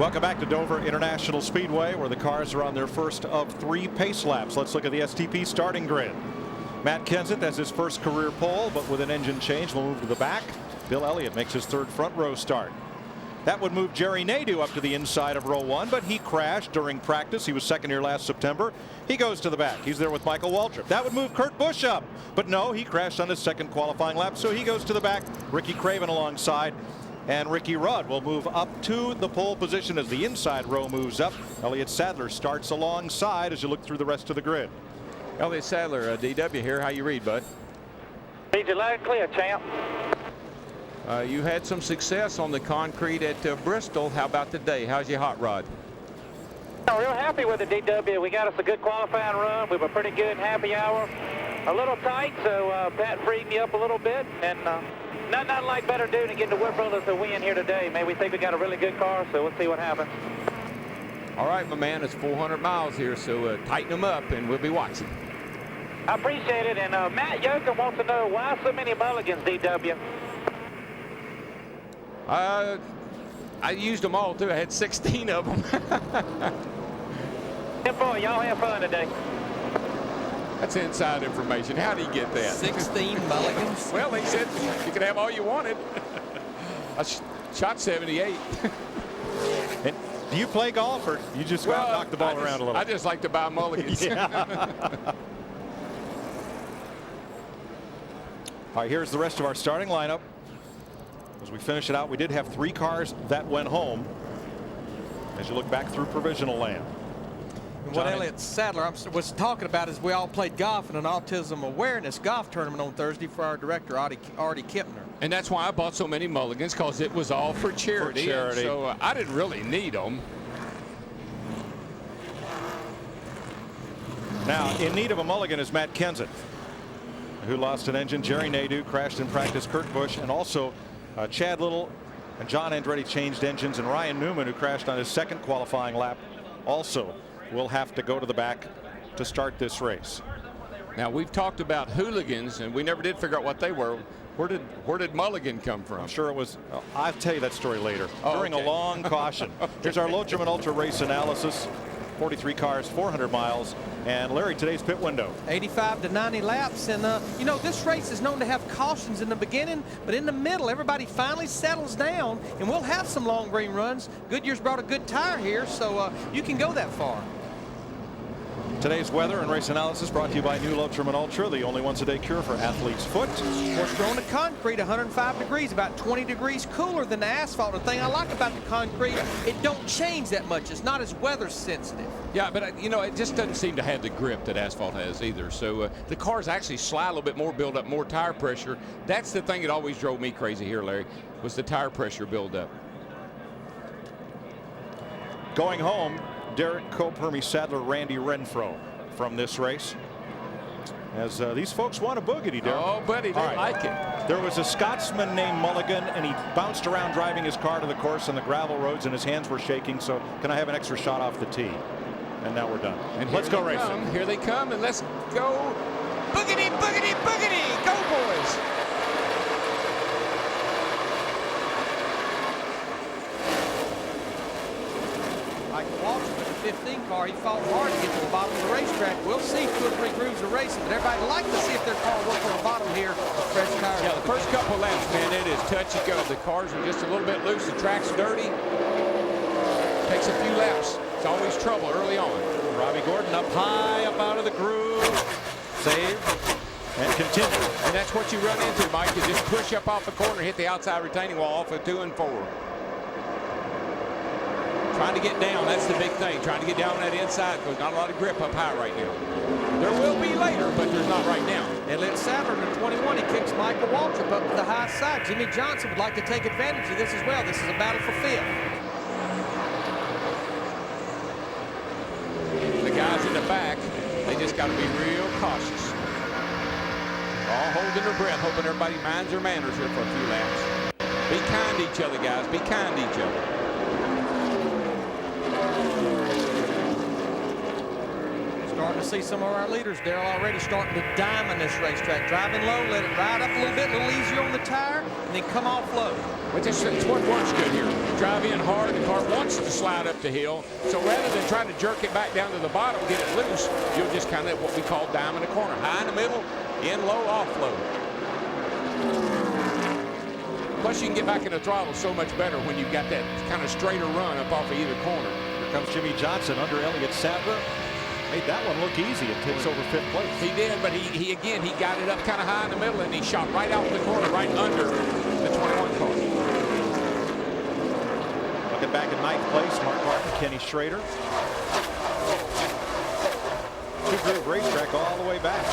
Welcome back to Dover International Speedway, where the cars are on their first of 3 pace laps. Let's look at the Stp starting grid. Matt Kenseth has his first career pole, but with an engine change will move to the back. Bill Elliott makes his 3rd front row start. That would move Jerry Nadeau up to the inside of row 1, but he crashed during practice. He was 2nd here last September. He goes to the back. He's there with Michael Waltrip. That would move Kurt Busch up, but no, he crashed on his 2nd qualifying lap, so he goes to the back. Ricky Craven alongside. And Ricky Rudd will move up to the pole position as the inside row moves up. Elliott Sadler starts alongside as you look through the rest of the grid. Elliott Sadler, DW here. How you read, bud? Read you loud and clear, champ. You had some success on the concrete at Bristol. How about today? How's your hot rod? I'm real happy with the DW. We got us a good qualifying run. We were pretty good happy hour. A little tight, so Pat freed me up a little bit. And nothing like better doing than getting the Wood Brothers to win here today. Man, we think we got a really good car, so we'll see what happens. All right, my man, it's 400 miles here, so tighten them up, and we'll be watching. I appreciate it. And Matt Yoakum wants to know why so many mulligans, DW. I used them all, too. I had 16 of them. Good boy. Y'all have fun today. That's inside information. How do you get that? 16 mulligans? Well, they said you could have all you wanted. I shot 78. And do you play golf, or you just go out and knock the ball around a little? I just like to buy mulligans. Yeah. All right, here's the rest of our starting lineup. As we finish it out, we did have 3 cars that went home. As you look back through provisional land. What Elliott Sadler was talking about is we all played golf in an autism awareness golf tournament on Thursday for our director, Artie Kipner. And that's why I bought so many mulligans, because it was all for charity. So I didn't really need them. Now, in need of a mulligan is Matt Kenseth, who lost an engine. Jerry Nadeau crashed in practice. Kurt Busch, and also Chad Little and John Andretti changed engines. And Ryan Newman, who crashed on his 2nd qualifying lap, also will have to go to the back to start this race. Now, we've talked about hooligans, and we never did figure out what they were. Where did mulligan come from? I'm sure it was. I'll tell you that story later. During okay. a long caution. Okay. Here's our Low German Ultra race analysis. 43 cars, 400 miles. And Larry, today's pit window. 85 to 90 laps. And, you know, this race is known to have cautions in the beginning, but in the middle, everybody finally settles down, and we'll have some long green runs. Goodyear's brought a good tire here, so you can go that far. Today's weather and race analysis brought to you by New Low German Ultra, the only once-a-day cure for athlete's foot. Of course, going to concrete, 105 degrees, about 20 degrees cooler than the asphalt. The thing I like about the concrete, it don't change that much. It's not as weather sensitive. Yeah, but you know, it just doesn't seem to have the grip that asphalt has either. So the cars actually slide a little bit more, build up more tire pressure. That's the thing that always drove me crazy here, Larry, was the tire pressure buildup. Going home, Derek Cope, Hermie Sadler, Randy Renfro from this race. As these folks want a boogity, Derek. Oh, buddy, they like it. There was a Scotsman named Mulligan, and he bounced around driving his car to the course on the gravel roads, and his hands were shaking. So can I have an extra shot off the tee? And now we're done. And let's go racing. Here they come, and let's go. Boogity, boogity, boogity. Go, boys. With the 15 car, he fought hard to get to the bottom of the racetrack. We'll see 2 or 3 grooves of racing, but everybody like to see if their car works on the bottom here. Fresh tires. Yeah, the first couple laps, man, it is touch and go. The cars are just a little bit loose. The track's dirty. Takes a few laps. It's always trouble early on. Robby Gordon up high, up out of the groove. Save and continue. And that's what you run into, Mike. You just push up off the corner, hit the outside retaining wall off of 2 and 4. Trying to get down, that's the big thing. Trying to get down on that inside, because not a lot of grip up high right now. There will be later, but there's not right now. Elliott Sadler in the 21, he kicks Michael Waltrip up to the high side. Jimmie Johnson would like to take advantage of this as well. This is a battle for 5th. The guys in the back, they just got to be real cautious. All holding their breath, hoping everybody minds their manners here for a few laps. Be kind to each other, guys. Be kind to each other. to see some of our leaders, Darrell, already starting to diamond this racetrack. Driving low, let it ride up a little bit, a little easier on the tire, and then come off low. But it's what works good here. Drive in hard, the car wants to slide up the hill. So rather than trying to jerk it back down to the bottom, get it loose, you'll just kind of what we call diamond a corner. High in the middle, in low, off low. Plus you can get back in the throttle so much better when you've got that kind of straighter run up off of either corner. Here comes Jimmie Johnson under Elliott Sadler. Made that one look easy. It takes over 5th place. He did, but he again, he got it up kind of high in the middle, and he shot right out in the corner, right under the 21 car. Looking back at 9th place, Mark Martin, Kenny Schrader. Two-groove racetrack all the way back.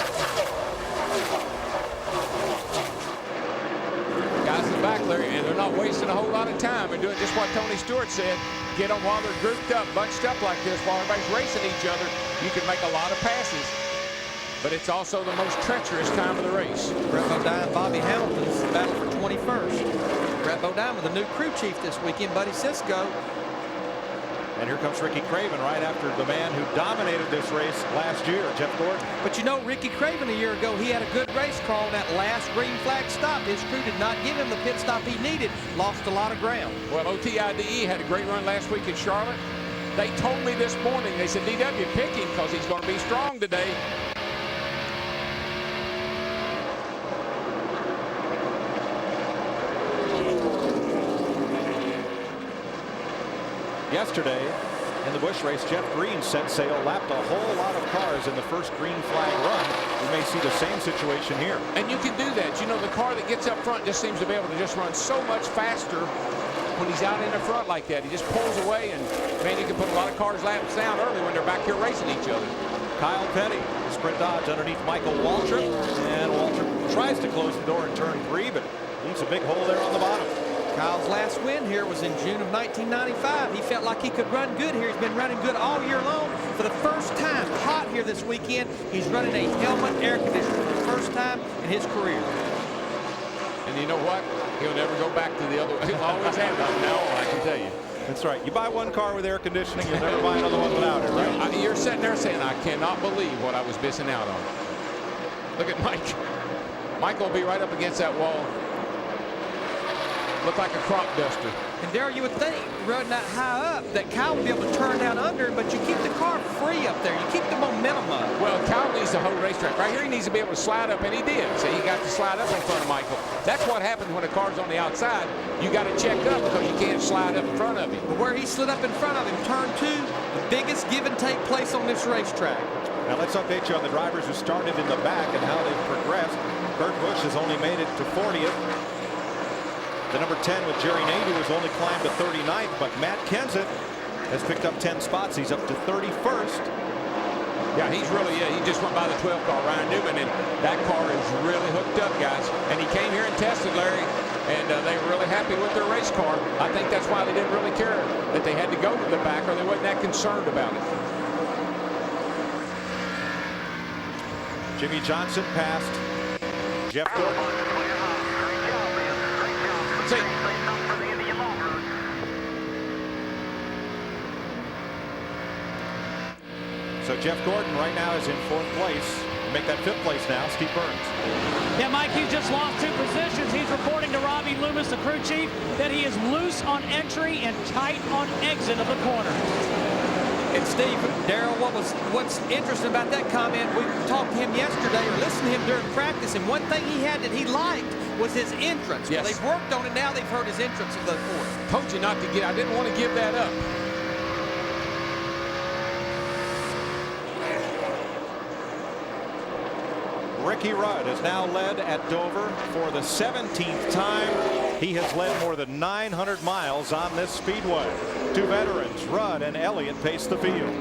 Guys in the back, Larry, and they're not wasting a whole lot of time. They're doing just what Tony Stewart said. Get them while they're grouped up, bunched up like this, while everybody's racing each other. You can make a lot of passes, but it's also the most treacherous time of the race. Brett Bodine and Bobby Hamilton's battle for 21st. Brett Bodine with a new crew chief this weekend, Buddy Cisco. And here comes Ricky Craven right after the man who dominated this race last year, Jeff Gordon. But you know, Ricky Craven a year ago, he had a good race car on that last green flag stop. His crew did not give him the pit stop he needed. Lost a lot of ground. Well, OTIDE had a great run last week in Charlotte. They told me this morning, they said, DW, pick him because he's going to be strong today. Yesterday, in the Busch race, Jeff Green set sail, lapped a whole lot of cars in the first green flag run. We may see the same situation here. And you can do that. You know, the car that gets up front just seems to be able to just run so much faster when he's out in the front like that. He just pulls away, and, man, you can put a lot of cars laps down early when they're back here racing each other. Kyle Petty, the sprint dodge underneath Michael Waltrip. And Waltrip tries to close the door in turn 3, but leaves a big hole there on the bottom. Kyle's last win here was in June of 1995. He felt like he could run good here. He's been running good all year long. For the first time, hot here this weekend, he's running a helmet air conditioner for the first time in his career. And you know what? He'll never go back to the other way. He'll always have that now, I can tell you. That's right. You buy one car with air conditioning, you'll never buy another one without it, right? You're sitting there saying, I cannot believe what I was missing out on. Look at Mike. Mike will be right up against that wall. Look like a crop duster. And Darrell, you would think, running that high up, that Kyle would be able to turn down under, but you keep the car free up there. You keep the momentum up. Well, Kyle needs the whole racetrack. Right here, he needs to be able to slide up, and he did. So he got to slide up in front of Michael. That's what happens when a car's on the outside. You got to check up because you can't slide up in front of him. But where he slid up in front of him, turn 2, the biggest give and take place on this racetrack. Now let's update you on the drivers who started in the back and how they've progressed. Kurt Busch has only made it to 40th. The number 10 with Jerry Nadeau has only climbed to 39th, but Matt Kenseth has picked up 10 spots. He's up to 31st. Yeah, he's really, he just went by the 12 car, Ryan Newman, and that car is really hooked up, guys. And he came here and tested, Larry, and they were really happy with their race car. I think that's why they didn't really care that they had to go to the back, or they wasn't that concerned about it. Jimmie Johnson passed Jeff Gordon. So Jeff Gordon right now is in 4th place. Make that 5th place now, Steve Burns. Yeah, Mike, he just lost 2 positions. He's reporting to Robbie Loomis, the crew chief, that he is loose on entry and tight on exit of the corner. And Steve, Darrell, what's interesting about that comment, we talked to him yesterday or listened to him during practice, and one thing he had that he liked was his entrance. Yes. Well, they've worked on it now. They've heard his entrance of the 4th. Told you not to get, I didn't want to give that up. Ricky Rudd has now led at Dover for the 17th time. He has led more than 900 miles on this speedway. 2 veterans, Rudd and Elliott, pace the field.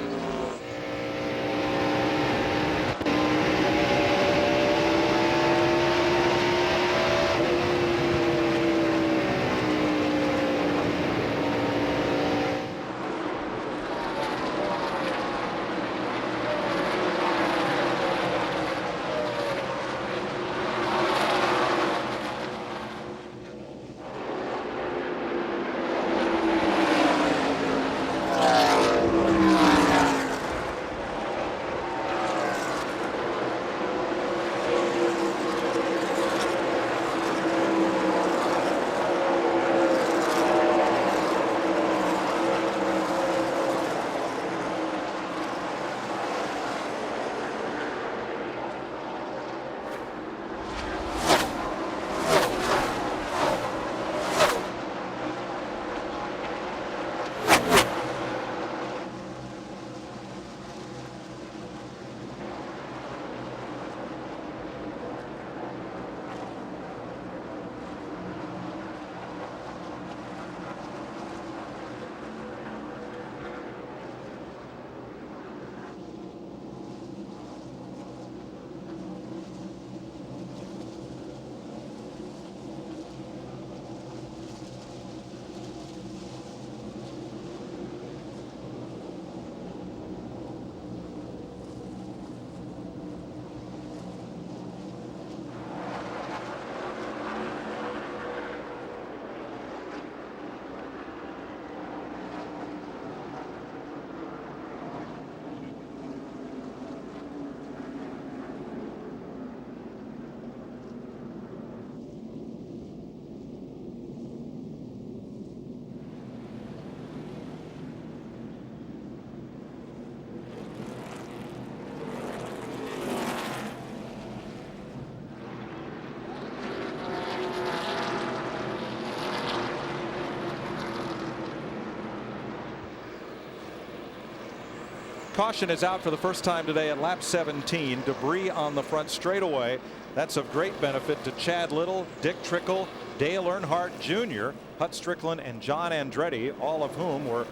Caution is out for the first time today at lap 17. Debris on the front straightaway. That's of great benefit to Chad Little, Dick Trickle, Dale Earnhardt Jr., Hut Strickland, and John Andretti, all of whom were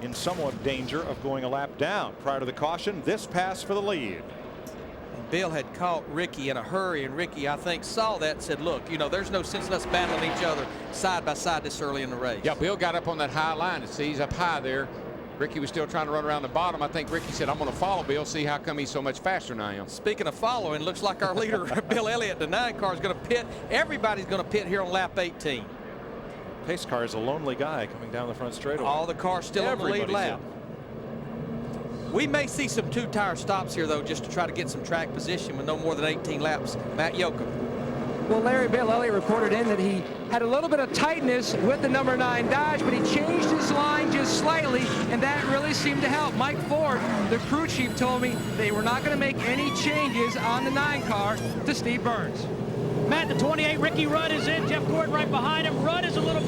in somewhat danger of going a lap down. Prior to the caution, this pass for the lead. Bill had caught Ricky in a hurry, and Ricky, I think, saw that and said, look, you know, there's no sense in us battling each other side by side this early in the race. Yeah, Bill got up on that high line. See, he's up high there. Ricky was still trying to run around the bottom. I think Ricky said, I'm going to follow Bill, see how come he's so much faster than I am. Speaking of following, looks like our leader, Bill Elliott, the 9 car, is going to pit. Everybody's going to pit here on lap 18. Pace car is a lonely guy coming down the front straightaway. All the cars still on the lead lap. We may see some 2-tire stops here, though, just to try to get some track position with no more than 18 laps. Matt Yoakum. Well, Larry, Bill Elliott reported in that he had a little bit of tightness with the number 9 Dodge, but he changed his line just slightly, and that really seemed to help. Mike Ford, the crew chief, told me they were not going to make any changes on the 9 car to Steve Burns. Matt, the 28, Ricky Rudd is in. Jeff Gordon right behind him. Rudd is a little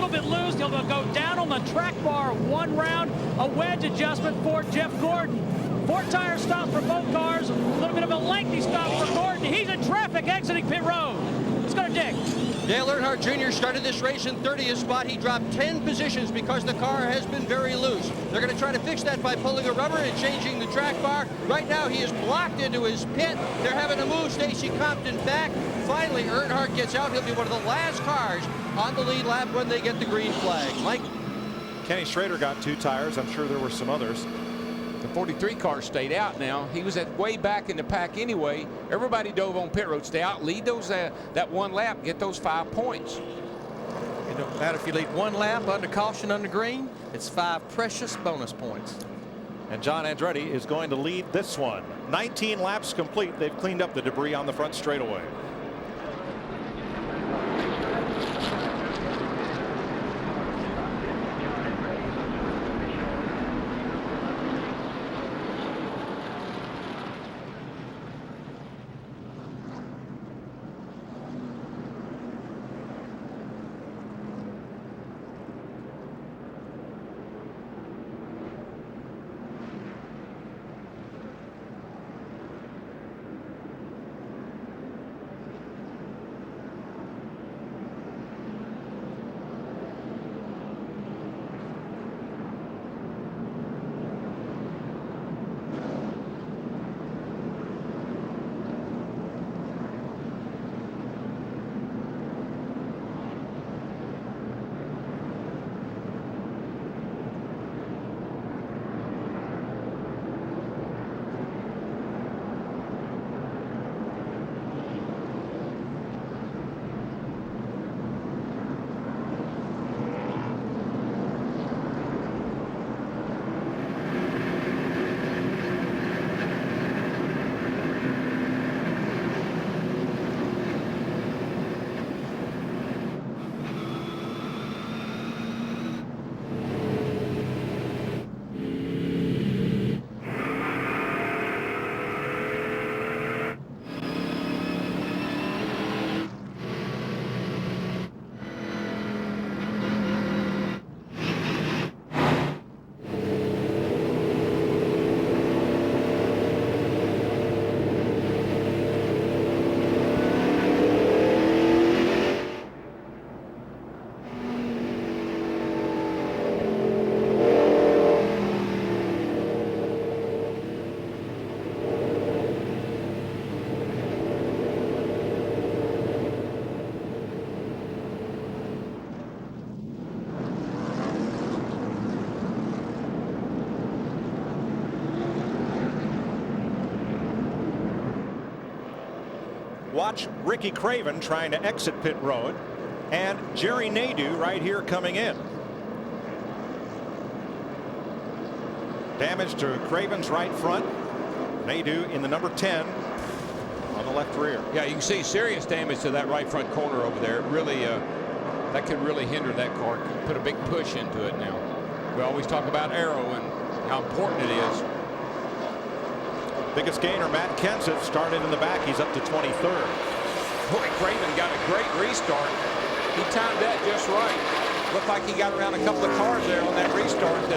bit loose. He'll go down on the track bar 1 round. A wedge adjustment for Jeff Gordon. 4-tire stop for both cars. A little bit of a lengthy stop for Gordon. He's in traffic exiting pit road. Let's go to Dick. Dale Earnhardt Jr. started this race in 30th spot. He dropped 10 positions because the car has been very loose. They're going to try to fix that by pulling a rubber and changing the track bar. Right now he is blocked into his pit. They're having to move Stacy Compton back. Finally, Earnhardt gets out. He'll be one of the last cars on the lead lap when they get the green flag. Mike? Kenny Schrader got 2 tires. I'm sure there were some others. The 43 car stayed out now. He was at way back in the pack anyway. Everybody dove on pit road. Stay out, lead those that 1 lap, get those 5 points. It don't matter if you lead 1 lap under caution under green. It's 5 precious bonus points. And John Andretti is going to lead this one. 19 laps complete. They've cleaned up the debris on the front straightaway. Watch Ricky Craven trying to exit pit road, and Jerry Nadeau right here coming in. Damage to Craven's right front. Nadeau in the number 10 on the left rear. Yeah, you can see serious damage to that right front corner over there. Really, that could really hinder that car. Put a big push into it now. We always talk about aero and how important it is. Biggest gainer, Matt Kenseth, started in the back. He's up to 23rd. Boy, Craven got a great restart. He timed that just right. Looked like he got around a couple of cars there on that restart.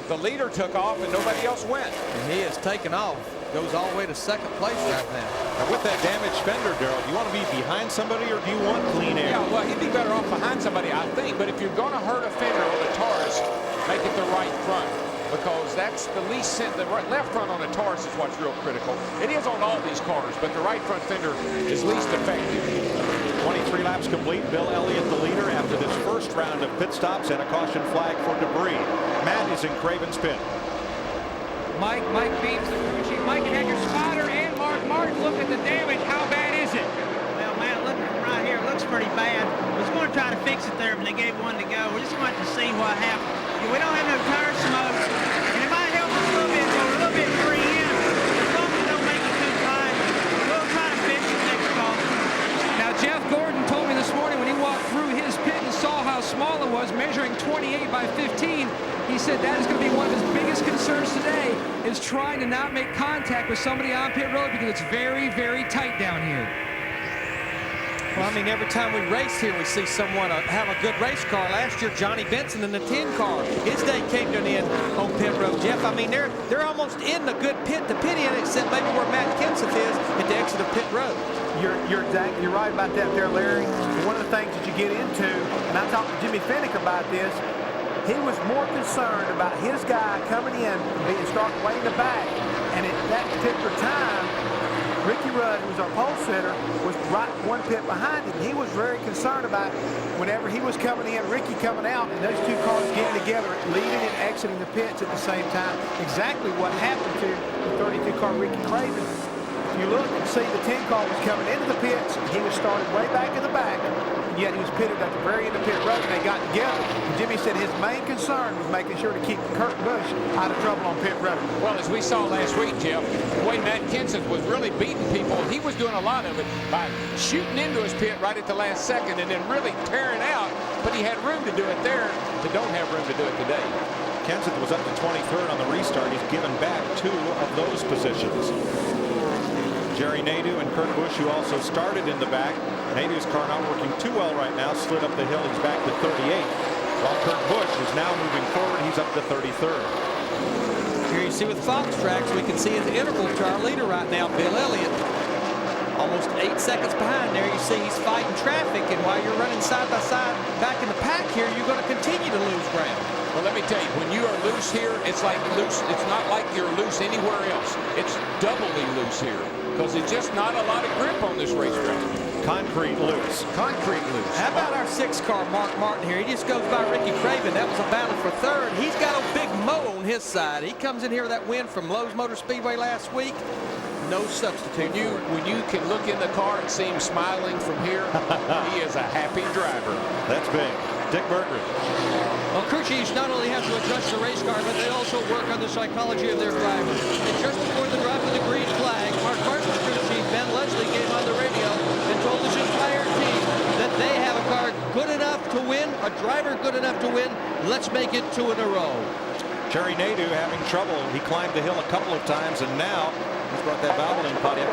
The leader took off and nobody else went. And he has taken off. Goes all the way to second place right now. Now with that damaged fender, Darrell, do you want to be behind somebody or do you want clean air? Yeah, well, he'd be better off behind somebody, I think. But if you're going to hurt a fender on the Taurus, make it the right front, because that's the least the left front on the Taurus is what's real critical. It is on all these cars, but the right front fender is least effective. 23 laps complete. Bill Elliott the leader after this first round of pit stops and a caution flag for debris. Matt is in Craven's pit. Mike beats the crew chief. Mike, you had your spotter and Mark Martin look at the damage. How bad is it? Well, Matt, looking from right here, it looks pretty bad. I was going to try to fix it there, but they gave one to go. We just wanted to see what happened. We don't have no tire smoke, and it might help us a little bit, go a little bit free in. As long as it don't make it too tight, we'll try to fix it next call. Now, Jeff Gordon told me this morning when he walked through his pit and saw how small it was, measuring 28 by 15, he said that is going to be one of his biggest concerns today, is trying to not make contact with somebody on pit road because it's very, very tight down here. Well, I mean, every time we race here, we see someone have a good race car. Last year, Johnny Benson in the 10 car. His day came to an end on pit road. Jeff, I mean, they're almost in the good pit to pit in, except maybe where Matt Kenseth is at the exit of pit road. You're exactly right about that there, Larry. One of the things that you get into, and I talked to Jimmy Fennick about this, he was more concerned about his guy coming in and starting way in the back. And at that particular time, Ricky Rudd, who was our pole sitter, was right one pit behind him. He was very concerned about whenever he was coming in, Ricky coming out, and those two cars getting together, leaving and exiting the pits at the same time. Exactly what happened to the 32 car Ricky Craven. If you look and see the 10 car was coming into the pits, and he was started way back in the back, and yet he was pitted at the very end of pit road, and they got together. And Jimmy said his main concern was making sure to keep Kurt Busch out of trouble on pit road. Well, as we saw last week, Jeff, the way Matt Kenseth was really beating people, he was doing a lot of it by shooting into his pit right at the last second and then really tearing out, but he had room to do it there, but don't have room to do it today. Kenseth was up to 23rd on the restart. He's given back 2 of those positions. Jerry Nadeau and Kurt Busch, who also started in the back. Nadeau's car not working too well right now. Slid up the hill. He's back to 38. While Kurt Busch is now moving forward. He's up to 33rd. Here you see with Fox Tracks, we can see his interval to our leader right now, Bill Elliott. Almost 8 seconds behind there. You see he's fighting traffic, and while you're running side by side back in the pack here, you're going to continue to lose ground. Well, let me tell you, when you are loose here, it's like loose. It's not like you're loose anywhere else. It's doubly loose here because there's just not a lot of grip on this racetrack. Concrete loose. Concrete loose. How about our 6 car Mark Martin here? He just goes by Ricky Craven. That was a battle for 3rd. He's got a big Mo on his side. He comes in here with that win from Lowe's Motor Speedway last week. No substitute. When you can look in the car and see him smiling from here, he is a happy driver. That's big. Dick Burton. Well, crew chiefs not only have to adjust the race car, but they also work on the psychology of their drivers. And just before the drop of the green flag, Mark Martin's crew chief, Ben Leslie, came on the radio and told his entire team that they have a car good enough to win, a driver good enough to win. Let's make it 2 in a row. Jerry Nadeau having trouble. He climbed the hill a couple of times, and now he's brought that Valvoline pot in.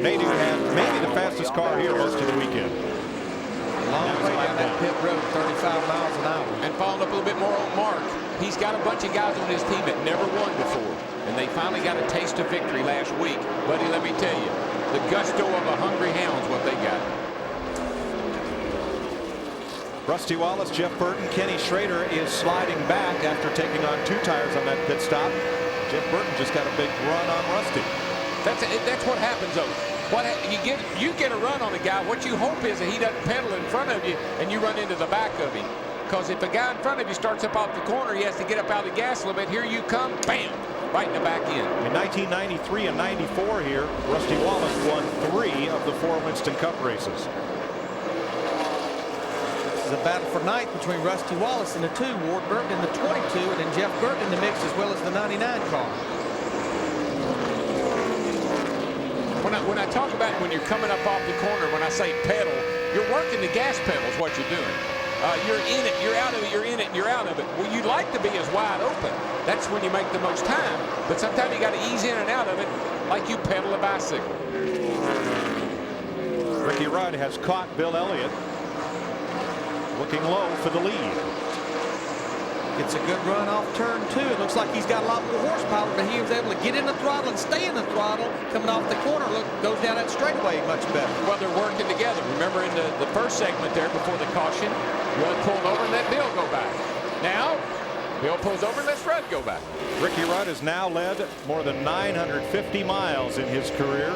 Nadeau had maybe the fastest car here most of the weekend. Long way down that pit road, 35 miles an hour. And following up a little bit more on Mark, he's got a bunch of guys on his team that never won before. And they finally got a taste of victory last week. Buddy, let me tell you, the gusto of a hungry hound's what they got. Rusty Wallace, Jeff Burton, Kenny Schrader is sliding back after taking on 2 tires on that pit stop. Jeff Burton just got a big run on Rusty. That's what happens, though. You get a run on a guy. What you hope is that he doesn't pedal in front of you and you run into the back of him. Because if a guy in front of you starts up off the corner, he has to get up out of the gas a little bit. Here you come, bam, right in the back end. In 1993 and 94 here, Rusty Wallace won 3 of the 4 Winston Cup races. This is a battle for 9th between Rusty Wallace in the 2, Ward Burton in the 22, and then Jeff Burton in the mix as well as the 99 car. When I talk about when you're coming up off the corner, when I say pedal, you're working the gas pedal is what you're doing. You're in it, you're out of it, you're in it, and you're out of it. Well, you'd like to be as wide open. That's when you make the most time. But sometimes you got to ease in and out of it like you pedal a bicycle. Ricky Rudd has caught Bill Elliott. looking low for the lead. Gets a good run off turn 2. It looks like he's got a lot more horsepower, but he was able to get in the throttle and stay in the throttle. Coming off the corner, look, goes down that straightaway much better. Well, they're working together. Remember in the first segment there before the caution, Rudd pulled over and let Bill go back. Now, Bill pulls over and lets Rudd go back. Ricky Rudd has now led more than 950 miles in his career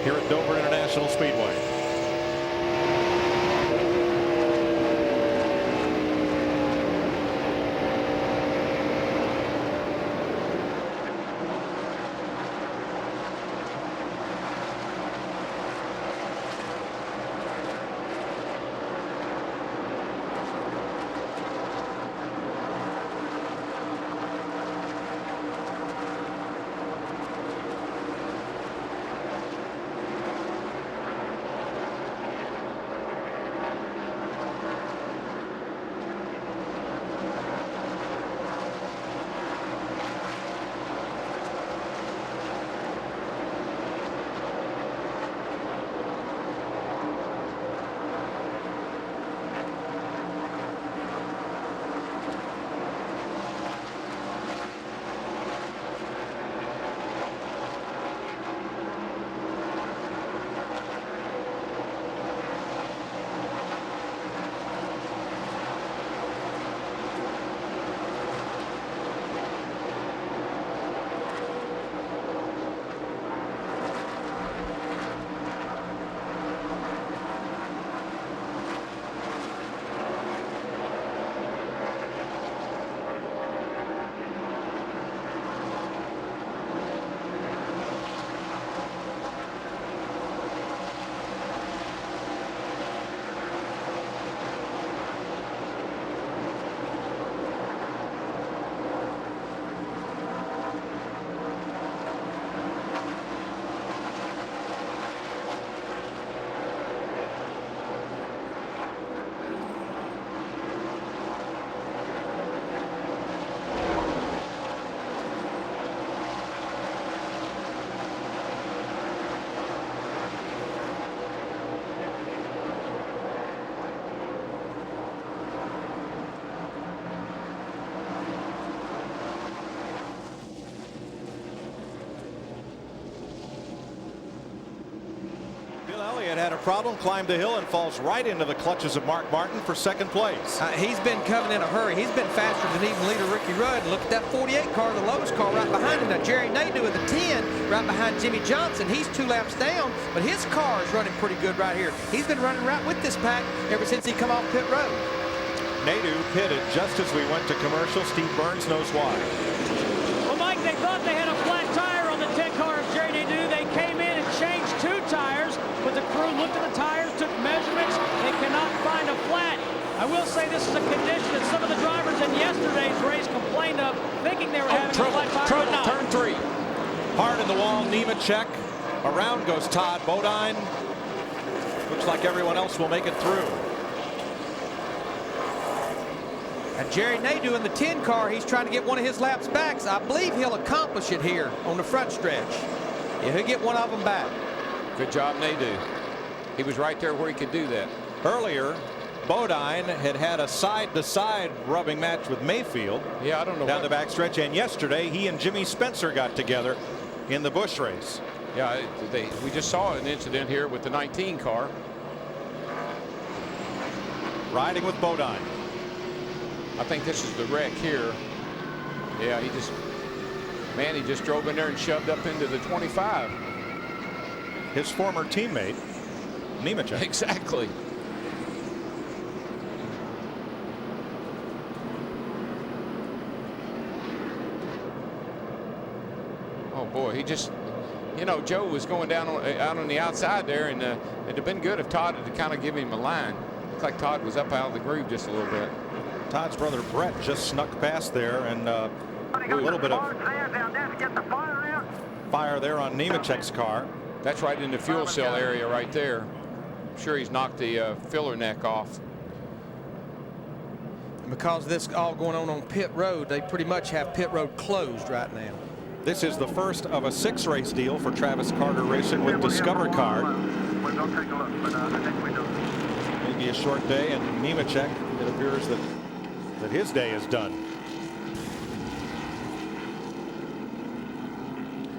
here at Dover International Speedway. Had a problem, climbed the hill, and falls right into the clutches of Mark Martin for second place. He's been coming in a hurry. He's been faster than even leader Ricky Rudd. Look at that 48 car, the lowest car right behind him. Now Jerry Nadeau in the 10 right behind Jimmie Johnson. He's 2 laps down, but his car is running pretty good right here. He's been running right with this pack ever since he come off pit road. Nadeau pitted just as we went to commercial. Steve Burns knows why. Well, Mike, they thought they had a flat tire on the 10 car of Jerry Nadeau. They came in and changed 2 tires. But the crew looked at the tires, took measurements. They cannot find a flat. I will say this is a condition that some of the drivers in yesterday's race complained of, thinking they were having a flat tire. Trouble, turn 3. Hard in the wall, Nemechek. Around goes Todd Bodine. Looks like everyone else will make it through. And Jerry Nadeau in the 10 car, he's trying to get one of his laps back. So I believe he'll accomplish it here on the front stretch. Yeah, he'll get one of them back. Good job, Nadeau. He was right there where he could do that. Earlier, Bodine had a side-to-side rubbing match with Mayfield. Yeah, I don't know. Down the backstretch, and yesterday he and Jimmy Spencer got together in the Busch race. Yeah, we just saw an incident here with the 19 car. Riding with Bodine. I think this is the wreck here. Yeah, he just drove in there and shoved up into the 25. His former teammate, Nemechek. Exactly. Oh boy, he just, you know, Joe was going down out on the outside there, and it'd have been good if Todd had kind of given him a line. Looked like Todd was up out of the groove just a little bit. Todd's brother Brett just snuck past there, and a little bit of fire there on Nemechek's car. That's right in the fuel cell area right there. I'm sure he's knocked the filler neck off. And because this all going on pit road, they pretty much have pit road closed right now. This is the first of a 6-race deal for Travis Carter Racing with Discover Card. We'll be only a short day, and Nemechek, it appears that his day is done.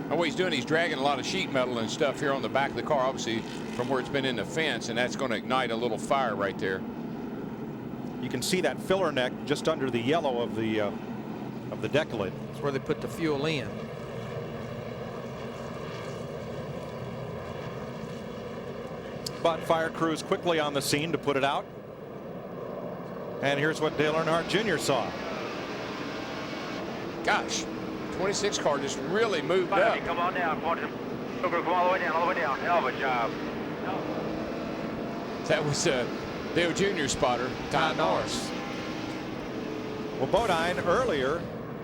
And what he's doing, he's dragging a lot of sheet metal and stuff here on the back of the car, obviously from where it's been in the fence, and that's going to ignite a little fire right there. You can see that filler neck just under the yellow of the deck lid. That's where they put the fuel in. But fire crews quickly on the scene to put it out. And here's what Dale Earnhardt Jr. saw. Gosh, 26 car just really moved up. Come on down. Come all the way down, all the way down. Hell of a job. That was Dale Jr. spotter, Todd Norris. Well, Bodine earlier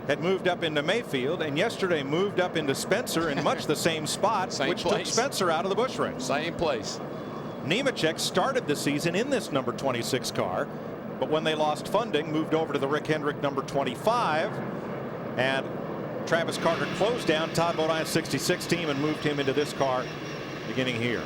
had moved up into Mayfield, and yesterday moved up into Spencer in much the same spot, which took Spencer out of the Busch race. Same place. Nemechek started the season in this number 26 car, but when they lost funding, moved over to the Rick Hendrick number 25, and Travis Carter closed down Todd Bodine's 66 team and moved him into this car beginning here.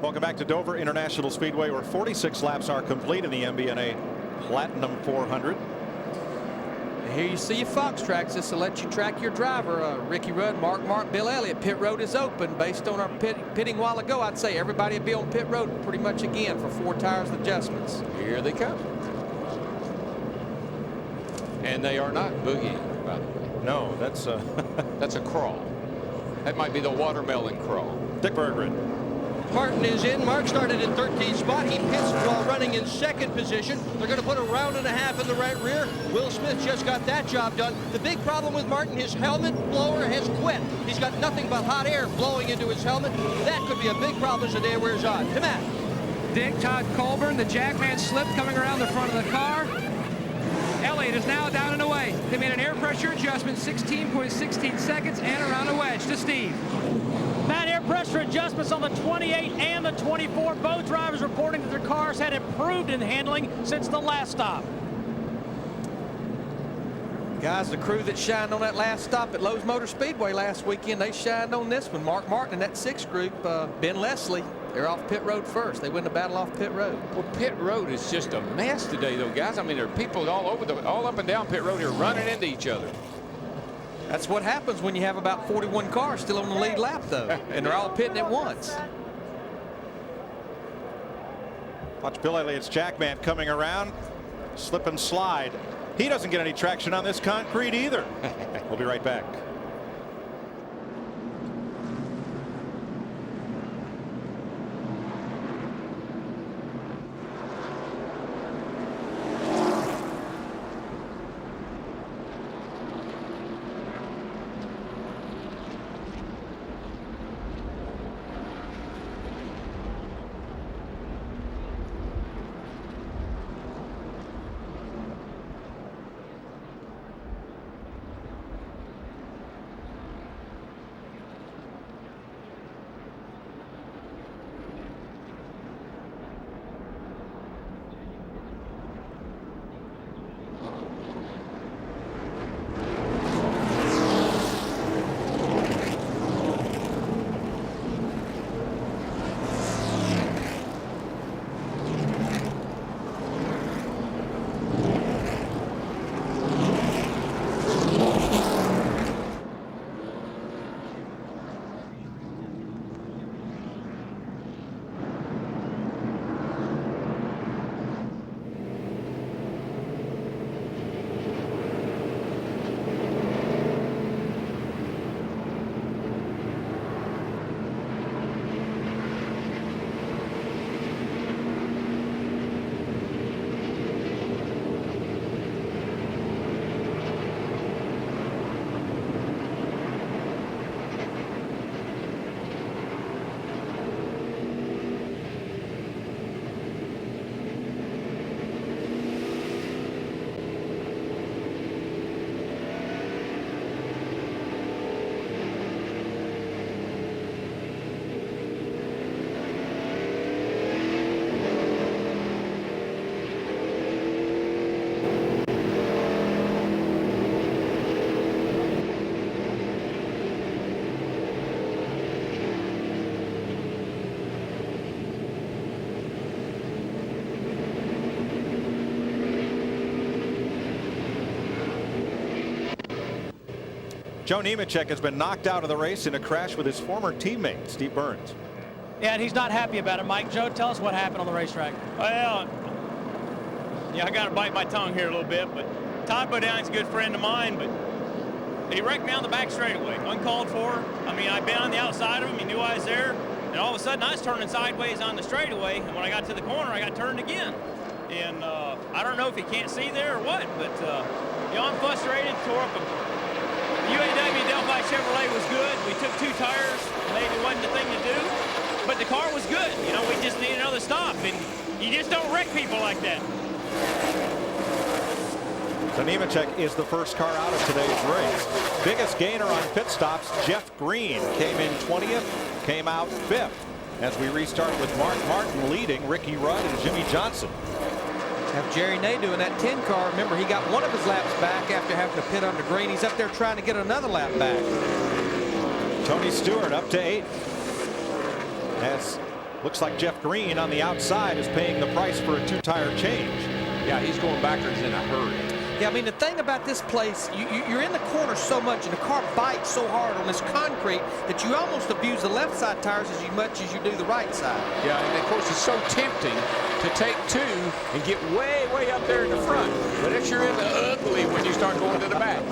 Welcome back to Dover International Speedway, where 46 laps are complete in the MBNA Platinum 400. And here you see your Fox tracks. This will let you track your driver. Ricky Rudd, Mark, Bill Elliott. Pit road is open. Based on our pitting a while ago, I'd say everybody will be on pit road pretty much again for 4 tires adjustments. Here they come. And they are not boogieing, by the way. No, that's that's a crawl. That might be the watermelon crawl. Dick Berggren. Martin is in. Mark started in 13th spot. He pits while running in 2nd position. They're going to put a round and a half in the right rear. Will Smith just got that job done. The big problem with Martin, his helmet blower has quit. He's got nothing but hot air blowing into his helmet. That could be a big problem as the day wears on. To Matt. Dick, Todd Colburn, the Jackman slip coming around the front of the car. Elliott is now down and away. They made an air pressure adjustment, 16.16 seconds, and around a wedge to Steve. Matt, air pressure adjustments on the 28 and the 24. Both drivers reporting that their cars had improved in handling since the last stop. Guys, the crew that shined on that last stop at Lowe's Motor Speedway last weekend, they shined on this one. Mark Martin and that 6th group, Ben Leslie, they're off pit road first. They win the battle off pit road. Well, pit road is just a mess today, though, guys. I mean, there are people all up and down pit road here running into each other. That's what happens when you have about 41 cars still on the lead lap, though, and they're all pitting at once. Watch Bill Elliott's Jackman coming around, slip and slide. He doesn't get any traction on this concrete either. We'll be right back. Joe Nemechek has been knocked out of the race in a crash with his former teammate, Steve Burns. Yeah, and he's not happy about it, Mike. Joe, tell us what happened on the racetrack. Well, yeah, I got to bite my tongue here a little bit, but Todd Bodow's a good friend of mine, but he wrecked me on the back straightaway, uncalled for. I mean, I'd been on the outside of him. He knew I was there, and all of a sudden I was turning sideways on the straightaway, and when I got to the corner, I got turned again. And I don't know if he can't see there or what, but you know, I'm frustrated. Tore up a UAW Delphi Chevrolet was good. We took 2 tires. Maybe it wasn't the thing to do, but the car was good. You know, we just need another stop, and you just don't wreck people like that. So Nemechek is the first car out of today's race. Biggest gainer on pit stops, Jeff Green came in 20th, came out 5th. As we restart with Mark Martin leading, Ricky Rudd and Jimmie Johnson. Have Jerry Nadeau in that 10 car. Remember, he got one of his laps back after having to pit under green. He's up there trying to get another lap back. Tony Stewart up to 8th. As looks like Jeff Green on the outside is paying the price for a 2-tire change. Yeah, he's going backwards in a hurry. Yeah, I mean, the thing about this place, you're in the corner so much, and the car bites so hard on this concrete that you almost abuse the left side tires as much as you do the right side. Yeah, and of course, it's so tempting to take 2 and get way, way up there in the front. But it's sure is ugly when you start going to the back.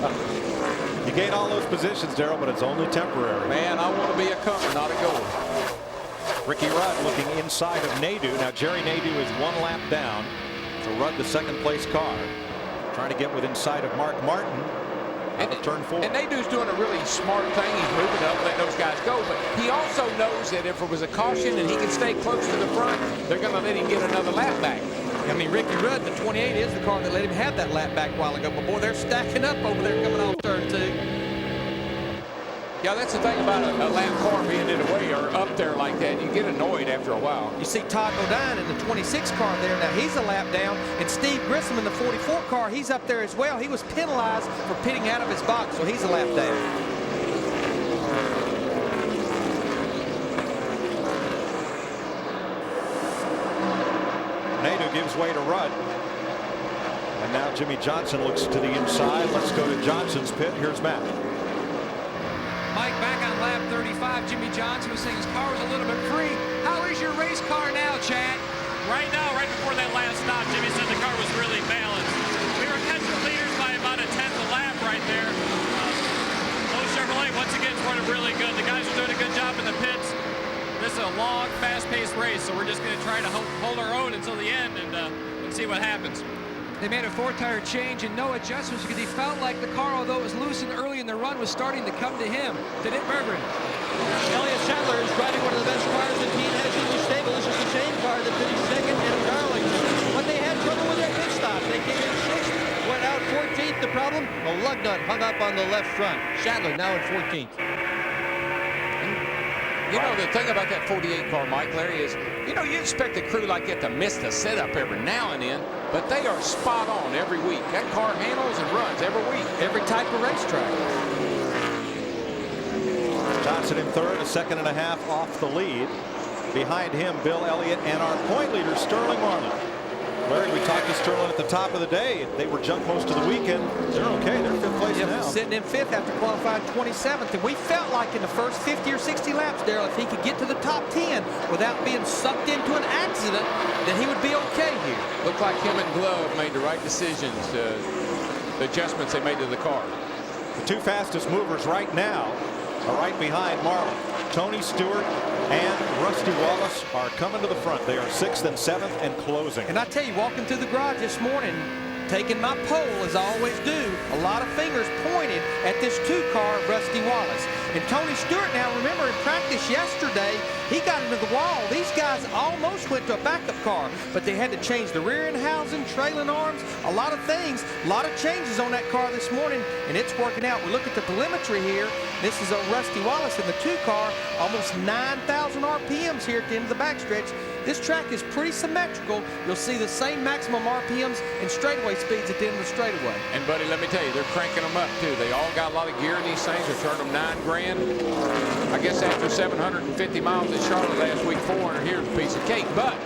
You gain all those positions, Darrell, but it's only temporary. Man, I want to be a comer, not a goal. Ricky Rudd looking inside of Nadeau. Now, Jerry Nadeau is 1 lap down. So Rudd, the second place car, trying to get within sight of Mark Martin out of turn 4. And Nadeau's doing a really smart thing. He's moving up, letting those guys go. But he also knows that if it was a caution and he can stay close to the front, they're going to let him get another lap back. I mean, Ricky Rudd, the 28, is the car that let him have that lap back a while ago. But boy, they're stacking up over there coming off turn 2. Yeah, that's the thing about a lap car being in the way or up there like that. You get annoyed after a while. You see Todd Bodine in the 26 car there. Now he's a lap down. And Steve Grissom in the 44 car, he's up there as well. He was penalized for pitting out of his box, so he's a lap down. Nadeau gives way to Rudd. And now Jimmie Johnson looks to the inside. Let's go to Johnson's pit. Here's Matt. Mike, back on lap 35, Jimmie Johnson was saying his car was a little bit free. How is your race car now, Chad? Right now, right before that last stop, Jimmy said the car was really balanced. We were catching the leaders by about a tenth a lap right there. Lowe Chevrolet, once again, is running really good. The guys are doing a good job in the pits. This is a long, fast-paced race, so we're just going to try to hold our own until the end and see what happens. They made a 4-tire change and no adjustments because he felt like the car, although it was loosened early in the run, was starting to come to him. To Dick Bergeron. Elliott Sadler is driving one of the best cars the team has in the stable. This is the same car that finished second in Darlington. But they had trouble with their pit stop. They came in 6th, went out 14th. The problem, a lug nut hung up on the left front. Sadler now in 14th. You know, the thing about that 48 car, Mike, Larry, is, you know, you expect a crew like that to miss the setup every now and then, but they are spot on every week. That car handles and runs every week. Every type of racetrack. Johnson in third, a second and a half off the lead. Behind him, Bill Elliott and our point leader, Sterling Marlin. Larry, we talked to Sterling at the top of the day. They were junk most of the weekend. They're okay. They're fifth place now. Sitting in fifth after qualifying 27th. And we felt like in the first 50 or 60 laps, Darrell, if he could get to the top 10 without being sucked into an accident, then he would be okay here. Looked like him and Glove made the right decisions, the adjustments they made to the car. The two fastest movers right now are right behind Marlin. Tony Stewart and Rusty Wallace are coming to the front. They are 6th and 7th and closing. And I tell you, walking through the garage this morning, taking my pole as I always do, a lot of fingers pointed at this 2-car Rusty Wallace. And Tony Stewart, now remember in practice yesterday, he got into the wall. These guys almost went to a backup car, but they had to change the rear end housing, trailing arms, a lot of things, a lot of changes on that car this morning, and it's working out. We look at the telemetry here. This is a Rusty Wallace in the 2-car, almost 9,000 RPMs here at the end of the backstretch. This track is pretty symmetrical. You'll see the same maximum RPMs and straightaway speeds at the end of the straightaway. And, buddy, let me tell you, they're cranking them up, too. They all got a lot of gear in these things. They're turning them $9 grand. I guess after 750 miles in Charlotte last week, 400 here's a piece of cake. But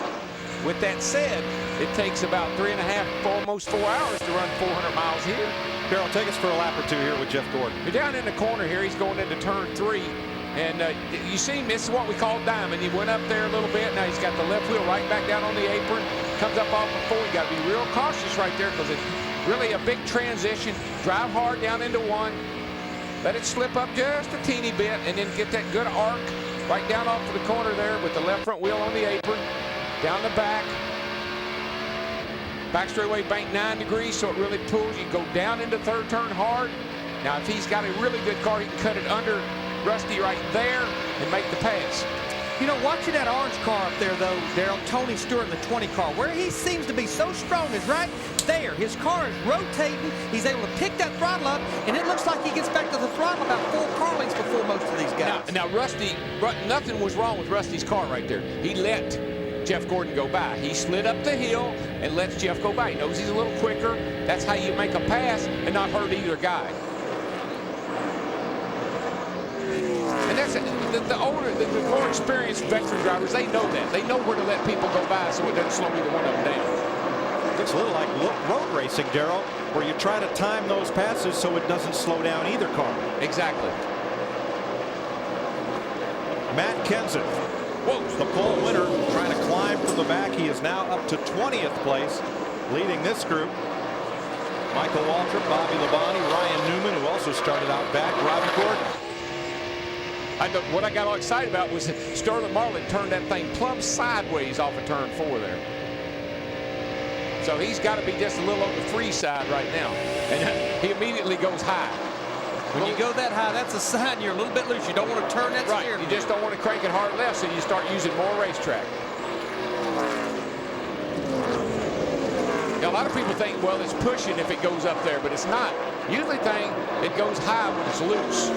with that said, it takes about 3.5, almost 4 hours to run 400 miles here. Darrell, take us for a lap or two here with Jeff Gordon. You're down in the corner here. He's going into turn 3. And you see him, this is what we call diamond. He went up there a little bit. Now he's got the left wheel right back down on the apron. Comes up off the 4. You got to be real cautious right there because it's really a big transition. Drive hard down into 1. Let it slip up just a teeny bit and then get that good arc right down off to the corner there with the left front wheel on the apron. Down the back. Back straightaway bank 9 degrees, so it really pulls. You go down into third turn hard. Now, if he's got a really good car, he can cut it under Rusty right there and make the pass. You know, watching that orange car up there, though, Darrell, Tony Stewart in the 20 car, where he seems to be so strong is right there. His car is rotating. He's able to pick that throttle up, and it looks like he gets back to the throttle about 4 car lengths before most of these guys. Now Rusty, nothing was wrong with Rusty's car right there. He let Jeff Gordon go by. He slid up the hill and lets Jeff go by. He knows he's a little quicker. That's how you make a pass and not hurt either guy. And that's the more experienced veteran drivers, they know that. They know where to let people go by so it doesn't slow either one of them down. Looks a little like road racing, Darrell, where you try to time those passes so it doesn't slow down either car. Exactly. Matt Kenseth, the pole winner, trying to climb from the back. He is now up to 20th place, leading this group. Michael Waltrip, Bobby Labonte, Ryan Newman, who also started out back, Robby Gordon. What I got all excited about was that Sterling Marlin turned that thing plumb sideways off of turn 4 there. So he's got to be just a little on the free side right now. And he immediately goes high. When you go that high, that's a sign you're a little bit loose. You don't want to turn that steering. Right, you just don't want to crank it hard left, so you start using more racetrack. Now, a lot of people think, well, it's pushing if it goes up there, but it's not. Usually it goes high when it's loose.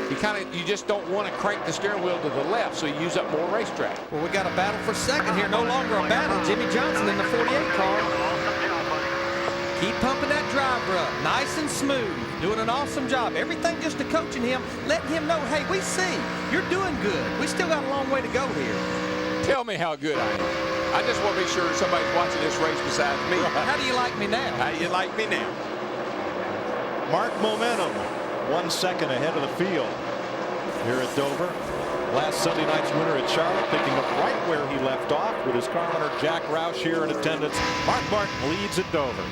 You just don't want to crank the steering wheel to the left, so you use up more racetrack. Well, we got a battle for second here. No longer a battle. Jimmie Johnson in the 48 car. Keep pumping that driver up, nice and smooth, doing an awesome job. Everything just to coaching him, letting him know, hey, we see, you're doing good. We still got a long way to go here. Tell me how good I am. I just want to be sure somebody's watching this race besides me. How do you like me now? How do you like me now? Mark momentum, 1 second ahead of the field here at Dover. Last Sunday night's winner at Charlotte, picking up right where he left off with his car owner Jack Roush here in attendance. Mark Martin leads at Dover.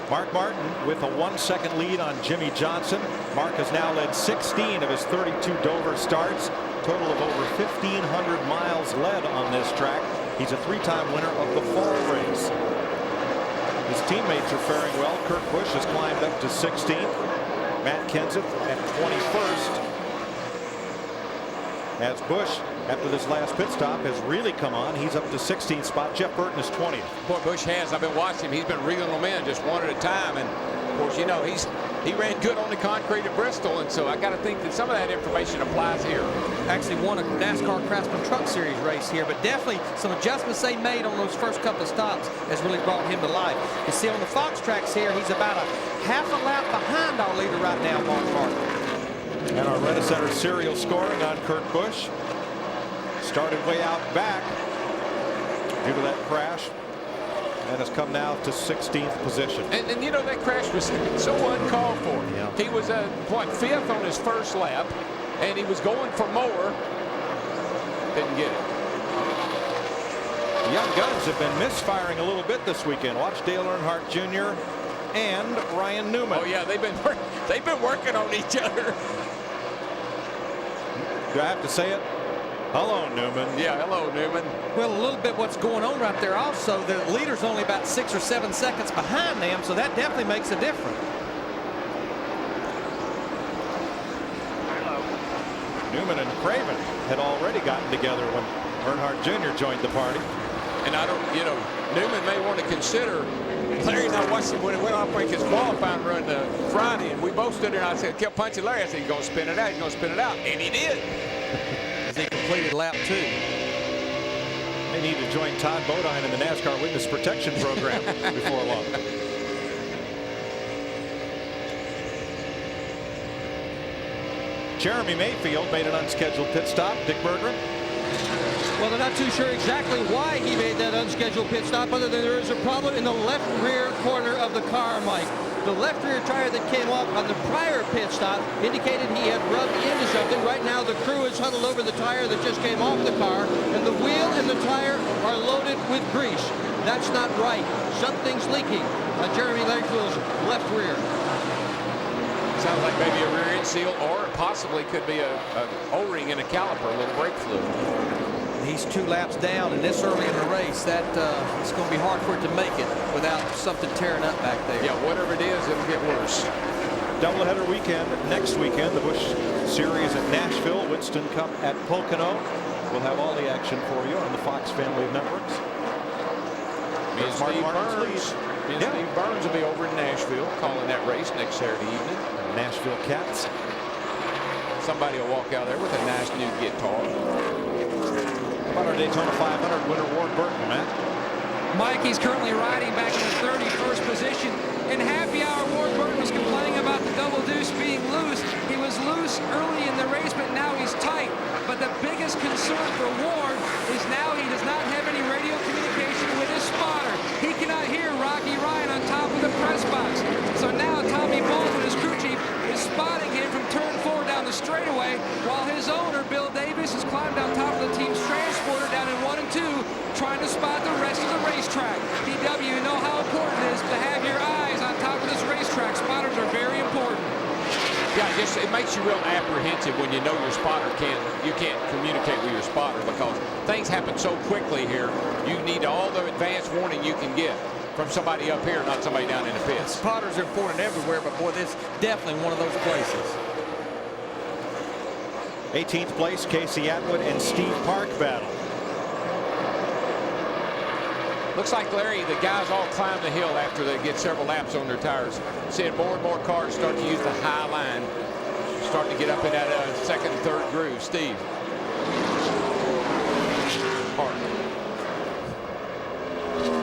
Mark Martin with a 1 second lead on Jimmie Johnson. Mark has now led 16 of his 32 Dover starts. Total of over 1,500 miles led on this track. He's a 3-time winner of the fall race. His teammates are faring well. Kurt Busch has climbed up to 16th. Matt Kenseth at 21st. As Busch, after this last pit stop, has really come on. He's up to 16th spot. Jeff Burton is 20th. Boy, Busch has. I've been watching him. He's been reeling them in just one at a time. And of course, you know, he ran good on the concrete at Bristol, and so I got to think that some of that information applies here. Actually won a NASCAR Craftsman Truck Series race here, but definitely some adjustments they made on those first couple of stops has really brought him to life. You see on the Fox tracks here, he's about a half a lap behind our leader right now, Mark Martin. And our Rent-A-Center serial scoring on Kurt Busch started way out back due to that crash and has come now to 16th position. And you know, that crash was so uncalled for. Yeah. He was what, 5th on his first lap, and he was going for more. Didn't get it. The young guns have been misfiring a little bit this weekend. Watch Dale Earnhardt Jr. and Ryan Newman. Oh yeah, they've been working on each other. Do I have to say it? Hello, Newman. Yeah, hello, Newman. Well, a little bit what's going on right there also. The leader's only about 6 or 7 seconds behind them, so that definitely makes a difference. Newman and Craven had already gotten together when Earnhardt Jr. joined the party. And I don't, you know, Newman may want to consider. Larry and I watched him when he went off like his qualifying run Friday, and we both stood there and I said, kept punching Larry. I said, he's going to spin it out, he's going to spin it out. And he did. As he completed lap 2. They need to join Todd Bodine in the NASCAR Witness Protection Program before long. Jeremy Mayfield made an unscheduled pit stop. Dick Berggren. Well, they're not too sure exactly why he made that unscheduled pit stop, other than there is a problem in the left rear corner of the car, Mike. The left rear tire that came off on the prior pit stop indicated he had rubbed into something. Right now, the crew is huddled over the tire that just came off the car, and the wheel and the tire are loaded with grease. That's not right. Something's leaking on Jeremy Mayfield's left rear. Sounds like maybe a rear end seal, or it possibly could be a O-ring and a caliper, a little brake fluid. He's 2 laps down, and this early in the race, that it's going to be hard for it to make it without something tearing up back there. Yeah, whatever it is, it'll get worse. Doubleheader weekend next weekend. The Busch Series at Nashville, Winston Cup at Pocono. We'll have all the action for you on the Fox family of networks. Me and Steve Burns will be over in Nashville calling that race next Saturday evening. Nashville Cats. Somebody will walk out there with a nice new guitar. How about our Daytona 500 winner Ward Burton, Matt? Mike, he's currently riding back in the 31st position. In happy hour, Ward Burton was complaining about the double deuce being loose. He was loose early in the race, but now he's tight. But the biggest concern for Ward is now he does not have any radio communication with his spotter. He cannot hear Rocky Ryan on top of the press box. So now Tommy Baldwin, his crew chief, is spotting him from turn 4 down the straightaway, while his owner, Bill Davis, has climbed on top of the team's transporter down in 1 and 2, trying to spot the rest of the racetrack. DW, you know how important it is to have your eyes on top of this racetrack. Spotters are very important. Yeah, it makes you real apprehensive when you know your spotter you can't communicate with your spotter, because things happen so quickly here. You need all the advance warning you can get from somebody up here, not somebody down in the pits. Spotters are important everywhere, but boy, this is definitely one of those places. 18th place, Casey Atwood and Steve Park battle. Looks like, Larry, the guys all climb the hill after they get several laps on their tires. Seeing more and more cars start to use the high line, starting to get up in that second and third groove. Steve. Park.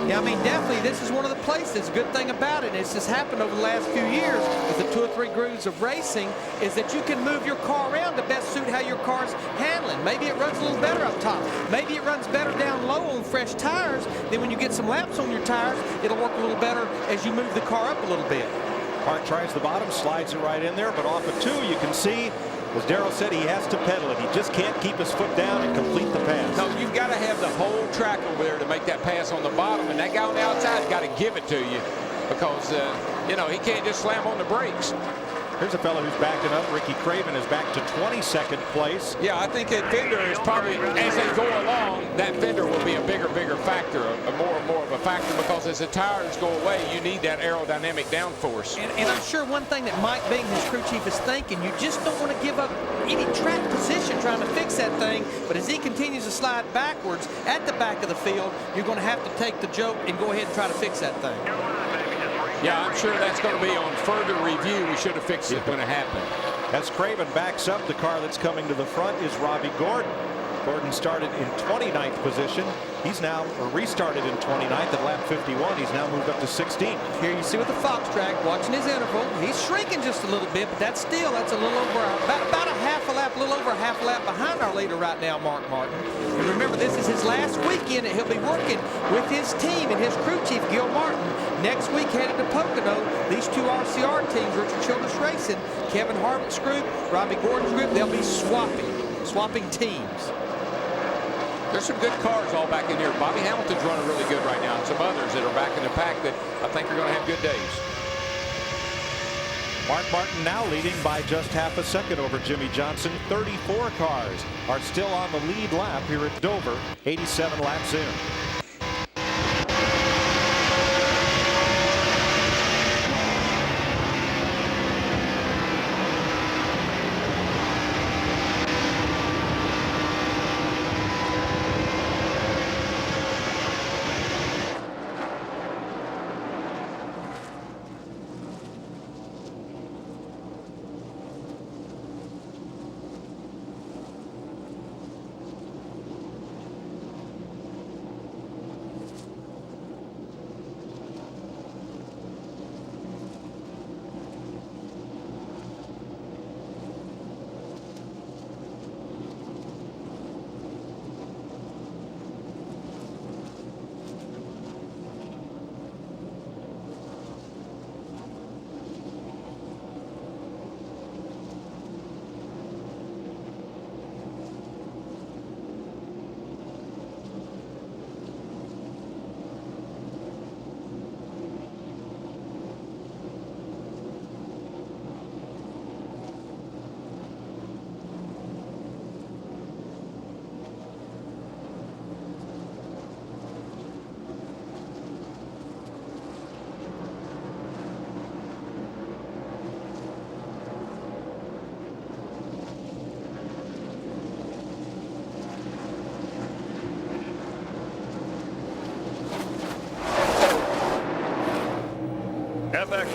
Yeah, I mean, definitely, this is one of the places. Good thing about it, it's just happened over the last few years with the 2 or 3 grooves of racing, is that you can move your car around to best suit how your car's handling. Maybe it runs a little better up top. Maybe it runs better down low on fresh tires. Then when you get some laps on your tires, it'll work a little better as you move the car up a little bit. Park tries the bottom, slides it right in there, but off of 2, you can see, as Darrell said, he has to pedal it. He just can't keep his foot down and complete the pass. No, you've got to have the whole track over there to make that pass on the bottom, and that guy on the outside's got to give it to you, because you know, he can't just slam on the brakes. Here's a fellow who's backing up. Ricky Craven is back to 22nd place. Yeah, I think that fender is probably, as they go along, that fender will be a bigger factor, more and more of a factor, because as the tires go away, you need that aerodynamic downforce. And I'm sure one thing that Mike Bing, his crew chief, is thinking, you just don't want to give up any track position trying to fix that thing. But as he continues to slide backwards at the back of the field, you're going to have to take the joke and go ahead and try to fix that thing. Yeah, I'm sure that's going to be on further review. We should have fixed it when it happened. As Craven backs up, the car that's coming to the front is Robby Gordon. Gordon started in 29th position. He's now restarted in 29th at lap 51. He's now moved up to 16th. Here you see with the Fox track, watching his interval. He's shrinking just a little bit, but that's a little over, about a half a lap, a little over a half a lap behind our leader right now, Mark Martin. And remember, this is his last weekend that he'll be working with his team and his crew chief, Gil Martin. Next week, headed to Pocono, these 2 RCR teams, Richard Childress Racing, Kevin Harvick's group, Robby Gordon's group, they'll be swapping teams. There's some good cars all back in here. Bobby Hamilton's running really good right now, and some others that are back in the pack that I think are going to have good days. Mark Martin now leading by just half a second over Jimmie Johnson. 34 cars are still on the lead lap here at Dover, 87 laps in.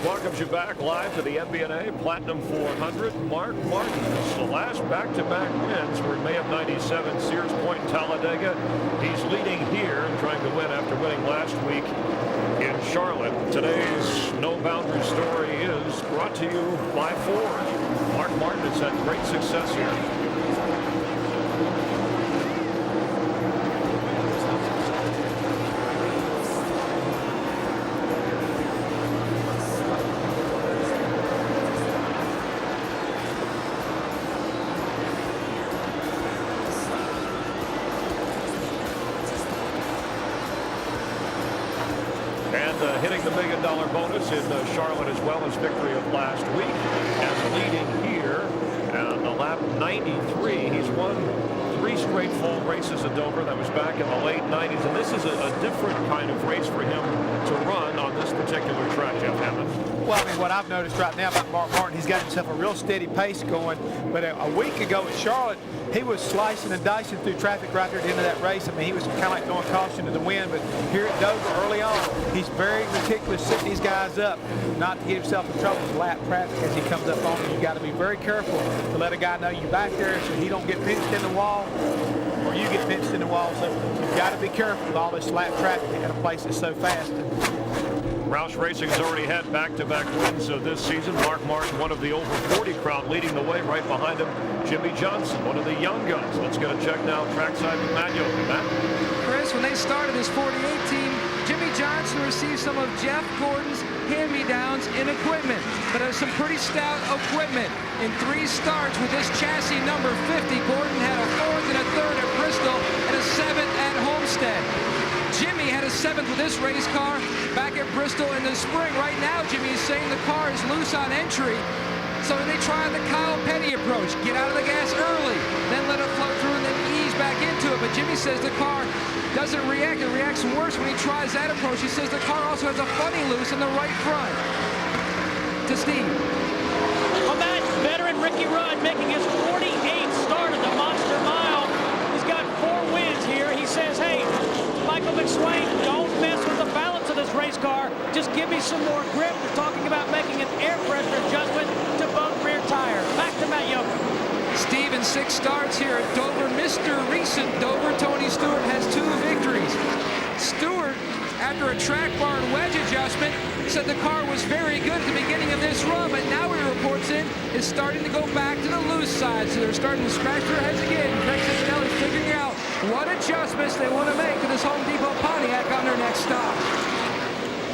welcomes you back live to the MBNA Platinum 400. Mark Martin's the last back-to-back wins were in May of '97, Sears Point, Talladega. He's leading here and trying to win after winning last week in Charlotte. Today's No Boundary story is brought to you by Ford. Mark Martin has had great success here. Hitting the $1 million bonus in Charlotte as well as victory of last week and leading here and the lap 93. He's won 3 straight fall races at Dover. That was back in the late 90s, and this is a different kind of race for him to run on this particular track, Jeff Hammond. Well, I mean, what I've noticed right now about Mark Martin, he's got himself a real steady pace going. But a week ago at Charlotte, he was slicing and dicing through traffic right there at the end of that race. I mean, he was kind of like throwing caution to the wind. But here at Dover early on, he's very meticulous setting these guys up not to get himself in trouble with lap traffic as he comes up on you. You've got to be very careful to let a guy know you're back there so he don't get pinched in the wall or you get pinched in the wall. So you've got to be careful with all this lap traffic at a place that's so fast. Roush Racing has already had back-to-back wins this season. Mark Martin, one of the over 40 crowd, leading the way. Right behind him, Jimmie Johnson, one of the young guns. Let's get a check now trackside with Matt Yoakum. Matt? Chris, when they started this 48 team, Jimmie Johnson received some of Jeff Gordon's hand-me-downs in equipment, but it was some pretty stout equipment. In 3 starts with this chassis number 50, Gordon had a 4th and a 3rd at Bristol and a 7th at Homestead. Jimmie had a 7th with this race car back at Bristol in the spring. Right now, Jimmie is saying the car is loose on entry. So they try the Kyle Petty approach. Get out of the gas early, then let it flow through and then ease back into it. But Jimmie says the car doesn't react. It reacts worse when he tries that approach. He says the car also has a funny loose in the right front. To Steve. Well, Matt, veteran Ricky Rudd making his 48th start at the Monster Mile. He's got 4 wins here. He says, hey, Michael McSwain, don't mess with the balance of this race car. Just give me some more grip. They're talking about making an air pressure adjustment to both rear tires. Back to Matt Yoakum. Steve in 6 starts here at Dover. Mr. Recent Dover, Tony Stewart, has 2 victories. Stewart, after a track bar and wedge adjustment, said the car was very good at the beginning of this run, but now he reports in is starting to go back to the loose side. So they're starting to scratch their heads again. Craig Cicinelli figuring out what adjustments they want to make to this Home Depot Pontiac on their next stop.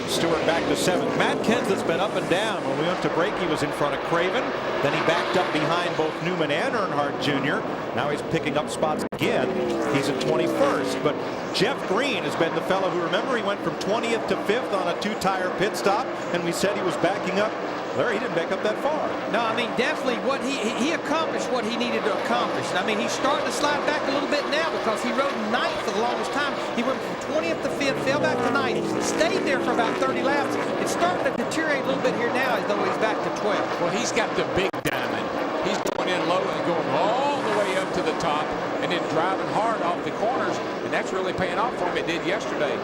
Stewart back to 7th. Matt Kenseth's been up and down. When we went to break, he was in front of Craven. Then he backed up behind both Newman and Earnhardt Jr. Now he's picking up spots again. He's at 21st. But Jeff Green has been the fellow who, remember, he went from 20th to 5th on a 2-tire pit stop, and we said he was backing up. Larry, he didn't back up that far. No, I mean, definitely what he accomplished what he needed to accomplish. I mean, he's starting to slide back a little bit now because he rode 9th for the longest time. He went from 20th to 5th, fell back to 9th, stayed there for about 30 laps. It's starting to deteriorate a little bit here now as though he's back to 12th. Well, he's got the big diamond. He's going in low and going all the way up to the top and then driving hard off the corners, and that's really paying off for him. It did yesterday.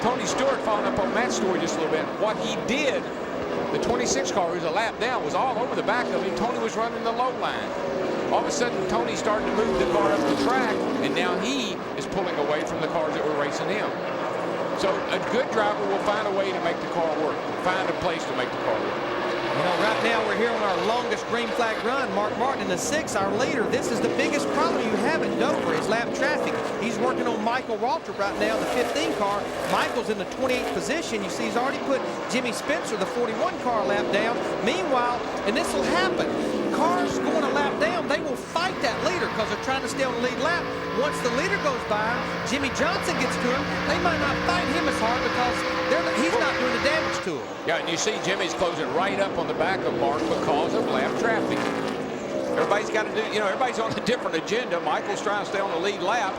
Tony Stewart, following up on Matt's story just a little bit, what he did, the 26 car, who's a lap down, was all over the back of him. Tony was running the low line. All of a sudden, Tony started to move the car up the track, and now he is pulling away from the cars that were racing him. So a good driver will find a way to make the car work, find a place to make the car work. You know, right now we're here on our longest green flag run. Mark Martin in the 6, our leader. This is the biggest problem you have at Dover is lap traffic. He's working on Michael Waltrip right now in the 15 car. Michael's in the 28th position. You see he's already put Jimmy Spencer, the 41 car, lap down. Meanwhile, and this will happen, cars going a lap down, they will fight that leader because they're trying to stay on the lead lap. Once the leader goes by, Jimmie Johnson gets to him, they might not fight him as hard because he's not doing the damage to him. Yeah, and you see Jimmy's closing right up on the back of Mark because of lap traffic. Everybody's got to do, you know, everybody's on a different agenda. Michael's trying to stay on the lead lap.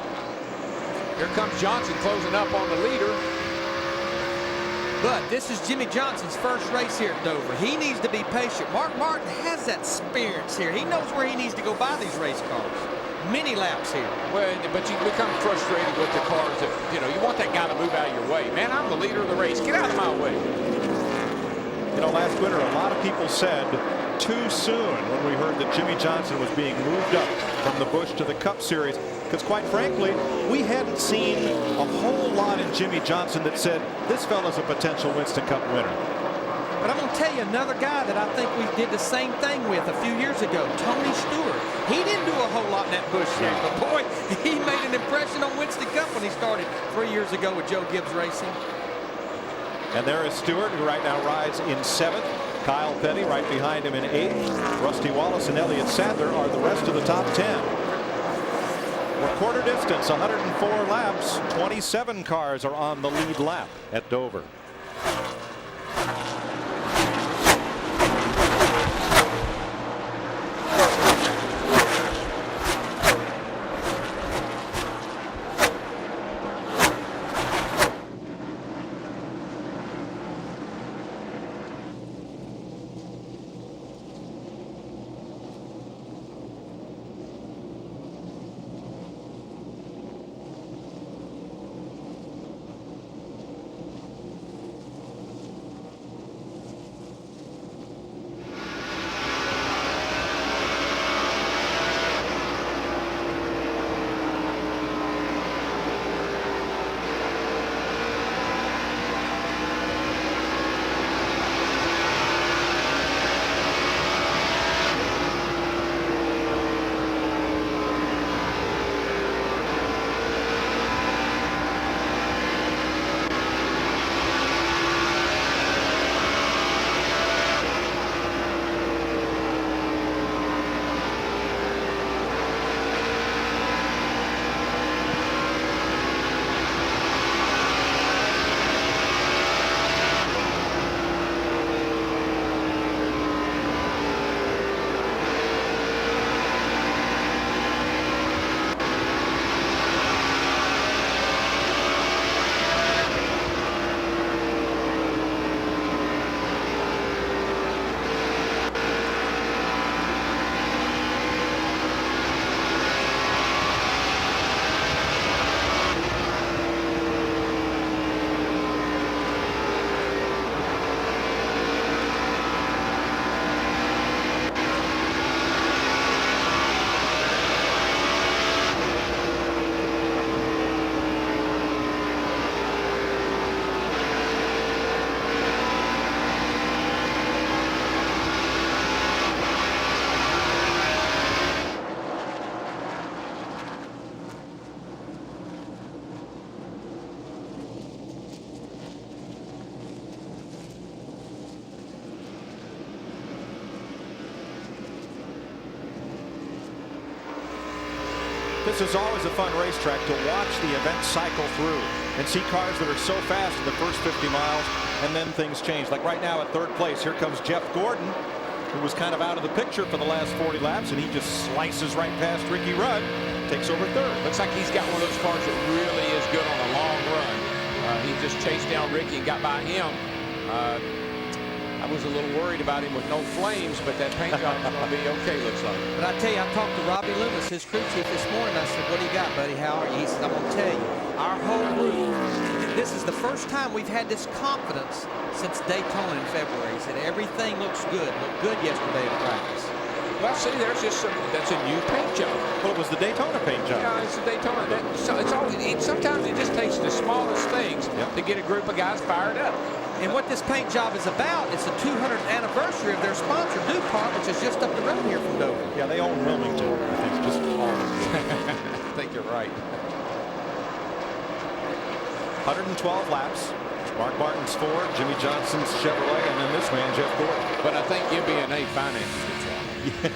Here comes Johnson closing up on the leader. But this is Jimmie Johnson's first race here at Dover. He needs to be patient. Mark Martin has that experience here. He knows where he needs to go by these race cars. Many laps here. Well, but you become frustrated with the cars that, you know, you want that guy to move out of your way. Man, I'm the leader of the race. Get out of my way. You know, last winter, a lot of people said too soon when we heard that Jimmie Johnson was being moved up from the Busch to the Cup Series. Because quite frankly, we hadn't seen a whole lot in Jimmie Johnson that said this fella's a potential Winston Cup winner. But I'm going to tell you another guy that I think we did the same thing with a few years ago, Tony Stewart. He didn't do a whole lot in that Busch series, but boy, he made an impression on Winston Cup when he started 3 years ago with Joe Gibbs Racing. And there is Stewart, who right now rides in 7th. Kyle Petty right behind him in 8th. Rusty Wallace and Elliott Sadler are the rest of the top 10. We're quarter distance, 104 laps. 27 cars are on the lead lap at Dover. This is always a fun racetrack to watch the event cycle through and see cars that are so fast in the first 50 miles and then things change. Like right now at 3rd place, here comes Jeff Gordon, who was kind of out of the picture for the last 40 laps, and he just slices right past Ricky Rudd, takes over 3rd. Looks like he's got one of those cars that really is good on a long run. He just chased down Ricky and got by him. I was a little worried about him with no flames, but that paint job is going to be okay, looks like. But I tell you, I talked to Robbie Loomis, his crew chief, this morning. I said, what do you got, buddy? How are you? He said, I'm going to tell you, our whole group, this is the first time we've had this confidence since Daytona in February. He said, everything looks good. Looked good yesterday in practice. Well, see, there's just that's a new paint job. Well, it was the Daytona paint job. Yeah, it's the Daytona. Sometimes it just takes the smallest things to get a group of guys fired up. And what this paint job is about, it's the 200th anniversary of their sponsor, DuPont, which is just up the road here from Dover. Yeah, they own Wilmington. I think just I think you're right. 112 laps. Mark Martin's Ford, Jimmie Johnson's Chevrolet, and then this man, Jeff Gordon. But I think MBNA finances it.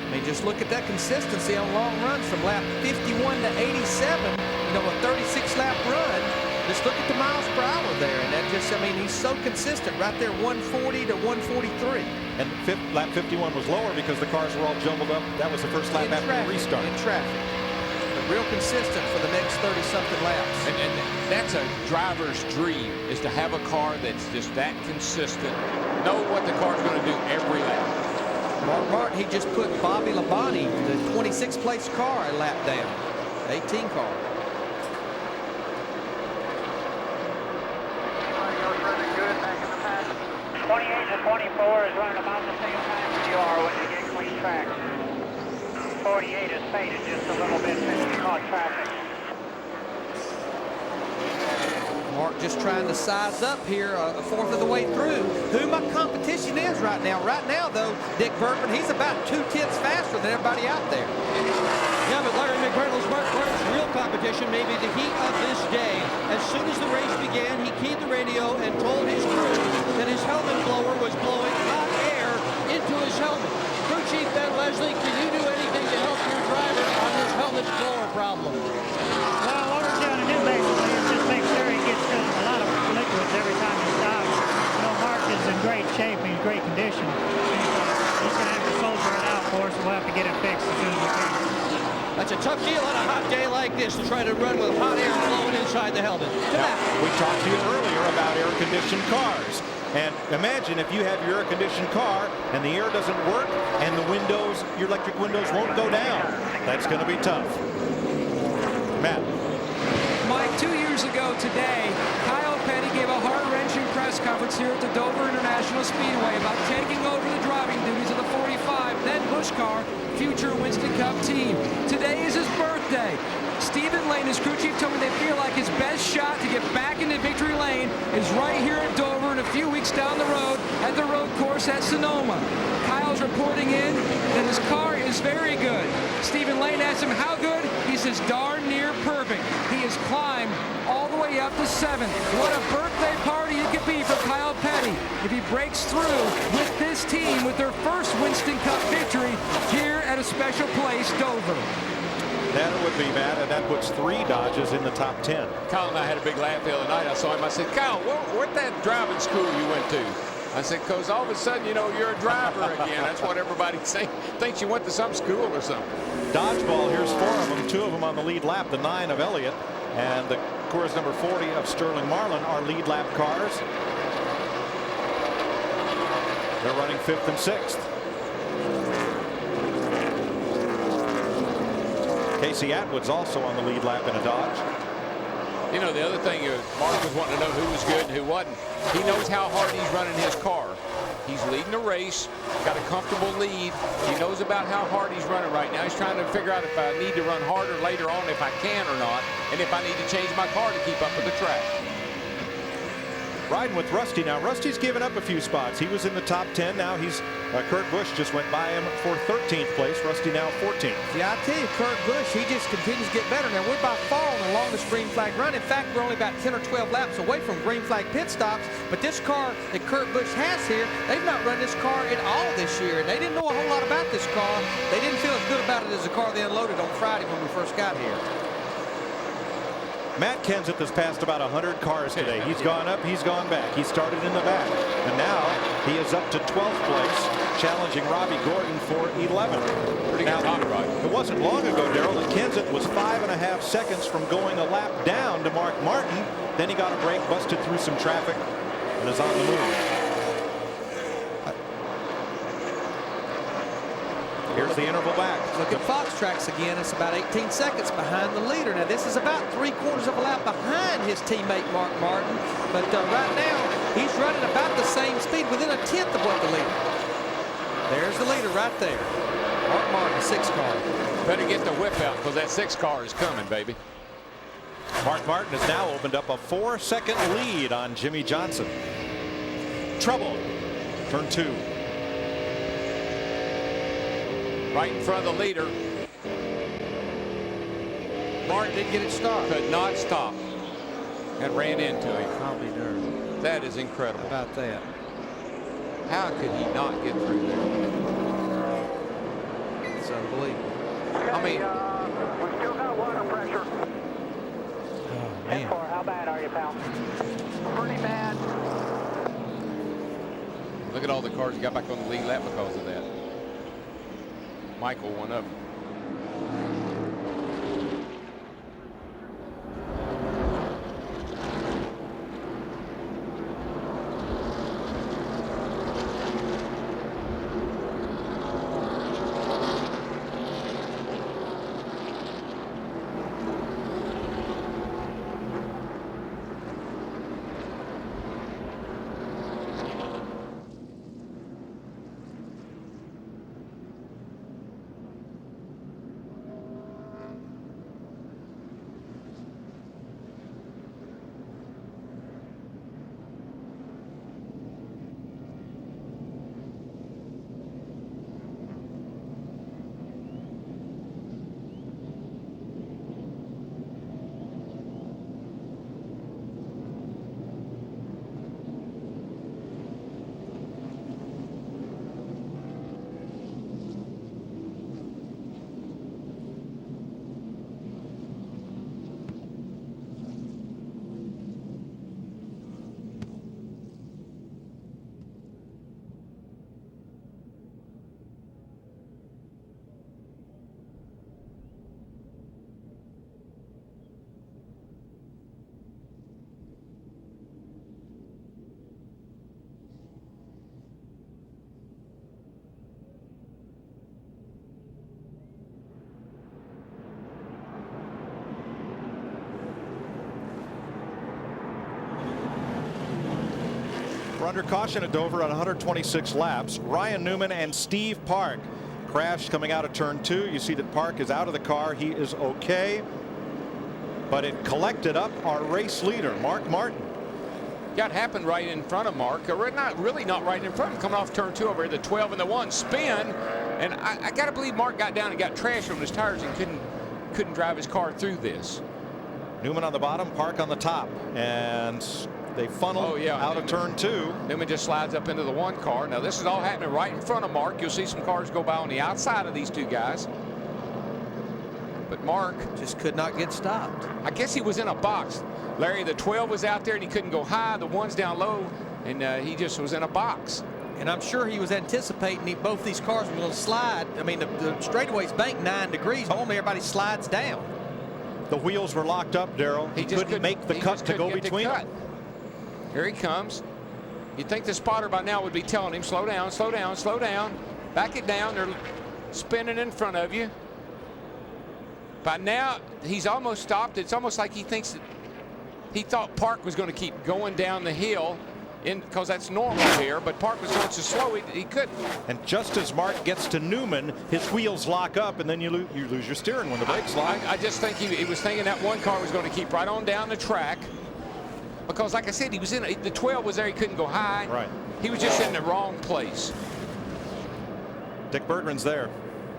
I mean, just look at that consistency on long runs from lap 51 to 87. You know, a 36-lap run. Just look at the miles per hour there, and that just, I mean, he's so consistent right there, 140 to 143. And lap 51 was lower because the cars were all jumbled up. That was the first lap after the restart. In traffic. But real consistent for the next 30-something laps. And that's a driver's dream, is to have a car that's just that consistent. Know what the car's going to do every lap. Mark Martin, he just put Bobby Labonte, the 26th place car, a lap down. 18 car. track. 48 is faded just a little bit since we caught traffic. Mark just trying to size up here, a fourth of the way through. Who my competition is right now. Right now, though, Dick Burton, he's about 2/10 faster than everybody out there. Yeah, but Larry McReynolds, Mark Martin's real competition may be the heat of this day. As soon as the race began, he keyed the radio and told his crew that his helmet blower was blowing hot air into his helmet. Crew Chief Ben Leslie, can you do anything to help your driver on this helmet blower problem? Well, what we're trying to do basically is just make sure he gets a lot of liquids every time he stops. You know, Mark is in great shape, he's in great condition. He's going to have to soldier it out for us, and we'll have to get it fixed as soon as we can. That's a tough deal on a hot day like this to try to run with hot air flowing inside the helmet. Now, we talked to you earlier about air-conditioned cars. And imagine if you have your air-conditioned car and the air doesn't work and the windows, your electric windows won't go down. That's going to be tough. Matt. Mike, 2 years ago today, Kyle Petty gave a heart-wrenching press conference here at the Dover International Speedway about taking over the driving duties of the 45, then Busch car, future Winston Cup team. Today is his birthday. Stephen Lane, his crew chief, told me they feel like his best shot to get back into victory lane is right here at Dover and a few weeks down the road at the road course at Sonoma. Kyle's reporting in that his car is very good. Stephen Lane asked him how good. He says darn near perfect. He has climbed all the way up to 7th. What a birthday party it could be for Kyle Petty if he breaks through with this team with their first Winston Cup victory here at a special place, Dover. That it would be, Matt, and that puts 3 Dodges in the top 10. Kyle and I had a big laugh the other night. I saw him. I said, Kyle, what that driving school you went to? I said, because all of a sudden, you know, you're a driver again. That's what everybody's saying. Thinks you went to some school or something. Dodgeball, here's 4 of them. 2 of them on the lead lap, the 9 of Elliott and the course number 40 of Sterling Marlin are lead lap cars. They're running 5th and 6th. Casey Atwood's also on the lead lap in a Dodge. You know, the other thing Mark was wanting to know who was good and who wasn't. He knows how hard he's running his car. He's leading the race, got a comfortable lead. He knows about how hard he's running right now. He's trying to figure out if I need to run harder later on, if I can or not, and if I need to change my car to keep up with the track. Riding with Rusty now. Rusty's given up a few spots. He was in the top 10. Now he's Kurt Busch just went by him for 13th place. Rusty now 14th. Yeah, I tell you, Kurt Busch, he just continues to get better. Now, we're by far on the longest green flag run. In fact, we're only about 10 or 12 laps away from green flag pit stops. But this car that Kurt Busch has here, they've not run this car at all this year. And they didn't know a whole lot about this car. They didn't feel as good about it as the car they unloaded on Friday when we first got here. Matt Kenseth has passed about 100 cars today. He's gone up, he's gone back. He started in the back, and now he is up to 12th place, challenging Robby Gordon for 11th. Pretty good time, right? It wasn't long ago, Darrell, that Kenseth was 5.5 seconds from going a lap down to Mark Martin. Then he got a break, busted through some traffic, and is on the move. Here's the interval back. Look at Fox Tracks again. It's about 18 seconds behind the leader. Now, this is about 3/4 of a lap behind his teammate, Mark Martin. But right now, he's running about the same speed, within 1/10 of what the leader. There's the leader right there. Mark Martin, 6 car. Better get the whip out because that 6 car is coming, baby. Mark Martin has now opened up a 4-second lead on Jimmie Johnson. Trouble. Turn 2. Right in front of the leader. Martin didn't get it stopped. Could not stop. And ran into him. Probably nerve. That is incredible. How about that? How could he not get through there? It's unbelievable. I mean, we still got water pressure. Oh, man. How bad are you, pal? Pretty bad. look at all the cars got back on the lead lap because of that. Michael, one of them. under caution at Dover on 126 laps. Ryan Newman and Steve Park crashed coming out of turn 2. You see that Park is out of the car. He is okay. But it collected up our race leader, Mark Martin. That happened right in front of Mark. Or not right in front of him, coming off turn 2 over here, the 12 and the 1 spin. And I got to believe Mark got down and got trashed on his tires and couldn't drive his car through this. Newman on the bottom, Park on the top. And they funnel out of turn 2. Newman just slides up into the 1 car. Now this is all happening right in front of Mark. You'll see some cars go by on the outside of these two guys. But Mark just could not get stopped. I guess he was in a box. Larry, the 12 was out there and he couldn't go high. The 1's down low, and he just was in a box. And I'm sure he was anticipating both these cars were going to slide. I mean, the straightaway's banked 9 degrees. Normally everybody slides down. The wheels were locked up, Darrell. He couldn't make the cut to go between them. Here he comes. You'd think the spotter by now would be telling him, slow down, slow down, slow down. Back it down. They're spinning in front of you. By now, he's almost stopped. It's almost like he thinks that he thought Park was going to keep going down the hill because that's normal here, but Park was going so slow he couldn't. And just as Mark gets to Newman, his wheels lock up, and then you lose your steering when the brakes lock. I just think he was thinking that 1 car was going to keep right on down the track, because like I said, he was in the 12 was there. He couldn't go high. Right. He was just in the wrong place. Dick Bergman's there.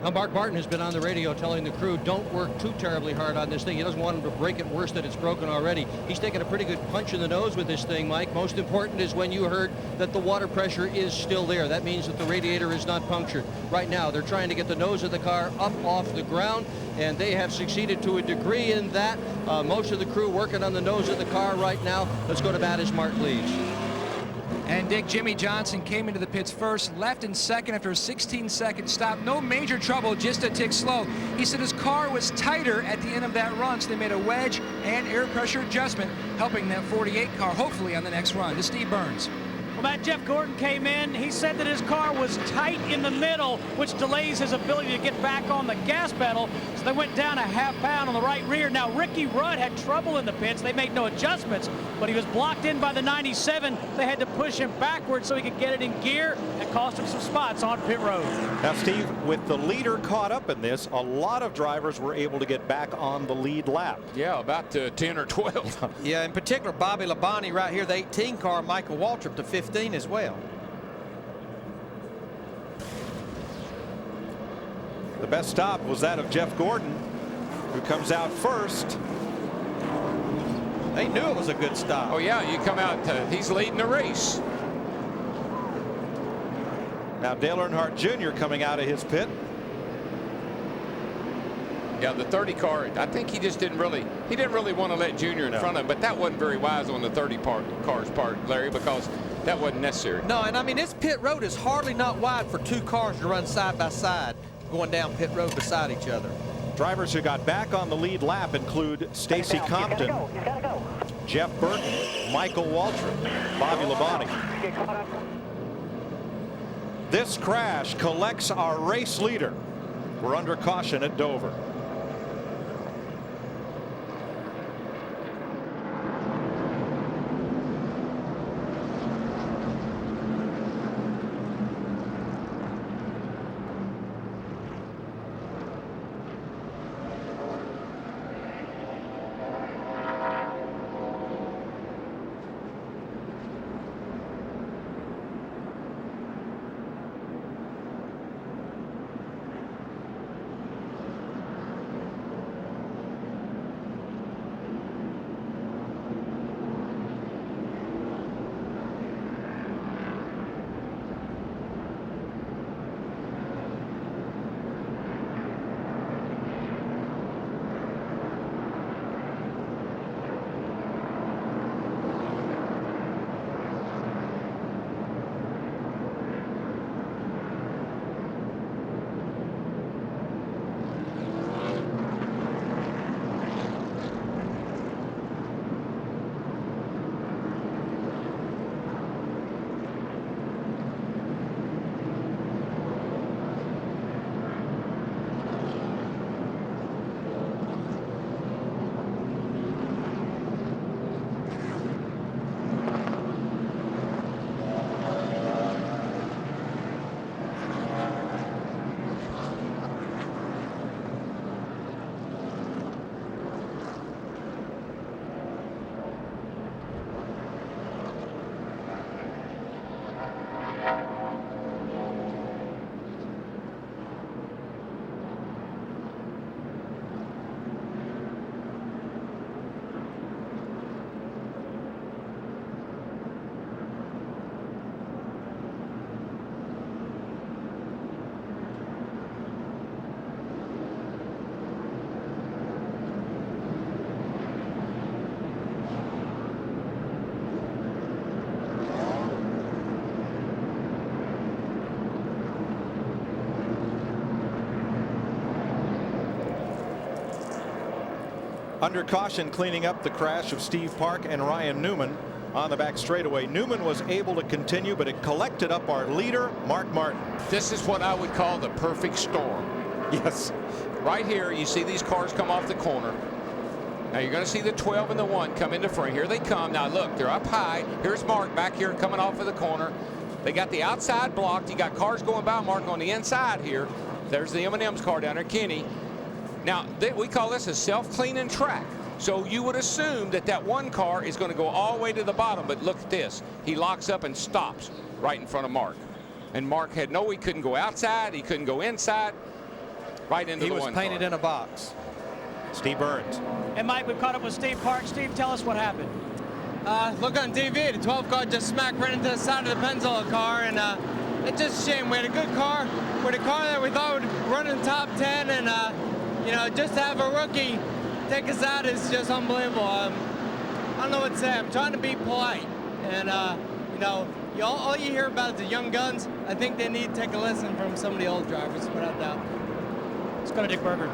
Now, Mark Martin has been on the radio telling the crew, don't work too terribly hard on this thing. He doesn't want him to break it worse than it's broken already. He's taking a pretty good punch in the nose with this thing, Mike. Most important is when you heard that the water pressure is still there. That means that the radiator is not punctured. Right now, they're trying to get the nose of the car up off the ground, and they have succeeded to a degree in that. Most of the crew working on the nose of the car right now. Let's go to Matt as Mark leads. And Dick, Jimmie Johnson came into the pits first, left in second after a 16-second stop. No major trouble, just a tick slow. He said his car was tighter at the end of that run, so they made a wedge and air pressure adjustment, helping that 48 car hopefully on the next run. To Steve Burns. Well, Matt, Jeff Gordon came in. He said that his car was tight in the middle, which delays his ability to get back on the gas pedal. So they went down a half pound on the right rear. Now, Ricky Rudd had trouble in the pits. They made no adjustments, but he was blocked in by the 97. They had to push him backwards so he could get it in gear. That cost him some spots on pit road. Now, Steve, with the leader caught up in this, a lot of drivers were able to get back on the lead lap. Yeah, about 10 or 12. Yeah, in particular, Bobby Labonte right here, the 18 car, Michael Waltrip, the 15 as well. The best stop was that of Jeff Gordon, who comes out first. They knew it was a good stop. Oh, yeah, you come out, he's leading the race. Now Dale Earnhardt Jr. coming out of his pit. Yeah, the 30 car, I think he didn't really want to let Junior in front of him, but that wasn't very wise on the 30 car's part, Larry, because that wasn't necessary. No, and I mean, this pit road is hardly not wide for 2 cars to run side by side, going down pit road beside each other. Drivers who got back on the lead lap include Stacy Compton, Jeff Burton, Michael Waltrip, Bobby Labonte. This crash collects our race leader. We're under caution at Dover. Under caution, cleaning up the crash of Steve Park and Ryan Newman on the back straightaway. Newman was able to continue, but it collected up our leader, Mark Martin. This is what I would call the perfect storm. Yes. Right here, you see these cars come off the corner. Now you're going to see the 12 and the 1 come into front. Here they come. Now look, they're up high. Here's Mark back here coming off of the corner. They got the outside blocked. You got cars going by Mark on the inside here. There's the M&M's car down there, Kenny. Now we call this a self-cleaning track. So you would assume that that one car is going to go all the way to the bottom. But look at this. He locks up and stops right in front of Mark. And Mark had he couldn't go outside. He couldn't go inside. Right into the one car. He was painted in a box. Steve Burns. And Mike, we've caught up with Steve Park. Steve, tell us what happened. Look on TV, the 12 car just smacked right into the side of the Pennzoil car, and it's just a shame. We had a good car with a car that we thought would run in the top 10, and you know, just to have a rookie take us out is just unbelievable. I don't know what to say. I'm trying to be polite, and you know, all you hear about is the young guns. I think they need to take a lesson from some of the old drivers, without doubt. Let's go to Dick Berger.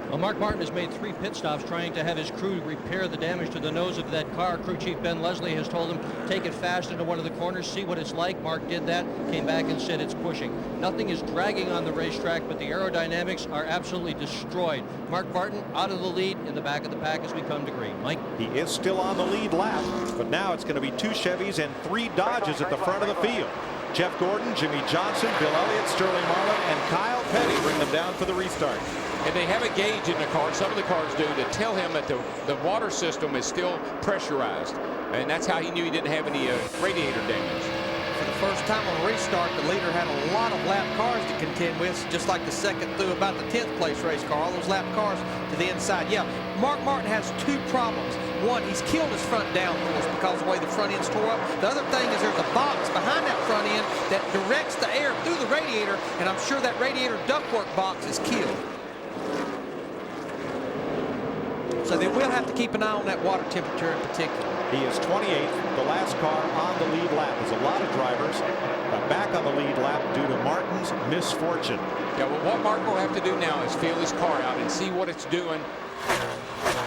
Well, Mark Martin has made 3 pit stops trying to have his crew repair the damage to the nose of that car. Crew chief Ben Leslie has told him, take it fast into one of the corners, see what it's like. Mark did that, came back and said it's pushing. Nothing is dragging on the racetrack, but the aerodynamics are absolutely destroyed. Mark Martin out of the lead in the back of the pack as we come to green. Mike? He is still on the lead lap, but now it's going to be 2 Chevys and 3 Dodges at the front of the field. Jeff Gordon, Jimmie Johnson, Bill Elliott, Sterling Marlin, and Kyle Petty bring them down for the restart. And they have a gauge in the car, some of the cars do, to tell him that the water system is still pressurized. And that's how he knew he didn't have any radiator damage. For the first time on the restart, the leader had a lot of lap cars to contend with, just like the second through about the 10th place race car. All those lap cars to the inside. Yeah, Mark Martin has 2 problems. One, he's killed his front downforce because of the way the front end's tore up. The other thing is there's a box behind that front end that directs the air through the radiator, and I'm sure that radiator ductwork box is killed. So they will have to keep an eye on that water temperature in particular. He is 28th, the last car on the lead lap. There's a lot of drivers back on the lead lap due to Martin's misfortune. Yeah, well, what Martin will have to do now is feel his car out and see what it's doing.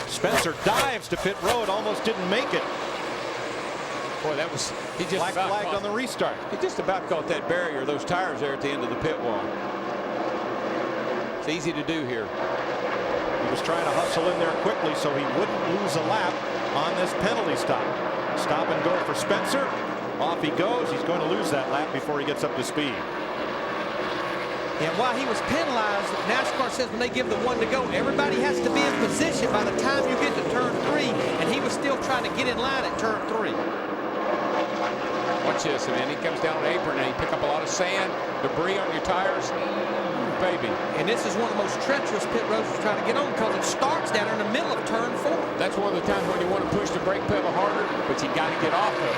Spencer dives to pit road, almost didn't make it. Boy, that was, he just black about flagged on the restart. He just about caught that barrier, those tires there at the end of the pit wall. It's easy to do here. He was trying to hustle in there quickly so he wouldn't lose a lap on this penalty stop. Stop and go for Spencer. Off he goes. He's going to lose that lap before he gets up to speed. And while he was penalized, NASCAR says when they give the 1 to go, everybody has to be in position by the time you get to turn 3, and he was still trying to get in line at turn 3. Watch this, man. He comes down the apron and he pick up a lot of sand, debris on your tires. Baby. And this is one of the most treacherous pit roads to try to get on because it starts down in the middle of turn 4. That's one of the times when you want to push the brake pedal harder, but you got to get off of it.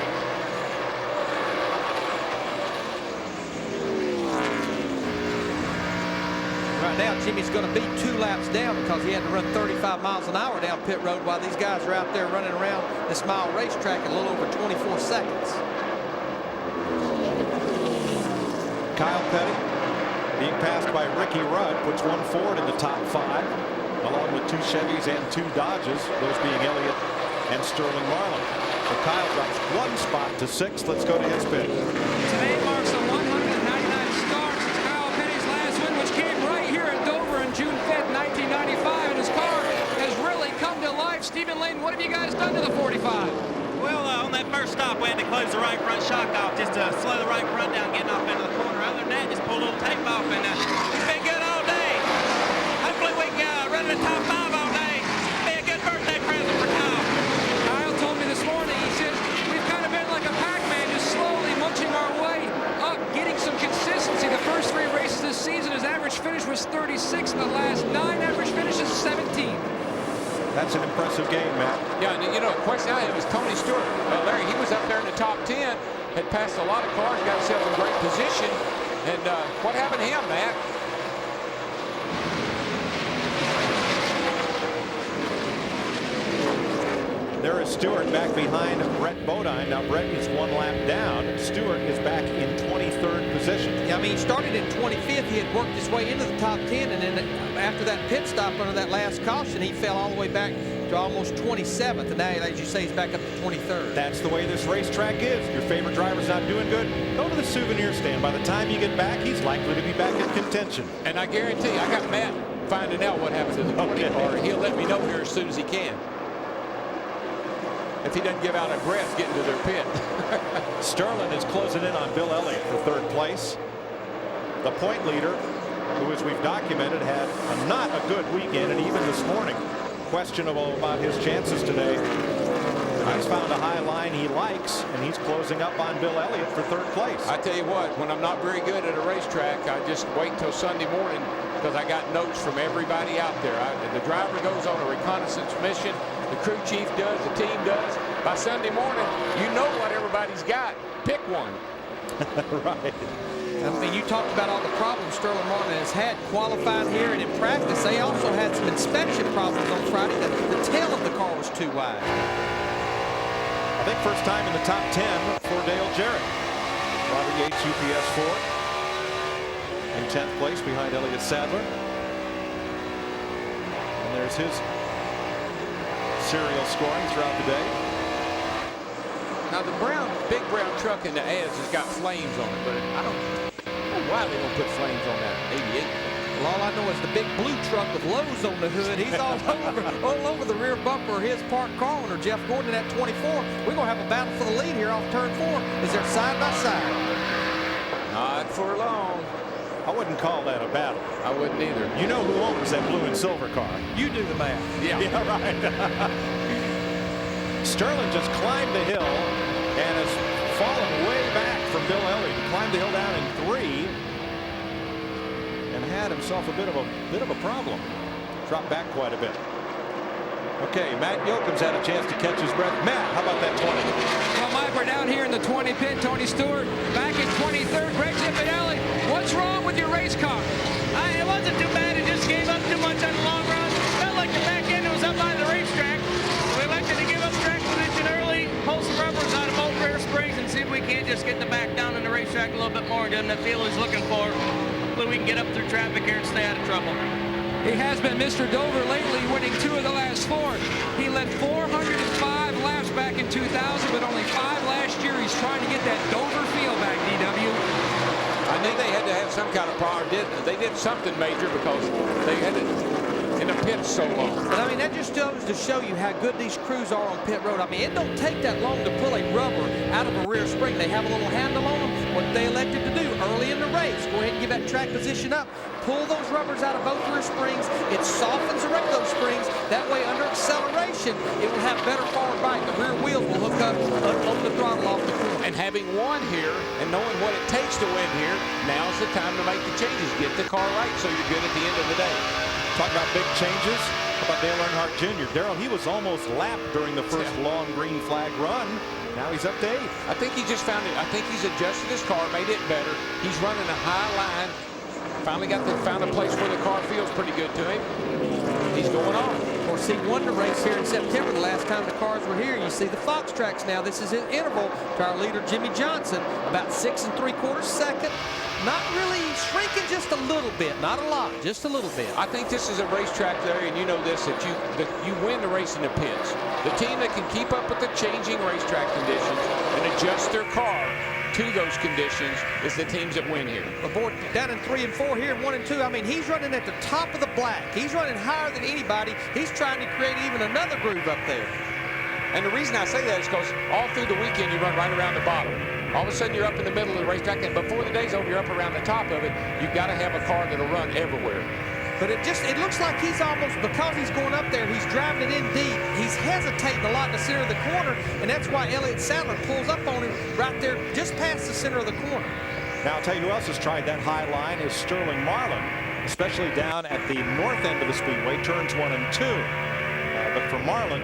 Right now, Jimmy's going to be 2 laps down because he had to run 35 miles an hour down pit road while these guys are out there running around this mile racetrack in a little over 24 seconds. Kyle Petty being passed by Ricky Rudd puts 1 Ford in the top 5, along with 2 Chevys and 2 Dodges, those being Elliott and Sterling Marlin. So Kyle drops 1 spot to 6th. Let's go to his pit. Today marks the 199 start since Kyle Petty's last win, which came right here at Dover on June 5th, 1995, and his car has really come to life. Stephen Lane, what have you guys done to the 45? Well, on that first stop, we had to close the right front shock off just to slow the right front down, getting off into the corner. Other than that, just pull a little tape off, and it's been good all day. Hopefully we can run in the top 5 all day. Be a good birthday present for Kyle. Kyle told me this morning, he said, we've kind of been like a Pac-Man, just slowly munching our way up, getting some consistency. The first 3 races this season, his average finish was 36, and the last 9 average finishes 17. That's an impressive game, Matt. Yeah, and you know, a question I had was Tony Stewart. Larry, he was up there in the top 10, had passed a lot of cars, got himself in great position. And what happened to him, Matt? There is Stewart back behind Brett Bodine. Now Brett is 1 lap down. Stewart is back in 23rd position. Yeah, I mean, he started in 25th. He had worked his way into the top 10, and then after that pit stop under that last caution, he fell all the way back to almost 27th, and now, as you say, he's back up to 23rd. That's the way this racetrack is. Your favorite driver's not doing good, go to the souvenir stand. By the time you get back, he's likely to be back in contention. And I guarantee you, I got Matt finding out what happened to the 20 car, and he'll let me know here as soon as he can. If he doesn't give out a breath getting to their pit. Sterling is closing in on Bill Elliott for third place. The point leader, who, as we've documented, had not a good weekend, and even this morning, questionable about his chances today. He's found a high line he likes, and he's closing up on Bill Elliott for third place. I tell you what, when I'm not very good at a racetrack, I just wait till Sunday morning because I got notes from everybody out there. The driver goes on a reconnaissance mission. The crew chief does. The team does. By Sunday morning, you know what everybody's got. Pick one. Right. I mean, you talked about all the problems Sterling Martin has had qualifying here and in practice. They also had some inspection problems on Friday. The tail of the car was too wide. I think first time in the top 10 for Dale Jarrett. Robert Yates, UPS Ford, in 10th place behind Elliott Sadler. And there's his serial scoring throughout the day. Now the big brown truck in the ads has got flames on it, but I don't know why they don't put flames on that 88. Well, all I know is the big blue truck with Lowe's on the hood. He's all over the rear bumper of his parked car owner, Jeff Gordon, at 24. We're going to have a battle for the lead here off turn 4. Is there side by side? Not for long. I wouldn't call that a battle. I wouldn't either. You know who owns that blue and silver car? You do the math. Yeah, right. Sterling just climbed the hill and has fallen way back from Bill Elliott. He climbed the hill down in 3 and had himself a bit of a problem. Dropped back quite a bit. Okay, Matt Yocum's had a chance to catch his breath. Matt, how about that 20? Well, Mike, we're down here in the 20 pit. Tony Stewart back in 23rd. Greg Zippinelli, what's wrong with your race car? It wasn't too bad. It just gave up too much on the long run. Felt like the back end was up by the racetrack. We elected to give up track position early, pull some rubbers out of both rear springs, and see if we can't just get the back down in the racetrack a little bit more. Doesn't that feel he's looking for? Hopefully we can get up through traffic here and stay out of trouble. He has been Mr. Dover lately, winning 2 of the last 4. He led 405 laps back in 2000, but only 5 last year. He's trying to get that Dover feel back, DW. I knew they had to have some kind of power. They did something major because they had it in the pit so long. But I mean, that just goes to show you how good these crews are on pit road. I mean, it don't take that long to pull a rubber out of a rear spring. They have a little handle on them. What they elected to do early in the race, go ahead and give that track position up. Pull those rubbers out of both rear springs. It softens the rest of those springs. That way, under acceleration, it will have better forward bite. The rear wheels will hook up, unload the throttle off the corner. And having won here and knowing what it takes to win here, now's the time to make the changes. Get the car right so you're good at the end of the day. Talk about big changes. How about Dale Earnhardt Jr.? Darrell, he was almost lapped during the first long green flag run. Now he's up to 8. I think he just found it. I think he's adjusted his car, made it better. He's running a high line. Finally found a place where the car feels pretty good to him. He's going on. Of course, he won the race here in September. The last time the cars were here, you see the Fox tracks now. This is his interval to our leader, Jimmie Johnson, about 6 3/4 seconds. Not really shrinking, just a little bit, not a lot, just a little bit. I think this is a racetrack there, and you know this, that you win the race in the pits. The team that can keep up with the changing racetrack conditions and adjust their car to those conditions is the teams that win here. But boy, down in 3 and 4 here, 1 and 2. I mean, he's running at the top of the black. He's running higher than anybody. He's trying to create even another groove up there. And the reason I say that is because all through the weekend you run right around the bottom. All of a sudden you're up in the middle of the racetrack, and before the day's over, you're up around the top of it. You've got to have a car that'll run everywhere. But it looks like he's almost, because he's going up there, he's driving it in deep. He's hesitating a lot in the center of the corner, and that's why Elliott Sadler pulls up on him right there just past the center of the corner. Now, I'll tell you who else has tried that high line is Sterling Marlin, especially down at the north end of the speedway, turns 1 and 2. But for Marlin,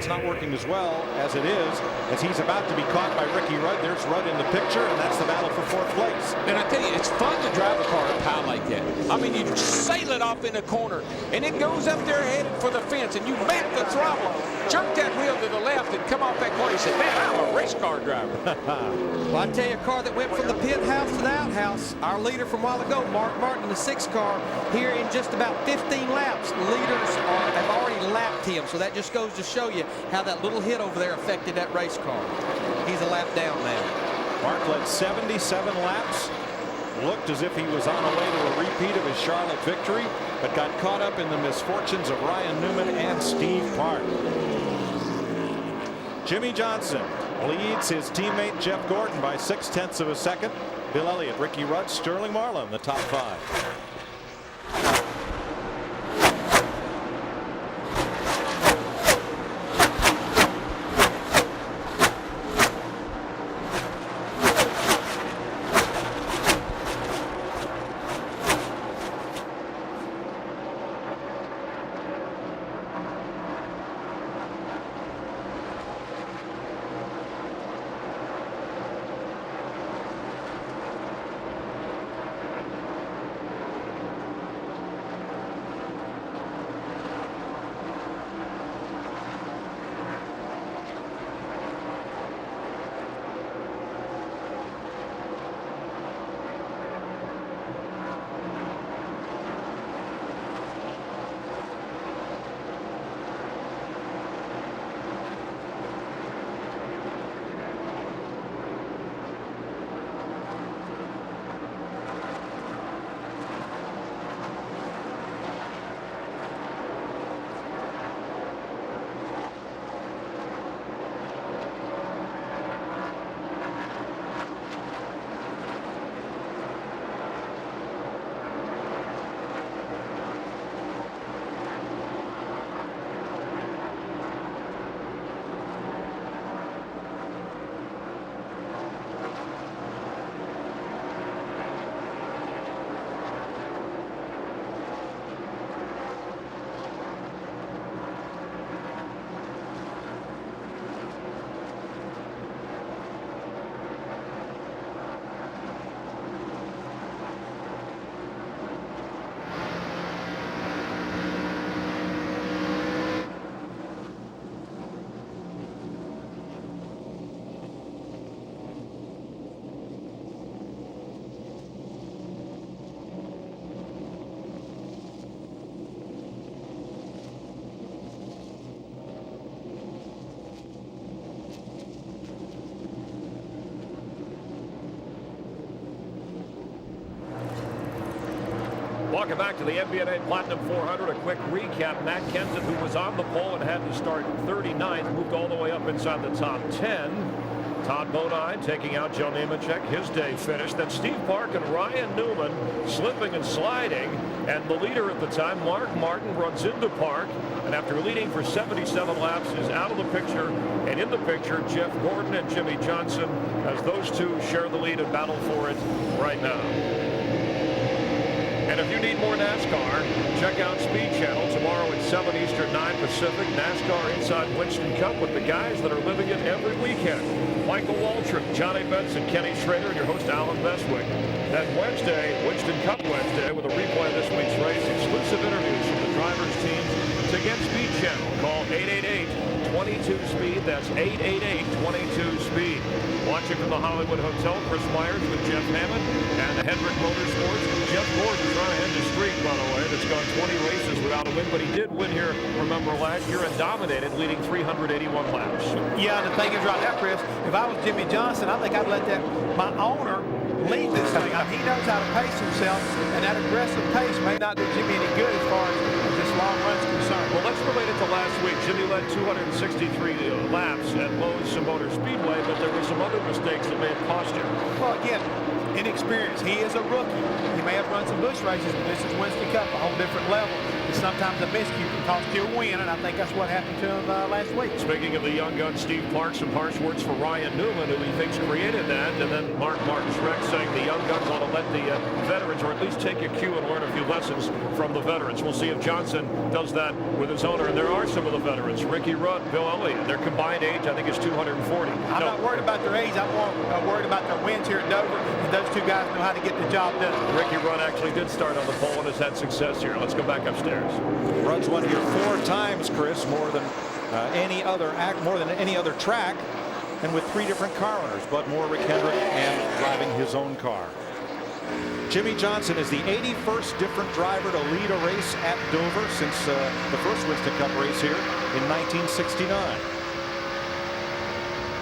it's not working as well as it is, as he's about to be caught by Ricky Rudd. There's Rudd in the picture, and that's the battle for 4th place. And I tell you, it's fun to drive a car up high like that. I mean, you sail it off in a corner, and it goes up there headed for the fence, and you back the throttle, jerk that wheel to the left, and come off that corner. You say, man, I'm a race car driver. Well, I tell you, a car that went from the pit house to the outhouse. Our leader from a while ago, Mark Martin, the 6th car, here in just about 15 laps. Leaders have already lapped him, so that just goes to show you how that little hit over there affected that race car. He's a lap down now. Mark led 77 laps. Looked as if he was on the way to a repeat of his Charlotte victory, but got caught up in the misfortunes of Ryan Newman and Steve Park. Jimmie Johnson leads his teammate Jeff Gordon by 0.6 of a second. Bill Elliott, Ricky Rudd, Sterling Marlin, the top 5. Welcome back to the MBNA Platinum 400. A quick recap. Matt Kenseth, who was on the pole and had to start 39th, moved all the way up inside the top 10. Todd Bodine taking out Joe Nemechek. His day finished. Then Steve Park and Ryan Newman slipping and sliding. And the leader at the time, Mark Martin, runs into Park. And after leading for 77 laps, is out of the picture. And in the picture, Jeff Gordon and Jimmie Johnson, as those two share the lead and battle for it right now. And if you need more NASCAR, check out Speed Channel tomorrow at 7 Eastern, 9 Pacific. NASCAR Inside Winston Cup with the guys that are living it every weekend. Michael Waltrip, Johnny Benson, Kenny Schrader, and your host Alan Bestwick. Then Wednesday, Winston Cup Wednesday, with a replay of this week's race. Exclusive interviews from the drivers' teams. To get Speed Channel, call 888-22-SPEED. That's 888-22-SPEED. Watching from the Hollywood Hotel, Chris Myers with Jeff Hammond and the Hendrick Motorsports. Jeff Gordon trying to end the streak, by the way, that's gone 20 races without a win, but he did win here, remember, last year and dominated, leading 381 laps. Yeah, the thing is right now, Chris, if I was Jimmie Johnson, I think I'd let my owner lead this thing. He knows how to pace himself, and that aggressive pace may not do Jimmie any good as far as this long run's concerned. Well, let's relate it to last week. Jimmie led 263 laps at Lowe's Motor Speedway, but there were some other mistakes that may have cost him. Well, again, inexperience. He is a rookie. He may have run some Busch races, but this is Winston Cup, a whole different level. And sometimes a miscue can cost you a win, and I think that's what happened to him last week. Speaking of the young gun, Steve Clark, some harsh words for Ryan Newman, who he thinks created that. And then Mark Martin's wreck saying the young guns ought to let the veterans, or at least take a cue and learn a few lessons from the veterans. We'll see if Johnson does that with his owner. And there are some of the veterans. Ricky Rudd, Bill Elliott. Their combined age, I think, is 240. I'm not worried about their age. I'm more worried about their wins here at Dover. And those two guys know how to get the job done. Ricky Rudd actually did start on the pole and has had success here. Let's go back upstairs. Rudd's won here 4 times, Chris, more than any other track, and with 3 different car owners, Bud Moore, Rick Hendrick, and driving his own car. Jimmie Johnson is the 81st different driver to lead a race at Dover since the first Winston Cup race here in 1969.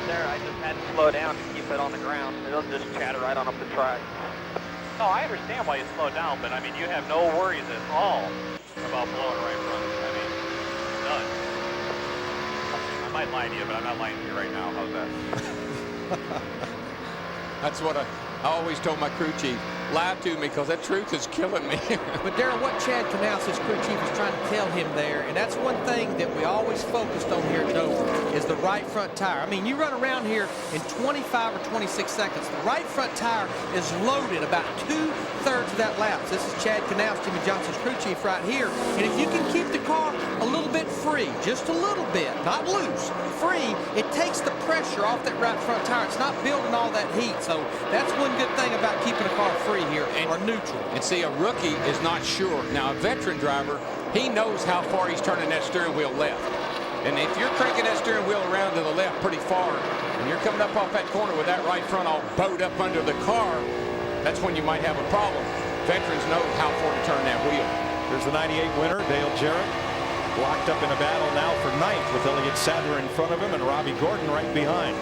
There, I just had to slow down to keep it on the ground. It'll just chatter right on up the track. No, I understand why you slow down, but I mean, you have no worries at all about blowing right in front of you. I mean, none. I might lie to you, but I'm not lying to you right now. How's that? That's what I always told my crew chief. Lie to me, because that truth is killing me. But Darrell, what Chad Knaus, his crew chief, is trying to tell him there, and that's one thing that we always focused on here at Dover, is the right front tire. I mean, you run around here in 25 or 26 seconds. The right front tire is loaded about 2/3 of that lap. This is Chad Knaus, Jimmie Johnson's crew chief right here. And if you can keep the car a little bit free, just a little bit, not loose, free, it takes the pressure off that right front tire. It's not building all that heat. So that's one good thing about keeping a car free here, or neutral. And see, a rookie is not sure. Now, a veteran driver, he knows how far he's turning that steering wheel left. And if you're cranking that steering wheel around to the left pretty far, and you're coming up off that corner with that right front all bowed up under the car, that's when you might have a problem. Veterans know how far to turn that wheel. There's the 98 winner, Dale Jarrett, locked up in a battle now for 9th with Elliott Sadler in front of him and Robby Gordon right behind.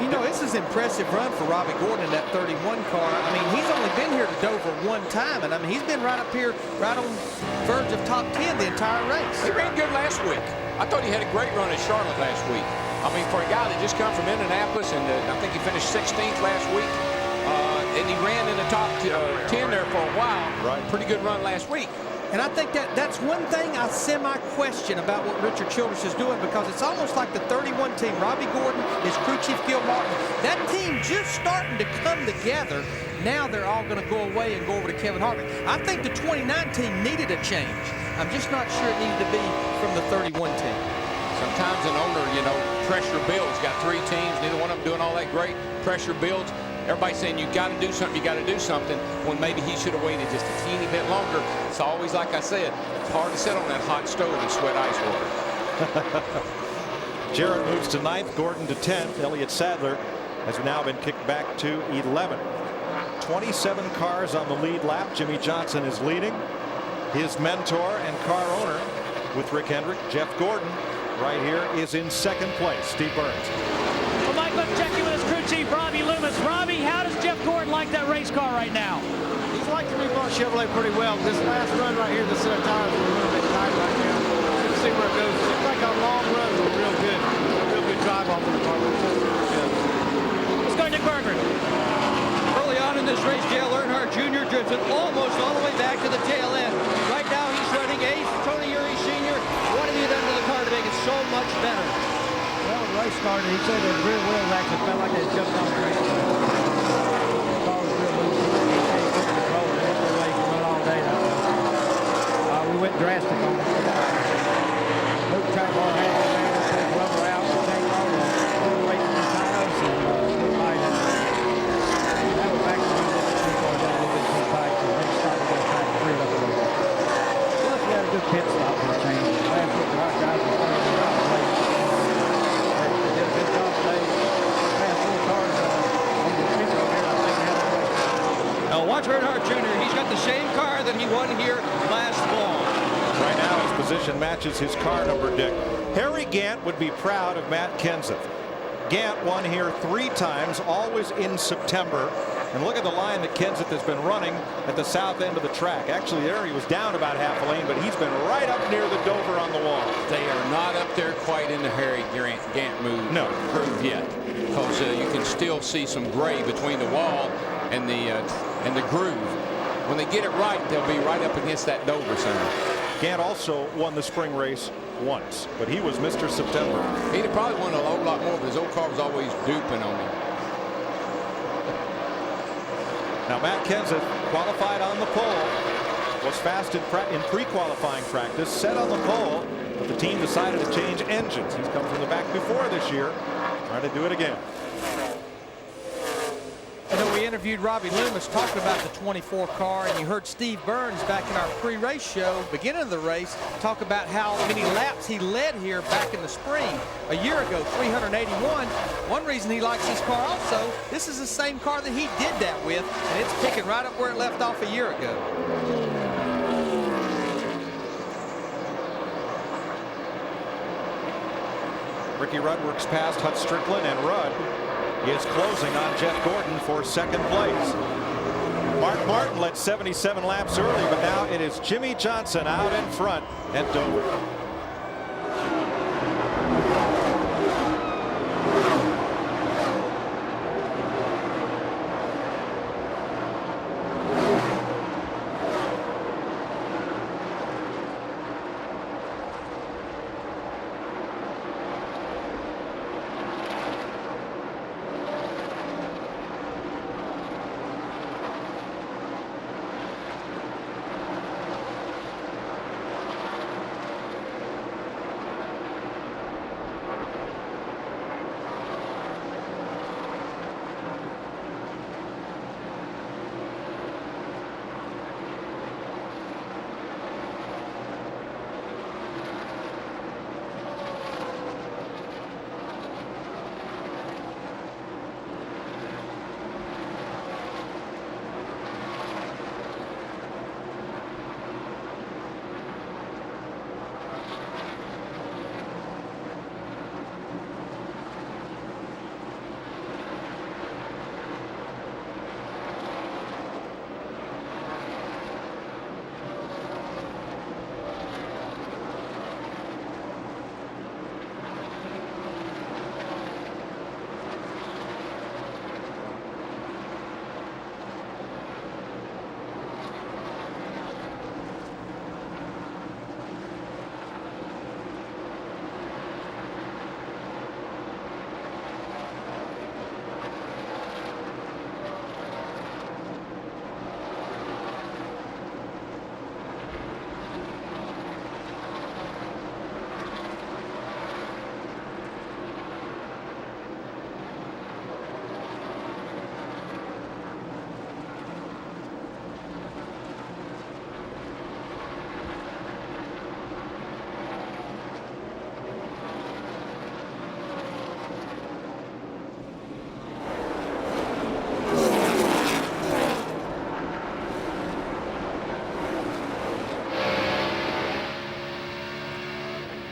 You know, this is an impressive run for Robby Gordon in that 31 car. I mean, he's only been here to Dover 1 time, and I mean, he's been right up here, right on verge of top 10 the entire race. He ran good last week. I thought he had a great run at Charlotte last week. I mean, for a guy that just come from Indianapolis, and I think he finished 16th last week, and he ran in the top 10 there for a while. Right. Pretty good run last week. And I think that's one thing I semi-question about what Richard Childress is doing, because it's almost like the 31 team, Robby Gordon, his crew chief Gil Martin, that team just starting to come together. Now they're all going to go away and go over to Kevin Harvick. I think the 29 team needed a change. I'm just not sure it needed to be from the 31 team. Sometimes an owner, you know, pressure builds. Got 3 teams, neither one of them doing all that great. Pressure builds. Everybody's saying you got to do something, you got to do something, when maybe he should have waited just a teeny bit longer. It's always, like I said, it's hard to sit on that hot stove and sweat ice water. Jarrett moves to 9th, Gordon to 10th. Elliott Sadler has now been kicked back to 11th. 27 cars on the lead lap. Jimmie Johnson is leading. His mentor and car owner with Rick Hendrick, Jeff Gordon, right here is in 2nd place. Steve Burns. Well, Mike, let's check in with his crew chief, Robbie Loomis. Robbie, how does Jeff Gordon like that race car right now? He's like the rebuilt Chevrolet pretty well. This last run right here, the set of tires are a little bit tight right now. Let's see where it goes. Seems like our long runs are real good. Real good drive off of the car. Let's go, Nick Berger. Early on in this race, Dale Earnhardt Jr. drifted almost all the way back to the tail end. Right now, he's running ace. Tony Uri Sr. What have you done to the car to make it so much better? Well, when the race started, he said the rear wheels actually felt like they jumped off the race. The car was real loose. He can't control it. That's the way he can run all day. We went drastic on it. Luke track bar had it there. Let's take rubber out. We take all the weight from the tires and put light in it. That was back when we did the two cars down a little bit too tight, so then started to get track free up a little bit. Plus, we had a good pit stop for a change. Last week, the hot guys were starting to get out late. They did a good job today. Passed 4 cars on the pit road here. I think they had a race. Now watch Earnhardt Jr. He's got the same car that he won here last fall. Right now his position matches his car number, Dick. Harry Gant would be proud of Matt Kenseth. Gant won here 3 times, always in September. And look at the line that Kenseth has been running at the south end of the track. Actually, there he was down about half a lane, but he's been right up near the Dover on the wall. They are not up there quite in the Harry Gant move. No. Proof yet. Because you can still see some gray between the wall and the and the groove. When they get it right, they'll be right up against that Dover center. Gant also won the spring race once, but he was Mr. September. He'd have probably won a whole lot more, but his old car was always duping on him. Now Matt Kenseth qualified on the pole, was fast in pre-qualifying practice, set on the pole, but the team decided to change engines. He's come from the back before this year, trying to do it again. You know, we interviewed Robbie Loomis talking about the 24 car, and you heard Steve Burns back in our pre-race show, beginning of the race, talk about how many laps he led here back in the spring. A year ago, 381. One reason he likes this car also, this is the same car that he did that with, and it's picking right up where it left off a year ago. Ricky Rudd works past Hut Strickland, and Rudd is closing on Jeff Gordon for second place. Mark Martin led 77 laps early, but now it is Jimmie Johnson out in front at Dover.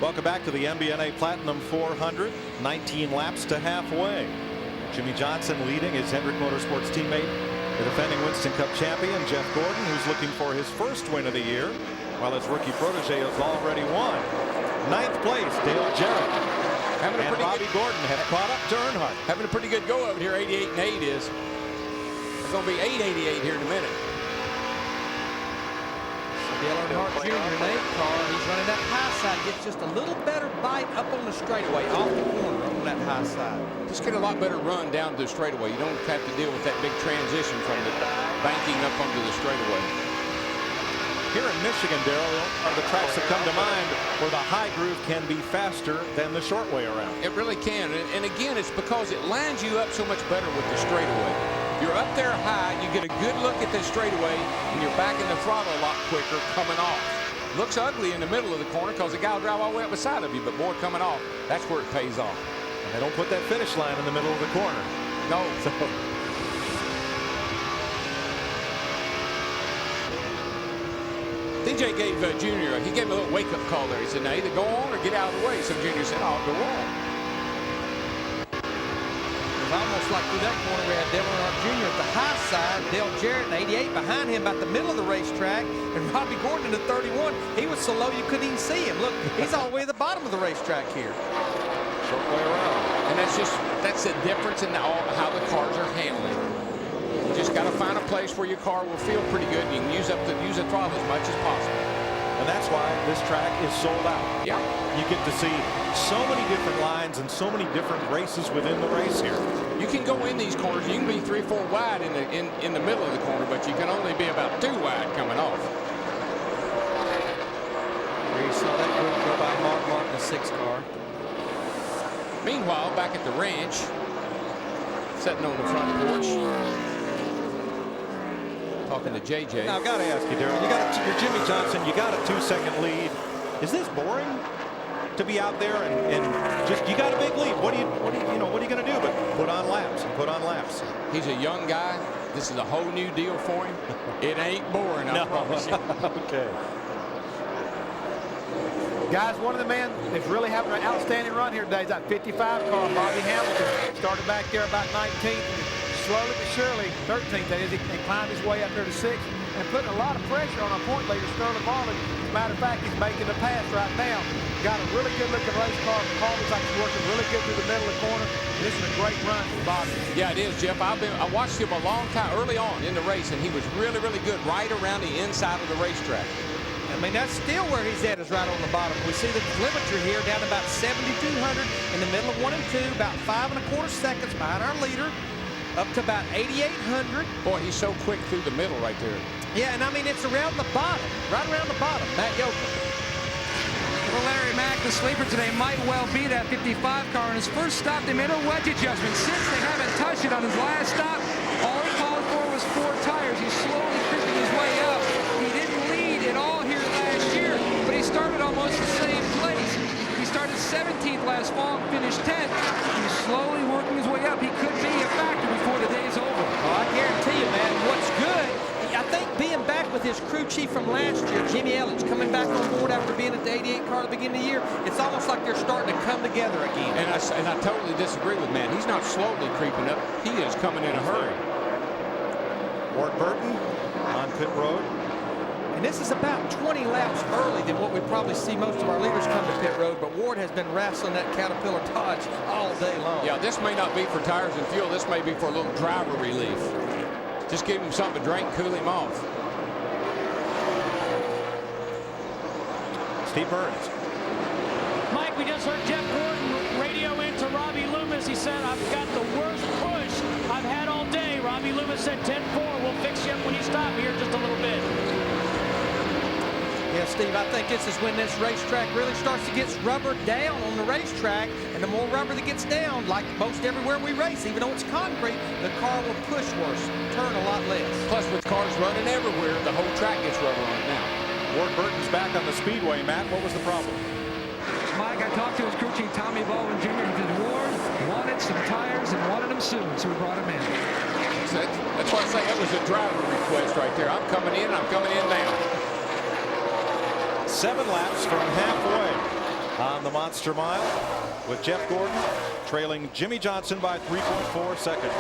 Welcome back to the MBNA Platinum 400. 19 laps to halfway. Jimmie Johnson leading his Hendrick Motorsports teammate, the defending Winston Cup champion Jeff Gordon, who's looking for his first win of the year, while his rookie protege has already won. 9th place, Dale Jarrett and Robby Gordon have caught up to Earnhardt. Having a pretty good go over here. 88 and 8 is. It's going to be 888 here in a minute. Dale Earnhardt Jr. in 8th car. He's running that high side. Gets just a little better bite up on the straightaway, off the corner on that high side. Just get a lot better run down to the straightaway. You don't have to deal with that big transition from the banking up onto the straightaway. Here in Michigan, Darrell, are the tracks that come to mind where the high groove can be faster than the short way around. It really can. And again, it's because it lines you up so much better with the straightaway. You're up there high, you get a good look at the straightaway, and you're backing the throttle a lot quicker coming off. Looks ugly in the middle of the corner because the guy will drive all the way up beside of you, but boy, coming off, that's where it pays off. And they don't put that finish line in the middle of the corner. No. So. DJ gave Junior, he gave him a little wake-up call there. He said, now either go on or get out of the way. So Junior said, I'll go on. Almost like through that corner we had Dale Earnhardt Jr. at the high side, Dale Jarrett in 88 behind him about the middle of the racetrack, and Robby Gordon in the 31. He was so low you couldn't even see him. Look, he's all the way at the bottom of the racetrack here. Short way around. And that's the difference in how the cars are handling. You just got to find a place where your car will feel pretty good. You can use the throttle as much as possible. And that's why this track is sold out. Yeah. You get to see so many different lines and so many different races within the race here. You can go in these corners. You can be 3 or 4 wide in the middle of the corner, but you can only be about 2 wide coming off. You saw that group go by Mark Martin, the 6 car. Meanwhile, back at the ranch, sitting on the front porch, talking to JJ. Now, I've got to ask you, Darrell, you're Jimmie Johnson, you got a 2-second lead. Is this boring to be out there and just, you got a big lead? What are you going to do but put on laps and put on laps? He's a young guy. This is a whole new deal for him. It ain't boring, I promise you. Okay. Guys, one of the men that's really having an outstanding run here today is that 55 car, Bobby Hamilton. Started back there about 19th, and slowly but surely, 13th, that is, he climbed his way up there to 6th and putting a lot of pressure on our point leader, Sterling Marlin. As a matter of fact, he's making the pass right now. Got a really good looking race car. Paul looks like he's working really good through the middle of the corner. This is a great run for Bobby. Yeah, it is, Jeff. I watched him a long time early on in the race, and he was really, really good right around the inside of the racetrack. I mean, that's still where he's at, is right on the bottom. We see the telemetry here down about 7,200 in the middle of 1 and 2, about 5 1/4 seconds behind our leader, up to about 8,800. Boy, he's so quick through the middle right there. Yeah, and I mean, it's around the bottom, right around the bottom. Matt Yoakum. Well, Larry Mack, the sleeper today, might well be that 55 car. On his first stop, they made a wedge adjustment. Since they haven't touched it on his last stop, all he called for was 4 tires. He's slowly creeping his way up. He didn't lead at all here last year, but he started almost the same place. He started 17th last fall and finished 10th. He's slowly working his way up. He could be a factor before the day is over. Oh, I guarantee you, man, what's good, I think being back with his crew chief from last year, Jimmy Ellis, coming back on board after being at the 88 car at the beginning of the year, it's almost like they're starting to come together again. And I totally disagree with Matt. He's not slowly creeping up. He is coming in a hurry. Ward Burton on pit road. And this is about 20 laps early than what we probably see most of our leaders come to pit road, but Ward has been wrestling that Caterpillar Dodge all day long. Yeah, this may not be for tires and fuel. This may be for a little driver relief. Just give him something to drink, cool him off. Steve Burns. Mike, we just heard Jeff Gordon radio into Robbie Loomis. He said, I've got the worst push I've had all day. Robbie Loomis said 10-4. We'll fix you up when you stop here just a little bit. Yeah, Steve, I think this is when this racetrack really starts to get rubber down on the racetrack, and the more rubber that gets down, like most everywhere we race, even though it's concrete, the car will push worse, turn a lot less. Plus, with cars running everywhere, the whole track gets rubber on it now. Ward Burton's back on the speedway. Matt, what was the problem? Mike, I talked to his crew chief, Tommy Baldwin Jr. He said Ward wanted some tires and wanted them soon, so we brought him in. That's why I say that was a driver request right there. I'm coming in, I'm coming in now. 7 laps from halfway on the Monster Mile, with Jeff Gordon trailing Jimmie Johnson by 3.4 seconds.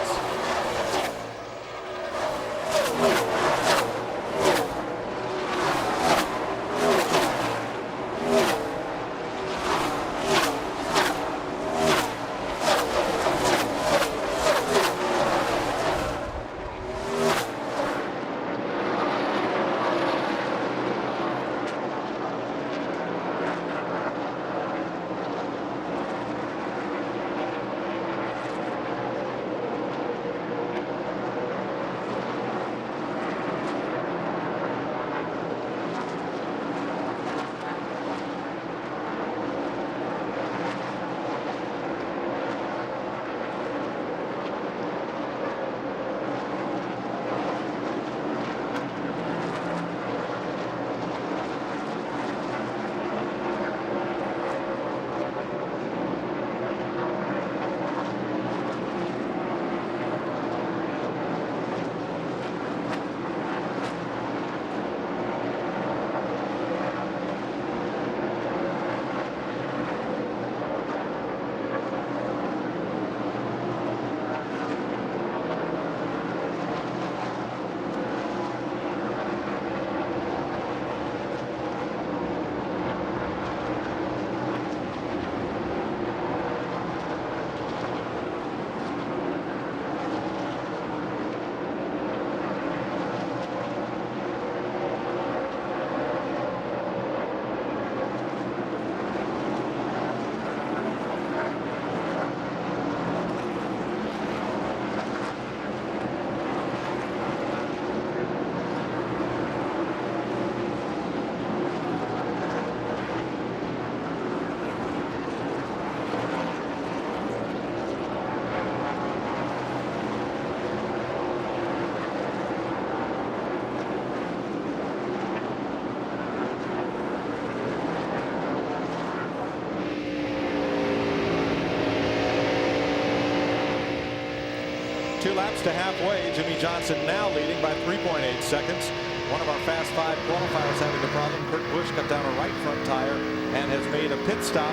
laps to halfway. Jimmie Johnson now leading by 3.8 seconds. One of our Fast 5 qualifiers having the problem. Kurt Busch cut down a right front tire and has made a pit stop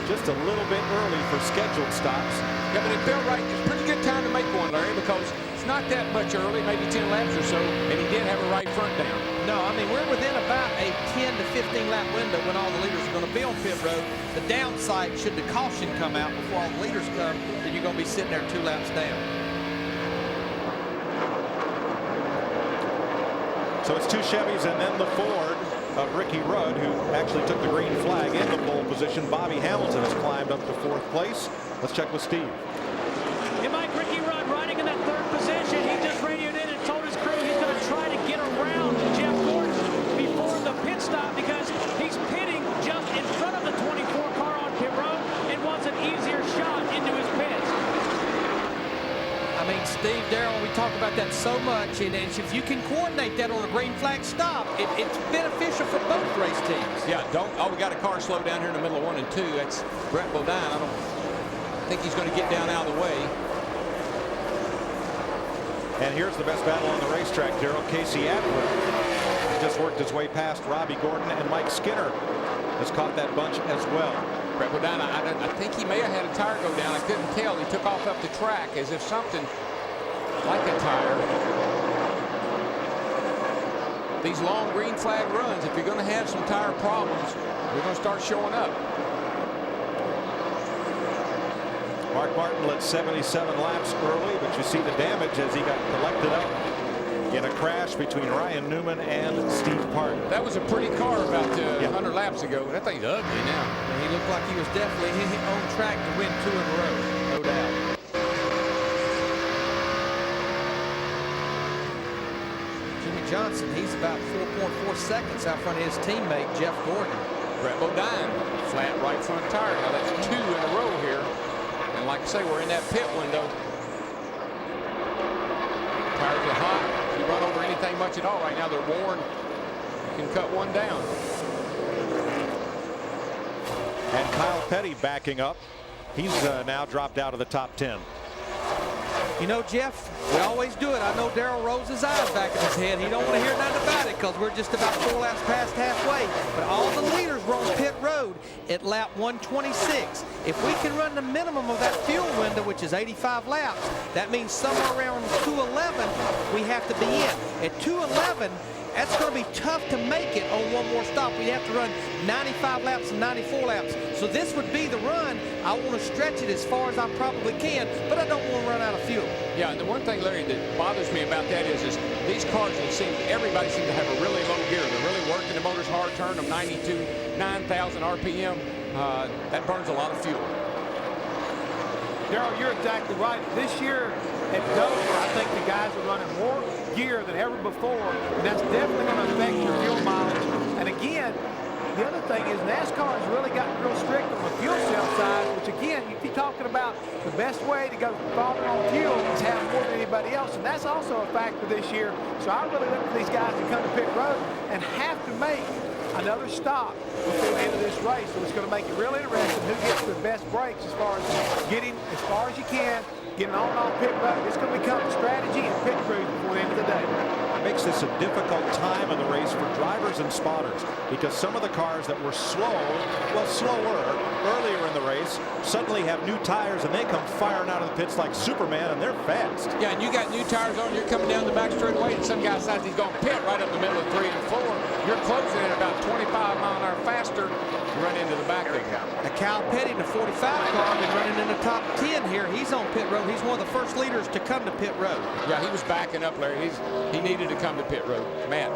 just a little bit early for scheduled stops. Yeah, but it felt right. It's a pretty good time to make one, Larry, because it's not that much early, maybe 10 laps or so, and he did have a right front down. No, I mean, we're within about a 10 to 15 lap window when all the leaders are going to be on pit road. The downside, should the caution come out before all the leaders come, then you're going to be sitting there 2 laps down. So it's 2 Chevys and then the Ford of Ricky Rudd, who actually took the green flag in the pole position. Bobby Hamilton has climbed up to 4th place. Let's check with Steve. Hey, Mike, Ricky Rudd riding in that 3rd position. He just radioed in and told his crew he's going to try to get around Jeff Gordon before the pit stop because he's pitting just in front of the 24 car on pit road and wants an easier shot into his pits. I mean, Steve, Darrell, we talk about that so much, and if you can coordinate that on a green flag stop, it's beneficial for both race teams. Yeah, we got a car slowed down here in the middle of 1 and 2. That's Brett Bodine. I don't think he's going to get down out of the way. And here's the best battle on the racetrack, Darrell. Casey Atwood just worked his way past Robby Gordon, and Mike Skinner has caught that bunch as well. Brett Bodine, I think he may have had a tire go down. I couldn't tell. He took off up the track as if something like a tire. These long green flag runs, if you're going to have some tire problems, they're going to start showing up. Mark Martin led 77 laps early, but you see the damage as he got collected up in a crash between Ryan Newman and Steve Parton. That was a pretty car about 100 laps ago. That thing's ugly now. And he looked like he was definitely on track to win 2 in a row, no doubt. Jimmie Johnson, he's about 4.4 seconds out front of his teammate, Jeff Gordon. Brett Bodine, flat right front tire. Now that's 2 in a row here. And like I say, we're in that pit window. Tires are hot. If you run over anything much at all right now, they're worn. You can cut one down. And Kyle Petty backing up. He's now dropped out of the top 10. You know, Jeff, we always do it. I know Darrell rolls his eyes back in his head. He don't want to hear nothing about it because we're just about 4 laps past halfway. But all the leaders were on pit road at lap 126. If we can run the minimum of that fuel window, which is 85 laps, that means somewhere around 211 we have to be in. At 211, that's going to be tough to make it on one more stop. We'd have to run 95 laps and 94 laps. So this would be the run. I want to stretch it as far as I probably can, but I don't want to run out of fuel. Yeah, and the one thing, Larry, that bothers me about that is these cars, everybody seems to have a really low gear. They're really working the motors hard, turn them 9,000 RPM. That burns a lot of fuel. Darrell, you're exactly right. This year at Dover, I think the guys are running more gear than ever before, and that's definitely going to affect your fuel mileage. And again, the other thing is NASCAR has really gotten real strict on the fuel cell side, which again, you keep talking about the best way to go farther on fuel is have more than anybody else, and that's also a factor this year. So I really look for these guys to come to pit road and have to make another stop before the end of this race. So it's going to make it real interesting who gets the best breaks as far as getting as far as you can, getting on and off pit road. It's going to become a strategy and pit crew before the end of the day. It makes this a difficult time of the race for drivers and spotters because some of the cars that were slower earlier in the race suddenly have new tires and they come firing out of the pits like Superman, and they're fast. Yeah, and you got new tires on, you're coming down the back straightaway, and some guy decides he's going to pit right up the middle of 3 and 4. You're closing at about 25 mile an hour faster. You run into the back of the car. Now, Kyle Petty, the 45 car, been running in the top 10 here. He's on pit road. He's one of the first leaders to come to pit road. Yeah, he was backing up, Larry. He needed to come to pit road. Matt.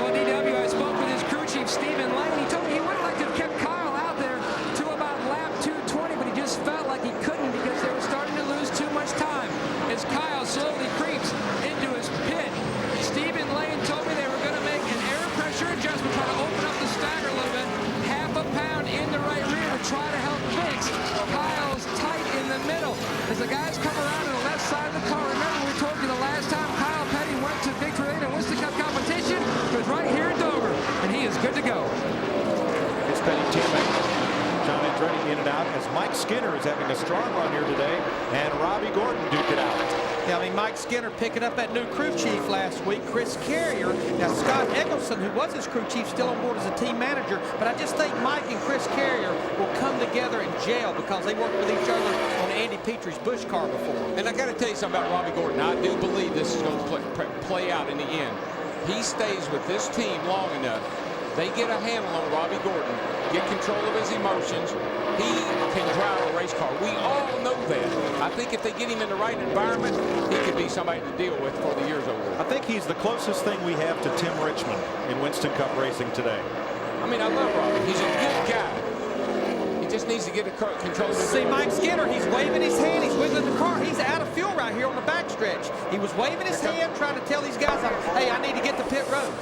Well, DW, I spoke with his crew chief, Stephen Lane. He told me he would have liked to have kept Kyle out there to about lap 220, but he just felt like he couldn't because they were starting to lose too much time. As Kyle slowly creeps into his pit, Stephen Lane told me they were going to make an air pressure adjustment, try to open up the stagger a little bit, half a pound in the right rear to try to help fix Kyle's tight in the middle. As the guys come around to the left side of the car, remember we told you the last time Kyle Petty went to Victory Lane and Winston Cup competition was right here in Dover, and he is good to go. His Petty teammate John Andretti in and out as Mike Skinner is having a strong run here today, and Robby Gordon duked it out. Yeah, I mean, Mike Skinner picking up that new crew chief last week, Chris Carrier. Now, Scott Eggleston, who was his crew chief, still on board as a team manager. But I just think Mike and Chris Carrier will come together and gel because they worked with each other on Andy Petrie's Busch car before. And I got to tell you something about Robby Gordon. I do believe this is going to play out in the end. He stays with this team long enough. They get a handle on Robby Gordon, get control of his emotions. He can drive a race car. We all know that. I think if they get him in the right environment, he could be somebody to deal with before the year's over. I think he's the closest thing we have to Tim Richmond in Winston Cup racing today. I mean, I love Robby. He's a good guy. He just needs to get control of his See, Mike Skinner, he's waving his hand. He's wiggling the car. He's out of fuel right here on the backstretch. He was waving his hand, trying to tell these guys, hey, I need to get to pit road.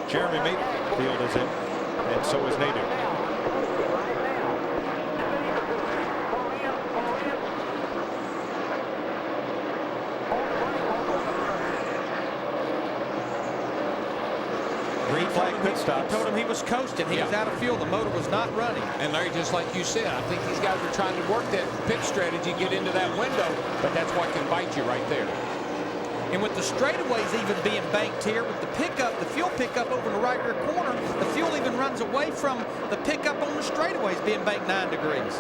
Jeremy Mayfield is in, and so is Nadeau. Green flag pit stop. Told him he was coasting. He was out of fuel. The motor was not running. And Larry, just like you said, I think these guys are trying to work that pit strategy, get into that window, but that's what can bite you right there. And with the straightaways even being banked here, with the pickup, the fuel pickup over in the right rear corner, the fuel even runs away from the pickup on the straightaways being banked 9 degrees.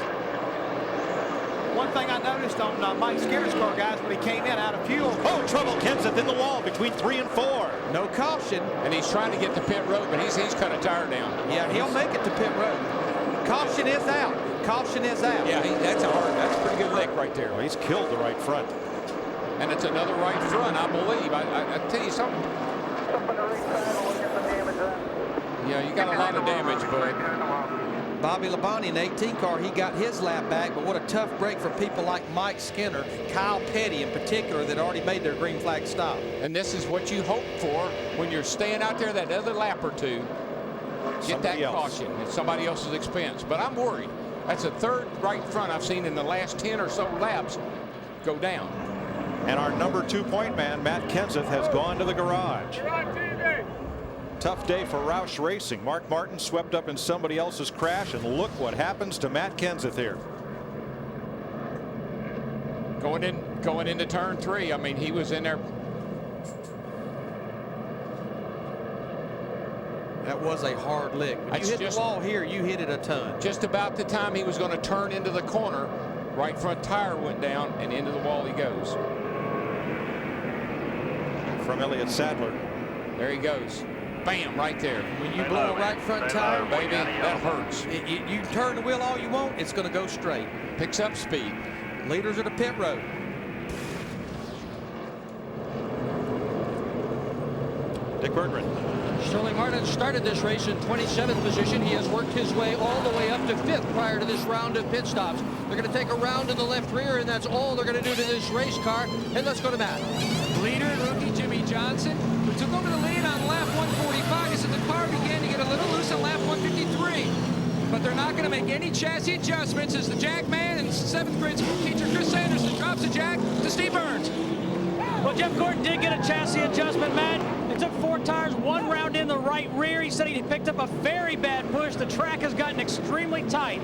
One thing I noticed on Mike Skinner's car, guys, when he came in out of fuel. Oh, trouble. Kenseth in the wall between 3 and 4. No caution. And he's trying to get to pit road, but he's cut a tire down. Yeah, he'll make it to pit road. Caution is out. Caution is out. Yeah, that's a pretty good lick right there. Well, he's killed the right front. And it's another right front, I believe. I tell you something. Yeah, you got a lot of damage, bud. Bobby Labonte in the 18 car, he got his lap back, but what a tough break for people like Mike Skinner, Kyle Petty in particular, that already made their green flag stop. And this is what you hope for when you're staying out there that other lap or two. Get that caution at somebody else's expense. But I'm worried. That's the third right front I've seen in the last 10 or so laps go down. And our number 2 point man, Matt Kenseth, has gone to the garage. Tough day for Roush Racing. Mark Martin swept up in somebody else's crash, and look what happens to Matt Kenseth here. Going into turn 3. I mean, he was in there. That was a hard lick. When you hit the wall here, you hit it a ton. Just about the time he was going to turn into the corner, right front tire went down, and into the wall he goes. From Elliott Sadler. There he goes. Bam, right there. When you blow a right front tire, baby, that hurts. You turn the wheel all you want, it's going to go straight. Picks up speed. Leaders are the pit road. Dick Berggren. Sterling Martin started this race in 27th position. He has worked his way all the way up to 5th prior to this round of pit stops. They're going to take a round in the left rear, and that's all they're going to do to this race car. And let's go to Matt. Leader, rookie Jimmie Johnson, who took over the lead on lap 145. He said the car began to get a little loose on lap 153. But they're not going to make any chassis adjustments as the jack man and 7th grade school teacher Chris Sanderson drops the jack to Steve Burns. Well, Jeff Gordon did get a chassis adjustment, Matt. It took 4 tires, 1 round in the right rear. He said he picked up a very bad push. The track has gotten extremely tight.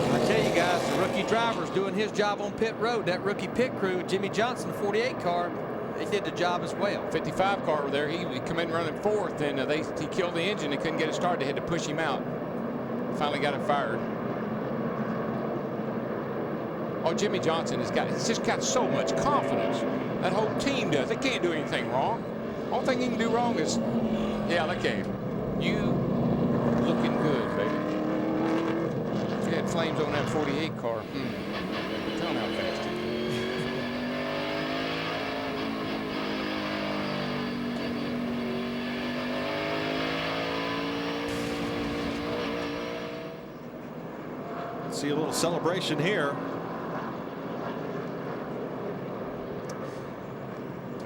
I tell you guys, the rookie driver's doing his job on pit road. That rookie pit crew, Jimmie Johnson, 48 car, they did the job as well. 55 car over there, he come in running 4th, and he killed the engine. They couldn't get it started. They had to push him out. Finally got it fired. Oh, Jimmie Johnson he's just got so much confidence. That whole team does. They can't do anything wrong. Only thing he can do wrong is, yeah, okay, you looking good, baby. If you had flames on that 48 car, tell them how fast you Let's see a little celebration here.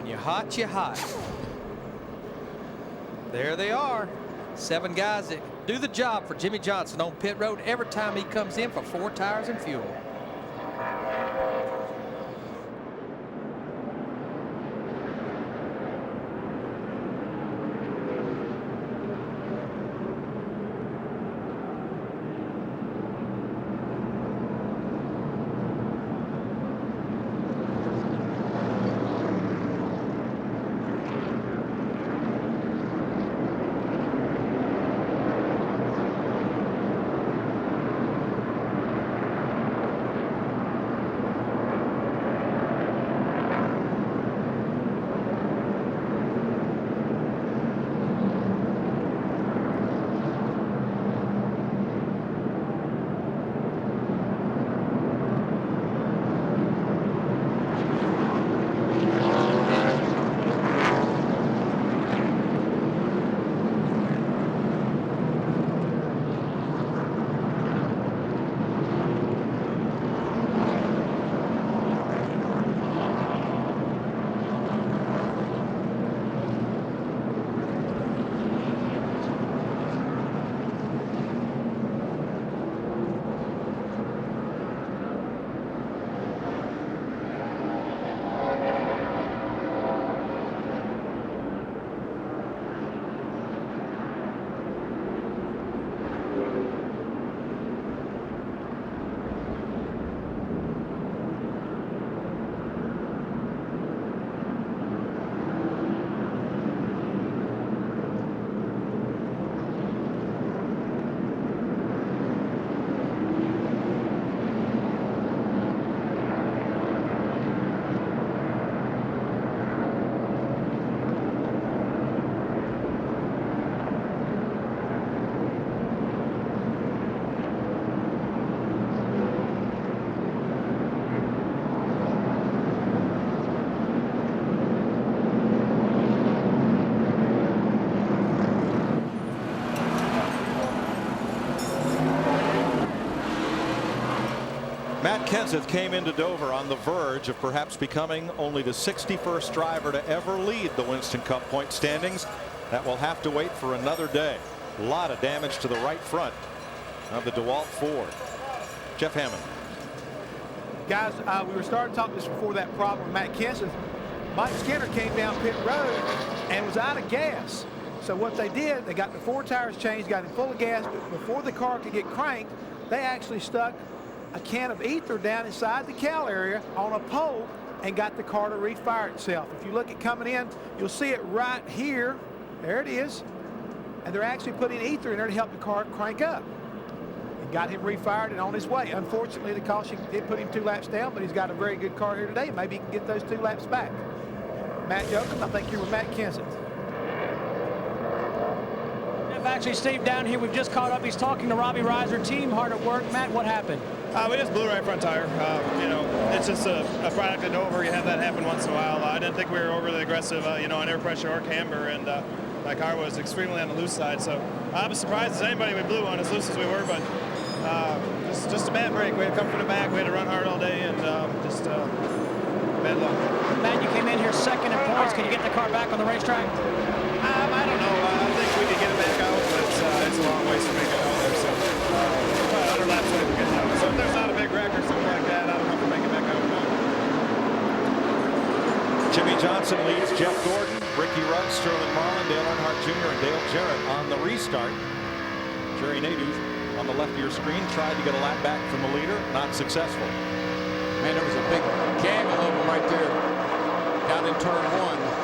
You're hot, you're hot. There they are. 7 guys that do the job for Jimmie Johnson on pit road every time he comes in for 4 tires and fuel. Matt Kenseth came into Dover on the verge of perhaps becoming only the 61st driver to ever lead the Winston Cup point standings. That will have to wait for another day. A lot of damage to the right front of the DeWalt Ford. Jeff Hammond. Guys, we were starting to talk this before that problem with Matt Kenseth. Mike Skinner came down pit road and was out of gas. So what they did, they got the 4 tires changed, got him full of gas, but before the car could get cranked, they actually stuck a can of ether down inside the cowl area on a pole and got the car to refire itself. If you look at coming in, you'll see it right here. There it is. And they're actually putting ether in there to help the car crank up. It got him refired and on his way. Unfortunately, the caution did put him 2 laps down, but he's got a very good car here today. Maybe he can get those 2 laps back. Matt Jokum, I think you're with Matt Kenseth. Actually, Steve, down here, we've just caught up. He's talking to Robbie Reiser. Team hard at work. Matt, what happened? We just blew the right front tire. You know, it's just a product of Dover. You have that happen once in a while. I didn't think we were overly aggressive, you know, on air pressure or camber, and my car was extremely on the loose side. So I was surprised as anybody we blew on as loose as we were, but just a bad break. We had to come from the back. We had to run hard all day, and just bad luck. Matt, you came in here second in points. Can you get the car back on the racetrack? I don't know. I think we can get it back out, but it's a long ways to make it out there. So probably 100 laps away from getting out. So if there's not a big wreck or something like that, I don't know if we'll make it back out or not. Jimmie Johnson leads Jeff Gordon, Ricky Rudd, Sterling Marlin, Dale Earnhardt Jr., and Dale Jarrett on the restart. Jerry Nadeau on the left of your screen tried to get a lap back from the leader, not successful. Man, there was a big gamble of them right there down in turn 1.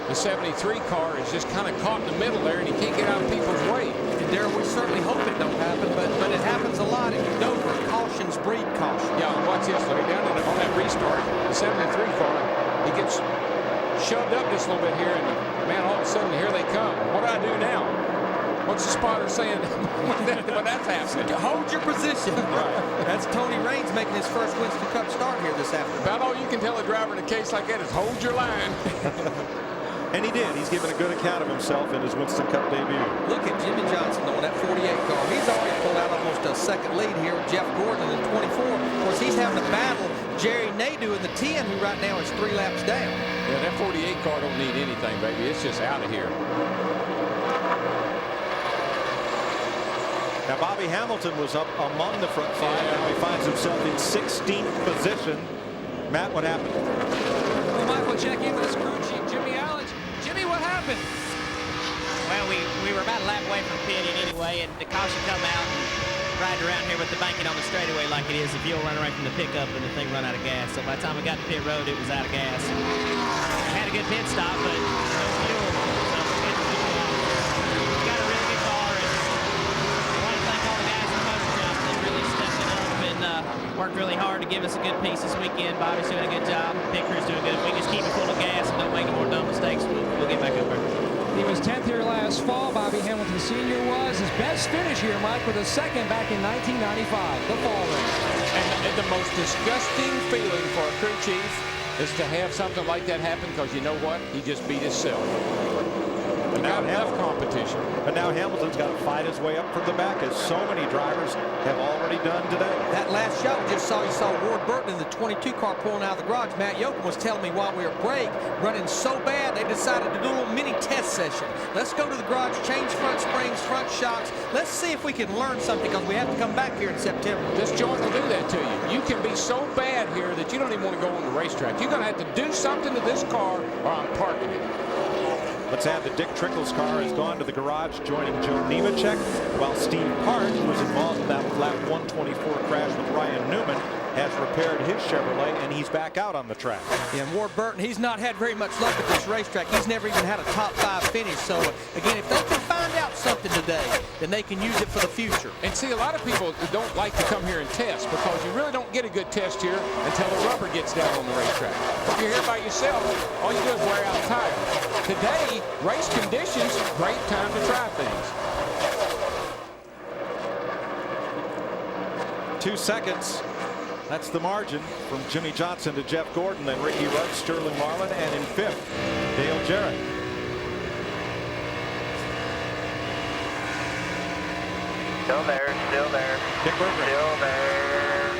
The 73 car is just kind of caught in the middle there, and he can't get out of people's way. And Darrell, we certainly hope it don't happen, but it happens a lot. And Dover, cautions breed caution. Yeah, watch this. Look down on that restart. The 73 car, he gets shoved up just a little bit here, and man, all of a sudden, here they come. What do I do now? What's the spotter saying when that's happening? Hold your position. Right. That's Tony Raines making his first Winston Cup start here this afternoon. About all you can tell a driver in a case like that is hold your line. And he did. He's given a good account of himself in his Winston Cup debut. Look at Jimmie Johnson on that 48 car. He's already pulled out almost a second lead here with Jeff Gordon in the 24. Of course, he's having to battle Jerry Nadeau in the 10, who right now is 3 laps down. Yeah, that 48 car don't need anything, baby. It's just out of here. Now, Bobby Hamilton was up among the front 5. Now he finds himself in 16th position. Matt, what happened? We might as well check in with his crew chief, Jimmy Allen. Jimmy, what happened? Well, we were about a lap away from pitting anyway, and the caution come out and ride around here with the banking on the straightaway like it is. The fuel run away from the pickup and the thing run out of gas. So by the time we got to pit road, it was out of gas. Had a good pit stop, but no fuel. So we got a really good car, and I want to thank all the guys in the motor shop that really stepped it up and worked really hard to give us a good piece this weekend. Bobby's doing a good job. Pit crew's doing good. If we just keep it full of gas and don't make any more dumb mistakes, we'll get back up there. He was 10th here last fall. Bobby Hamilton Sr. was his best finish here, Mike, with a second back in 1995, the fall race. And the most disgusting feeling for a crew chief is to have something like that happen, because you know what? He just beat himself. But now enough competition. But now Hamilton's got to fight his way up from the back, as so many drivers have already done today. That last shot we just saw, you saw Ward Burton in the 22 car pulling out of the garage. Matt Jokum was telling me while we were break, running so bad, they decided to do a little mini test session. Let's go to the garage, change front springs, front shocks. Let's see if we can learn something, because we have to come back here in September. This joint will do that to you. You can be so bad here that you don't even want to go on the racetrack. You're going to have to do something to this car, or I'm parking it. Let's add that Dick Trickle's car has gone to the garage, joining Joe Nemechek, while Steve Hart, who was involved in that lap 124 crash with Ryan Newman, has repaired his Chevrolet, and he's back out on the track. Yeah, and Ward Burton, he's not had very much luck at this racetrack. He's never even had a top 5 finish. So, again, if they can find out something today, then they can use it for the future. And see, a lot of people don't like to come here and test, because you really don't get a good test here until the rubber gets down on the racetrack. If you're here by yourself, all you do is wear out a tire. Today, race conditions, great time to try things. 2 seconds. That's the margin from Jimmie Johnson to Jeff Gordon, then Ricky Rudd, Sterling Marlin, and in 5th, Dale Jarrett. Still there, still there. Dick Berggren. Still there.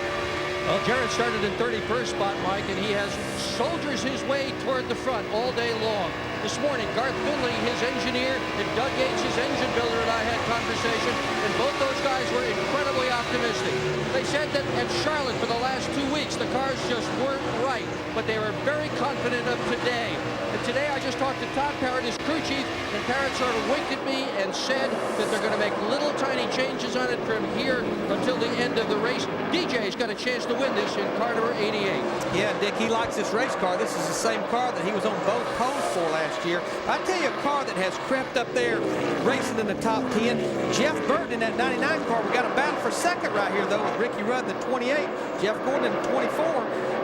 Well, Jarrett started in 31st spot, Mike, and he has soldiers his way toward the front all day long. This morning, Garth Finley, his engineer, and Doug Yates, his engine builder, and I had conversation, and both those guys were incredibly optimistic. They said that at Charlotte for the last 2 weeks, the cars just weren't right, but they were very confident of today. And today I just talked to Todd Parrott, his crew chief, and Parrott sort of winked at me and said that they're going to make little tiny changes on it from here until the end of the race. DJ's got a chance to win this in car number 88. Yeah, Dick, he likes this race car. This is the same car that he was on both poles for last year. I tell you, a car that has crept up there racing in the top 10. Jeff Burton in that 99 car. We got a battle for second right here, though, with Ricky Rudd in the 28, Jeff Gordon in the 24,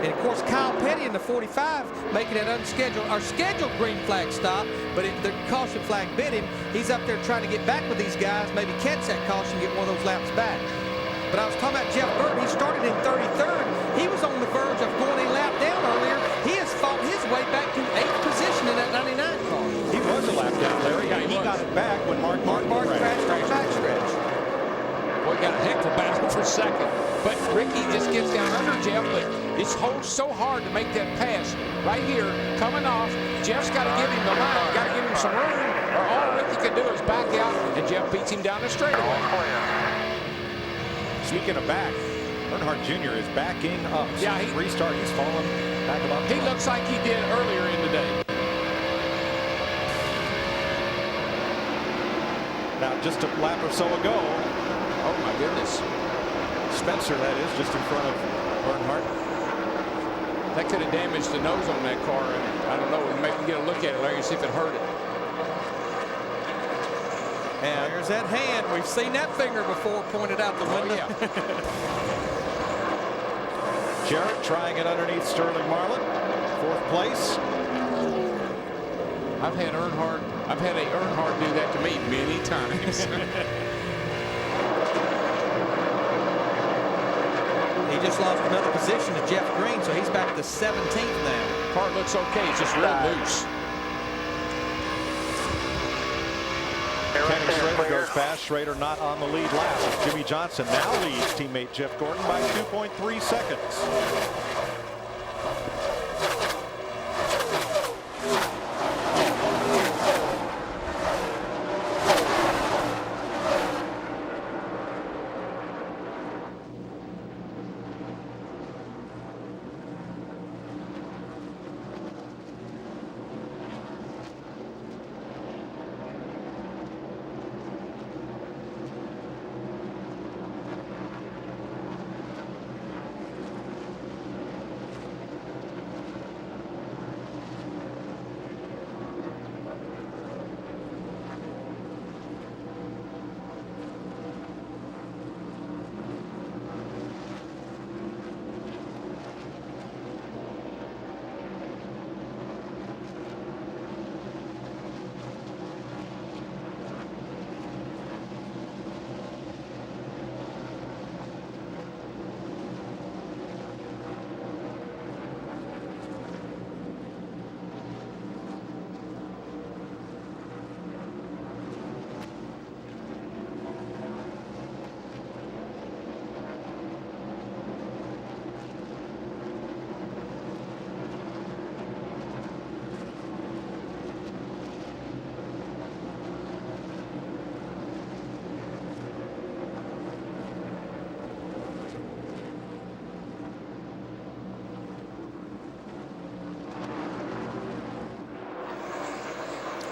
and, of course, Kyle Petty in the 45, making that scheduled green flag stop, but the caution flag bit him. He's up there trying to get back with these guys, maybe catch that caution, get one of those laps back. But I was talking about Jeff Burton. He started in 33rd. He was on the verge of going a lap down earlier. He has fought his way back to 8th position in that 99 car. He was a lap down, Larry. Yeah, he got it back when Mark crashed on the backstretch. Boy, got a heck of a battle for second. But Ricky just gets down under Jeff, but it's so hard to make that pass. Right here, coming off, Jeff's got to give him the line, got to give him some room, or all Ricky can do is back out, and Jeff beats him down the straightaway. Speaking of back, Earnhardt Jr. is backing up. Yeah, restart. He's fallen back about. He looks like he did earlier in the day. Now, just a lap or so ago. Oh my goodness. Spencer, that is, just in front of Earnhardt. That could have damaged the nose on that car. And I don't know. Maybe get a look at it, Larry, see if it hurt it. And there's that hand. We've seen that finger before pointed out the window. Yeah. Jarrett trying it underneath Sterling Marlin. 4th place. I've had a Earnhardt do that to me many times. He just lost another position to Jeff Green, so he's back to 17th now. Car looks okay. It's just real loose. Kenny Schrader goes past. Schrader not on the lead lap. Jimmie Johnson now leads teammate Jeff Gordon by 2.3 seconds.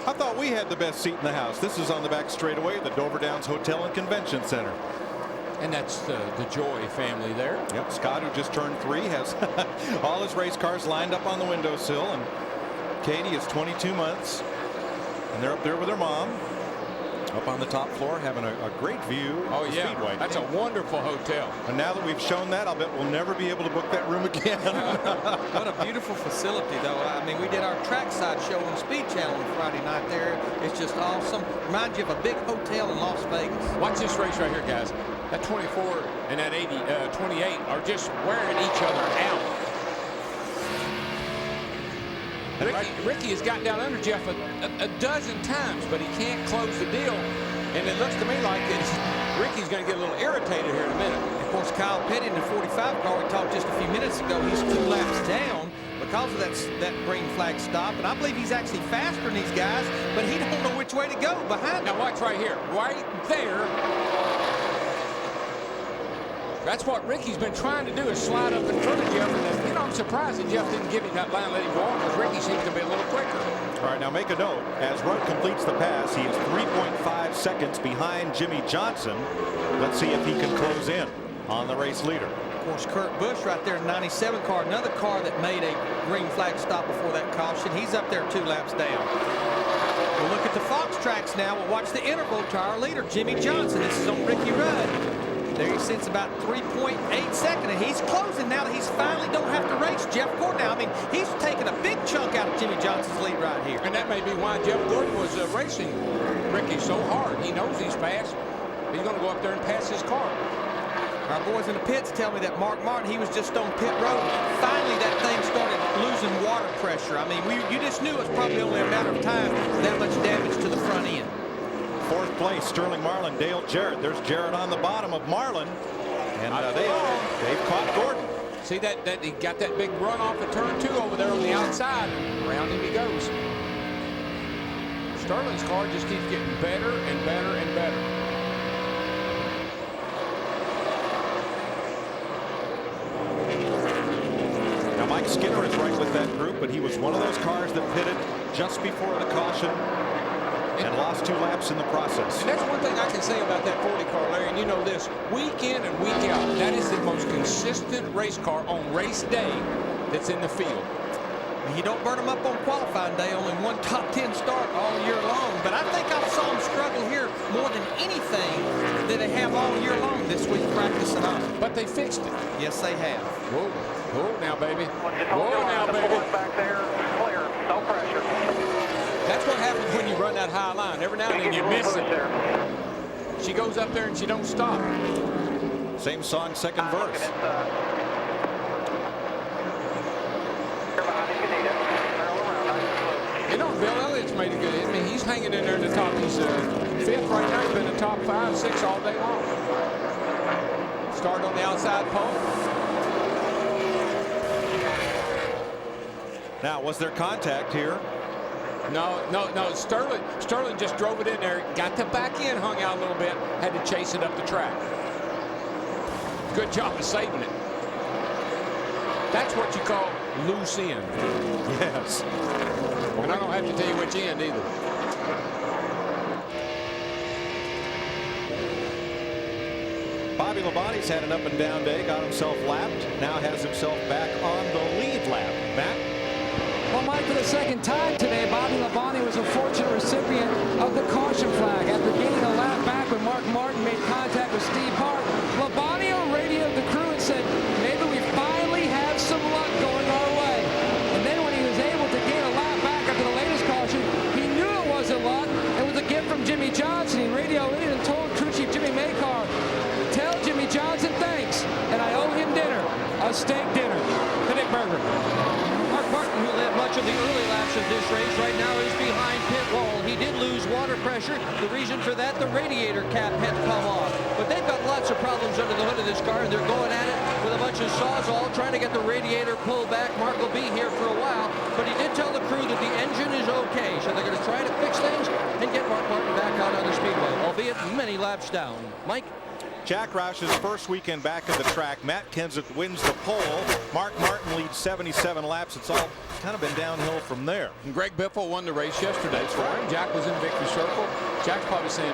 I thought we had the best seat in the house. This is on the back straightaway, the Dover Downs Hotel and Convention Center. And that's the Joy family there. Yep, Scott, who just turned 3, has all his race cars lined up on the windowsill, and Katie is 22 months, and they're up there with her mom, up on the top floor, having a great view of the Speedway. That's a wonderful hotel. And now that we've shown that, I'll bet we'll never be able to book that room again. What a beautiful facility, though. I mean, we did our trackside show on Speed Channel on Friday night there. It's just awesome. Reminds you of a big hotel in Las Vegas. Watch this race right here, guys. That 24 and that 28 are just wearing each other out. Ricky has gotten down under Jeff a dozen times, but he can't close the deal. And it looks to me like Ricky's going to get a little irritated here in a minute. Of course, Kyle Petty in the 45 car we talked just a few minutes ago, he's 2 laps down because of that green flag stop, and I believe he's actually faster than these guys, but he don't know which way to go behind them. Now watch right here, right there. That's what Ricky's been trying to do, is slide up in front of Jeff. And you know, I'm surprised that Jeff didn't give him that line and let him go on, because Ricky seems to be a little quicker. All right, now make a note. As Rudd completes the pass, he is 3.5 seconds behind Jimmie Johnson. Let's see if he can close in on the race leader. Of course, Kurt Busch right there in 97 car, another car that made a green flag stop before that caution. He's up there 2 laps down. We'll look at the Fox tracks now. We'll watch the interval to our leader, Jimmie Johnson. This is on Ricky Rudd. There he sits about 3.8 seconds, and he's closing now that he's finally don't have to race Jeff Gordon. Now, I mean, he's taking a big chunk out of Jimmie Johnson's lead right here. And that may be why Jeff Gordon was racing Ricky so hard. He knows he's fast. He's going to go up there and pass his car. Our boys in the pits tell me that Mark Martin, he was just on pit road. Finally, that thing started losing water pressure. I mean, you just knew it was probably only a matter of time, that much damage to the front end. 4th place, Sterling Marlin, Dale Jarrett. There's Jarrett on the bottom of Marlin. And they've caught Gordon. See that he got that big run off of turn 2 over there on the outside. Around him he goes. Sterling's car just keeps getting better and better and better. Now Mike Skinner is right with that group, but he was one of those cars that pitted just before the caution and lost 2 laps in the process. And that's one thing I can say about that 40 car, Larry, and you know this, week in and week out, that is the most consistent race car on race day that's in the field. You don't burn them up on qualifying day, only 1 top 10 start all year long. But I think I saw them struggle here more than anything that they have all year long this week practicing on. But they fixed it. Yes, they have. Whoa, whoa now, baby. Whoa now, baby. Back there, clear, no pressure. That's what happens when you run that high line. Every now and then you miss it. She goes up there and she don't stop. Same song, second verse. You know, Bill Elliott's made a good. I mean, he's hanging in there in the top. He's 5th right now. He's been in the top 5, 6 all day long. Started on the outside pole. Now, was there contact here? No. Sterling just drove it in there, got the back end, hung out a little bit, had to chase it up the track. Good job of saving it. That's what you call loose end. Yes. And I don't have to tell you which end either. Bobby Labonte's had an up and down day, got himself lapped, now has himself back on the lead lap. Matt? Well, Mike, for the 2nd time today, Bobby Labonte was a fortunate recipient of the caution flag after gaining a lap back when Mark Martin made contact with Steve Hart. Labonte radioed the crew and said, maybe we finally have some luck going our way. And then when he was able to gain a lap back after the latest caution, he knew it wasn't luck. It was a gift from Jimmie Johnson. He radioed in and told crew chief Jimmy Maycar, tell Jimmie Johnson thanks, and I owe him dinner, a steak dinner. Nick Berger. Mark Martin, who led much of the early laps of this race, right now is behind pit wall. He did lose water pressure. The reason for that, the radiator cap had come off. But they've got lots of problems under the hood of this car, and they're going at it with a bunch of sawzall, trying to get the radiator pulled back. Mark will be here for a while, but he did tell the crew that the engine is okay, so they're going to try to fix things and get Mark Martin back out on the speedway, albeit many laps down. Mike? Jack Roush's first weekend back at the track. Matt Kenseth wins the pole. Mark Martin leads 77 laps. It's all kind of been downhill from there. And Greg Biffle won the race yesterday. That's right. Jack was in victory circle. Jack's probably saying,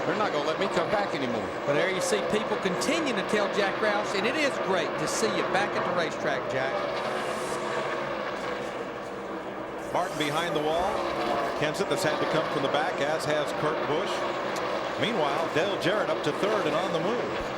they're not going to let me come back anymore. But there you see people continue to tell Jack Roush, and it is great to see you back at the racetrack, Jack. Martin behind the wall. Kenseth has had to come from the back, as has Kurt Busch. Meanwhile, Dale Jarrett up to 3rd and on the move.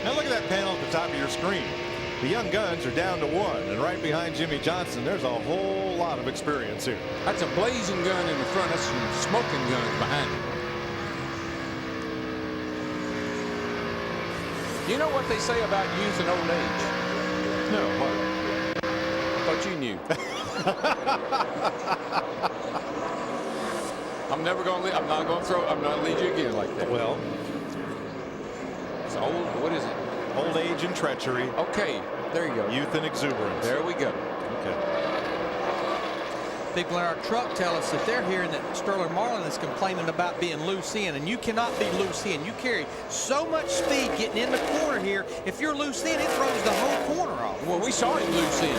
Now look at that panel at the top of your screen. The young guns are down to 1, and right behind Jimmie Johnson, there's a whole lot of experience here. That's a blazing gun in the front. That's some smoking guns behind him. You know what they say about youth and old age? No, what? I thought you knew. I'm not going to lead you again like that. Well, it's old. What is it? Old age and treachery. Okay, there you go. Youth and exuberance. There we go. Okay. People in our truck tell us that they're hearing that Sterling Marlin is complaining about being loose in, and you cannot be loose in. You carry so much speed getting in the corner here. If you're loose in, it throws the whole corner off. Well, we saw him loose in.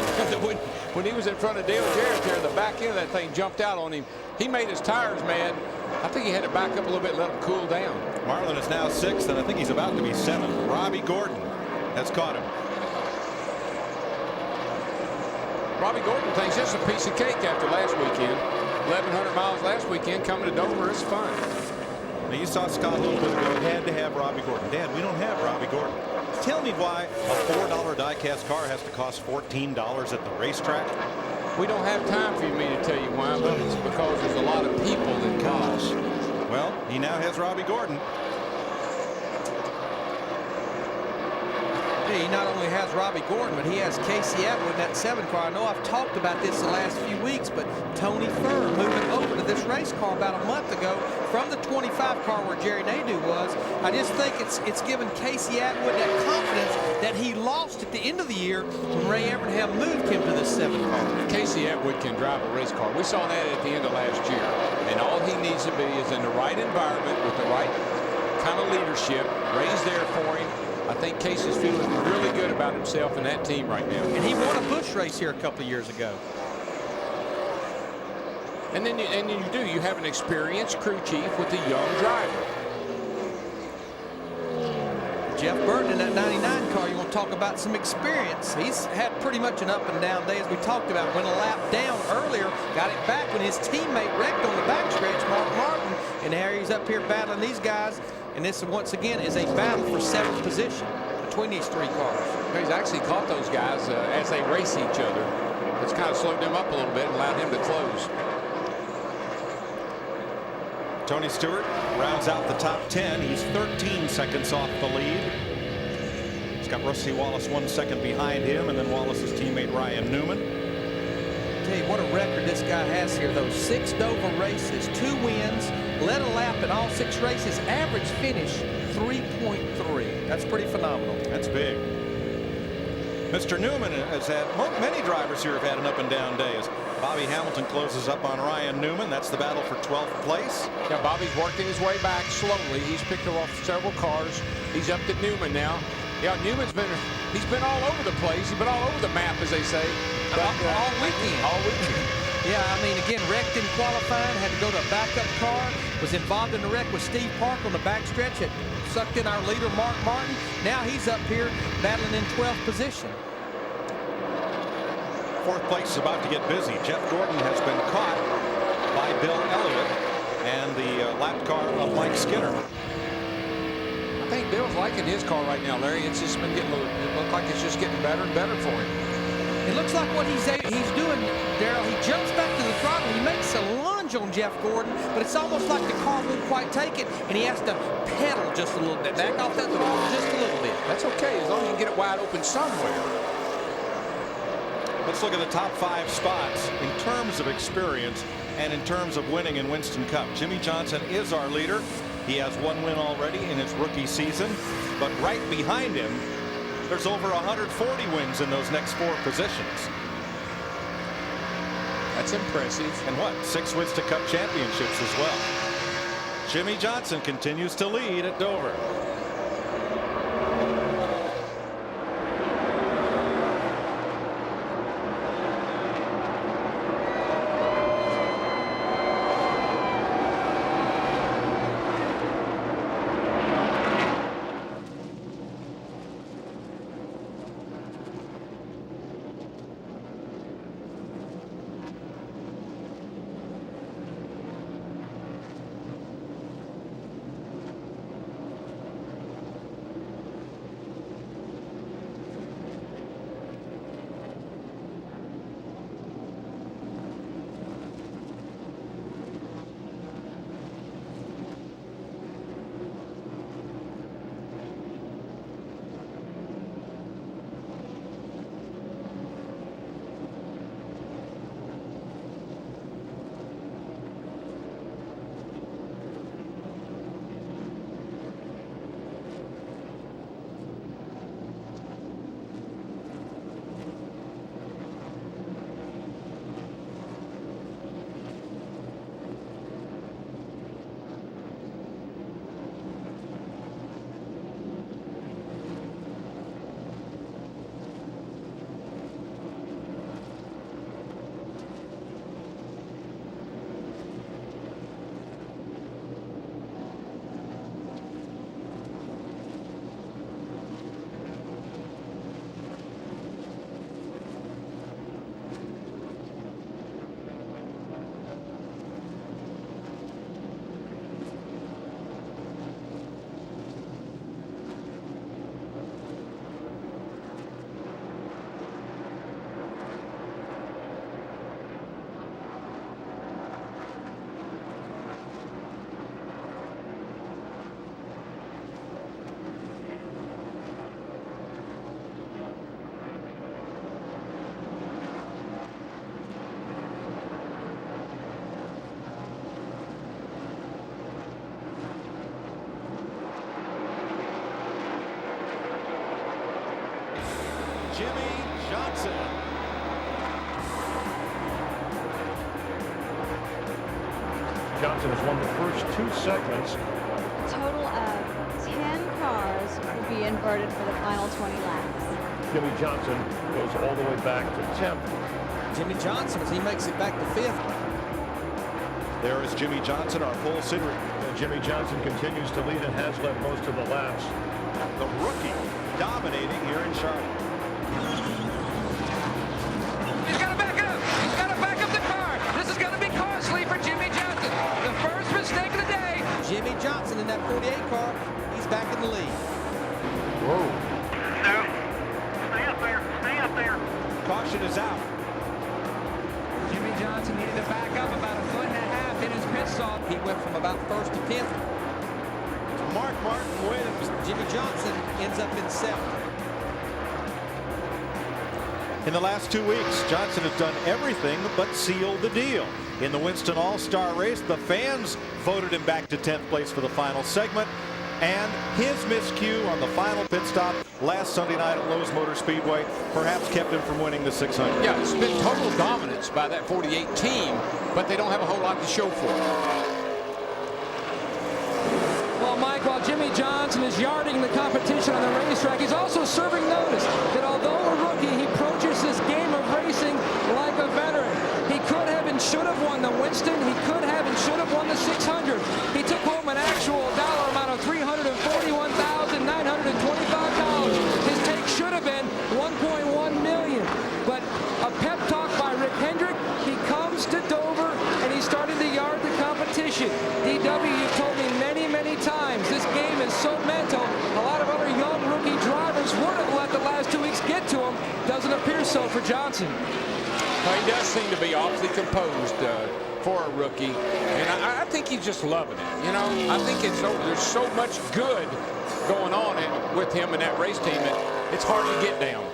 when he was in front of Dale Jarrett there, the back end of that thing jumped out on him. He made his tires mad. I think he had to back up a little bit, let him cool down. Marlin is now 6th, and I think he's about to be 7th. Robby Gordon has caught him. Robby Gordon thinks it's a piece of cake after last weekend. 1,100 miles last weekend coming to Dover. It's fun. Now you saw Scott a little bit ago had to have Robby Gordon. Dad, we don't have Robby Gordon. Tell me why a $4 die-cast car has to cost $14 at the racetrack. We don't have time for me to tell you why, but it's because there's a lot of people that cost. Well, he now has Robby Gordon. He not only has Robby Gordon, but he has Casey Atwood in that 7 car. I know I've talked about this the last few weeks, but Tony Furr moving over to this race car about a month ago from the 25 car where Jerry Nadeau was. I just think it's given Casey Atwood that confidence that he lost at the end of the year when Ray Evernham moved him to this 7 car. Casey Atwood can drive a race car. We saw that at the end of last year. And all he needs to be is in the right environment with the right kind of leadership. Ray's there for him. I think Casey's feeling really good about himself and that team right now. And he won a Busch race here a couple of years ago. And then you have an experienced crew chief with a young driver. Jeff Burton in that 99 car, you want to talk about some experience. He's had pretty much an up and down day, as we talked about. Went a lap down earlier, got it back when his teammate wrecked on the backstretch, Mark Martin. And now he's up here battling these guys. And this, once again, is a battle for 7th position between these 3 cars. He's actually caught those guys as they race each other. It's kind of slowed them up a little bit and allowed him to close. Tony Stewart rounds out the top 10. He's 13 seconds off the lead. He's got Rusty Wallace 1 second behind him, and then Wallace's teammate Ryan Newman. Tell you what a record this guy has here, though. 6 Dover races, 2 wins, led a lap in all 6 races, average finish 3.3. That's pretty phenomenal. That's big. Mr. Newman has had, many drivers here have had an up and down day. As Bobby Hamilton closes up on Ryan Newman. That's the battle for 12th place. Yeah, Bobby's working his way back slowly. He's picked off several cars. He's up to Newman now. Yeah, Newman's he's been all over the place. He's been all over the map, as they say. But, all weekend. All weekend. Yeah, I mean, again, wrecked in qualifying, had to go to a backup car, was involved in the wreck with Steve Park on the backstretch, had sucked in our leader, Mark Martin. Now he's up here battling in 12th position. 4th place is about to get busy. Jeff Gordon has been caught by Bill Elliott and the lap car of Mike Skinner. I think Bill's liking his car right now, Larry. It's just been getting, it looks like it's just getting better and better for him. It looks like what he's doing, Darrell, he jumps back to the throttle. He makes a lunge on Jeff Gordon, but it's almost like the car won't quite take it, and he has to pedal just a little bit. Back off that throttle just a little bit. That's okay, as long as you can get it wide open somewhere. Let's look at the top 5 spots in terms of experience and in terms of winning in Winston Cup. Jimmie Johnson is our leader. He has 1 win already in his rookie season, but right behind him, there's over 140 wins in those next 4 positions. That's impressive. And what? 6 wins to Cup championships as well. Jimmie Johnson continues to lead at Dover. Jimmie Johnson. Johnson has won the first 2 segments. Total of 10 cars will be inverted for the final 20 laps. Jimmie Johnson goes all the way back to 10th. Jimmie Johnson, as he makes it back to 5th. There is Jimmie Johnson, our pole sitter. And Jimmie Johnson continues to lead and has led most of the laps. The rookie dominating here in Charlotte. He's got to back it up. He's got to back up the car. This is going to be costly for Jimmie Johnson. The first mistake of the day. Jimmie Johnson in that 48 car. He's back in the lead. Whoa. No. Stay up there. Stay up there. Caution is out. Jimmie Johnson needed to back up about a foot and a half in his pit stop. He went from about 1st to 10th. Mark Martin wins. Jimmie Johnson ends up in 7th. In the last 2 weeks, Johnson has done everything but seal the deal. In the Winston All-Star race, the fans voted him back to 10th place for the final segment. And his miscue on the final pit stop last Sunday night at Lowe's Motor Speedway perhaps kept him from winning the 600. Yeah, it's been total dominance by that 48 team, but they don't have a whole lot to show for it. Well, Mike, while Jimmie Johnson is yarding the competition on the racetrack, he's also serving notice that although a rookie, he approaches this game of racing like a veteran. He could have and should have won the Winston. He could have and should have won the 600. He took home an actual dollar amount of $341,925. His take should have been $1.1 million. But a pep talk by Rick Hendrick. He comes to Dover and he started to yard the competition. DW, you told me many, many times this game is so mental. A lot of other young rookie drivers would have let the last 2 weeks get to him. Doesn't appear so for Johnson. Well, he does seem to be awfully composed for a rookie, and I think he's just loving it. You know, I think there's so much good going on with him and that race team that it's hard to get down.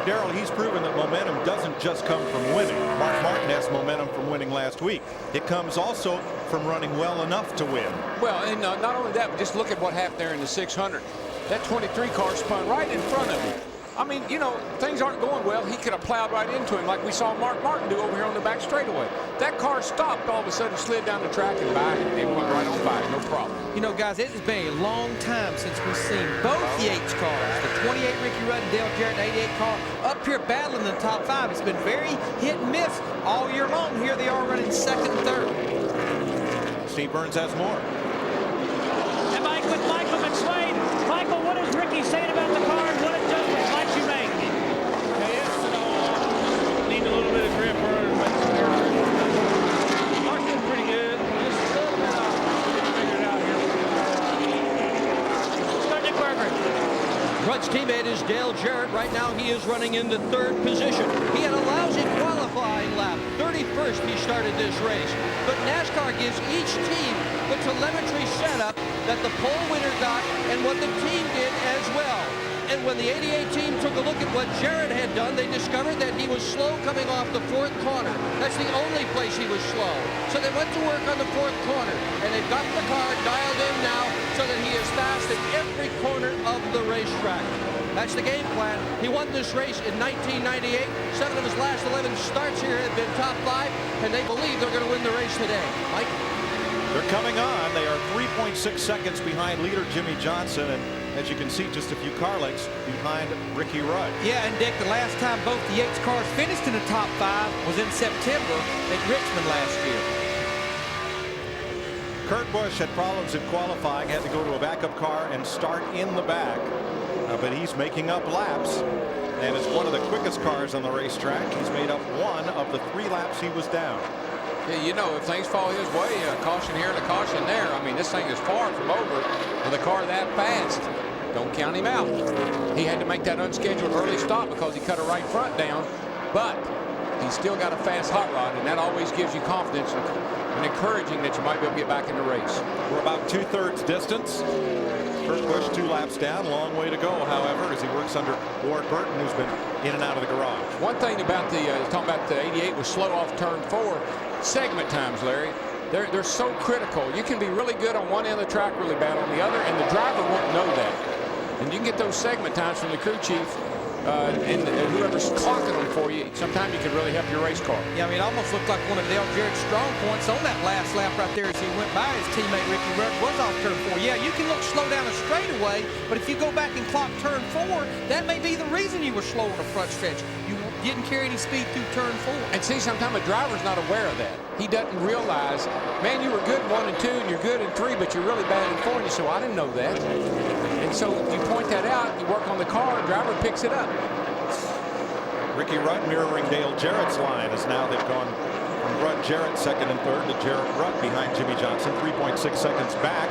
Darrell, he's proven that momentum doesn't just come from winning. Mark Martin has momentum from winning last week. It comes also from running well enough to win. Well, and not only that, but just look at what happened there in the 600. That 23 car spun right in front of him. I mean, you know, things aren't going well. He could have plowed right into him like we saw Mark Martin do over here on the back straightaway. That car stopped, all of a sudden slid down the track and by him. It went right on by him, no problem. You know, guys, it has been a long time since we've seen both Yates cars, the 28 Ricky Rudd and Dale Jarrett 88 car, up here battling in the top 5. It's been very hit and miss all year long. Here they are running 2nd and 3rd. Steve Burns has more. And Mike with Michael McSwain. Michael, what is Ricky saying about the car and what adjustments might you make? Hey, it's, need a little bit of grip or car's doing pretty good. Just a little bit off. Figure it out here. Sergeant Berger. Rudd's teammate is Dale Jarrett. Right now he is running in the 3rd position. He had a lousy qualifying lap. 31st he started this race. But NASCAR gives each team the telemetry setup that the pole winner got and what the team did as well. And when the 88 team took a look at what Jarrett had done, they discovered that he was slow coming off the 4th corner. That's the only place he was slow. So they went to work on the 4th corner, and they've got the car dialed in now so that he is fast at every corner of the racetrack. That's the game plan. He won this race in 1998. 7 of his last 11 starts here have been top 5, and they believe they're going to win the race today. Mike? They're coming on. They are 3.6 seconds behind leader Jimmie Johnson, and as you can see, just a few car lengths behind Ricky Rudd. Yeah, and Dick, the last time both the Yates cars finished in the top 5 was in September at Richmond last year. Kurt Busch had problems in qualifying, had to go to a backup car and start in the back, but he's making up laps, and it's one of the quickest cars on the racetrack. He's made up 1 of the 3 laps he was down. Yeah, you know, if things fall his way, caution here and a caution there. I mean, this thing is far from over with a car that fast. Don't count him out. He had to make that unscheduled early stop because he cut a right front down, but he's still got a fast hot rod, and that always gives you confidence and encouraging that you might be able to get back in the race. We're about 2/3 distance. Kurt Busch 2 laps down. Long way to go, however, as he works under Ward Burton, who's been in and out of the garage. One thing about talking about the 88 was slow off turn 4. Segment times, Larry, they're so critical. You can be really good on one end of the track, really bad on the other, and the driver won't know that. And you can get those segment times from the crew chief, and whoever's clocking them for you, sometimes you can really help your race car. Yeah, I mean, it almost looked like one of Dale Jarrett's strong points on that last lap right there as he went by his teammate Ricky Rudd was off turn 4. Yeah, you can look slow down a straightaway, but if you go back and clock turn 4, that may be the reason you were slow on the front stretch. You didn't carry any speed through turn 4. And see, sometimes a driver's not aware of that. He doesn't realize, man, you were good in 1 and 2, and you're good in 3, but you're really bad in 4, and you say, well, I didn't know that. And so you point that out, you work on the car, the driver picks it up. Ricky Rudd mirroring Dale Jarrett's line as now they've gone from Rudd Jarrett second and third to Jarrett Rudd behind Jimmie Johnson, 3.6 seconds back.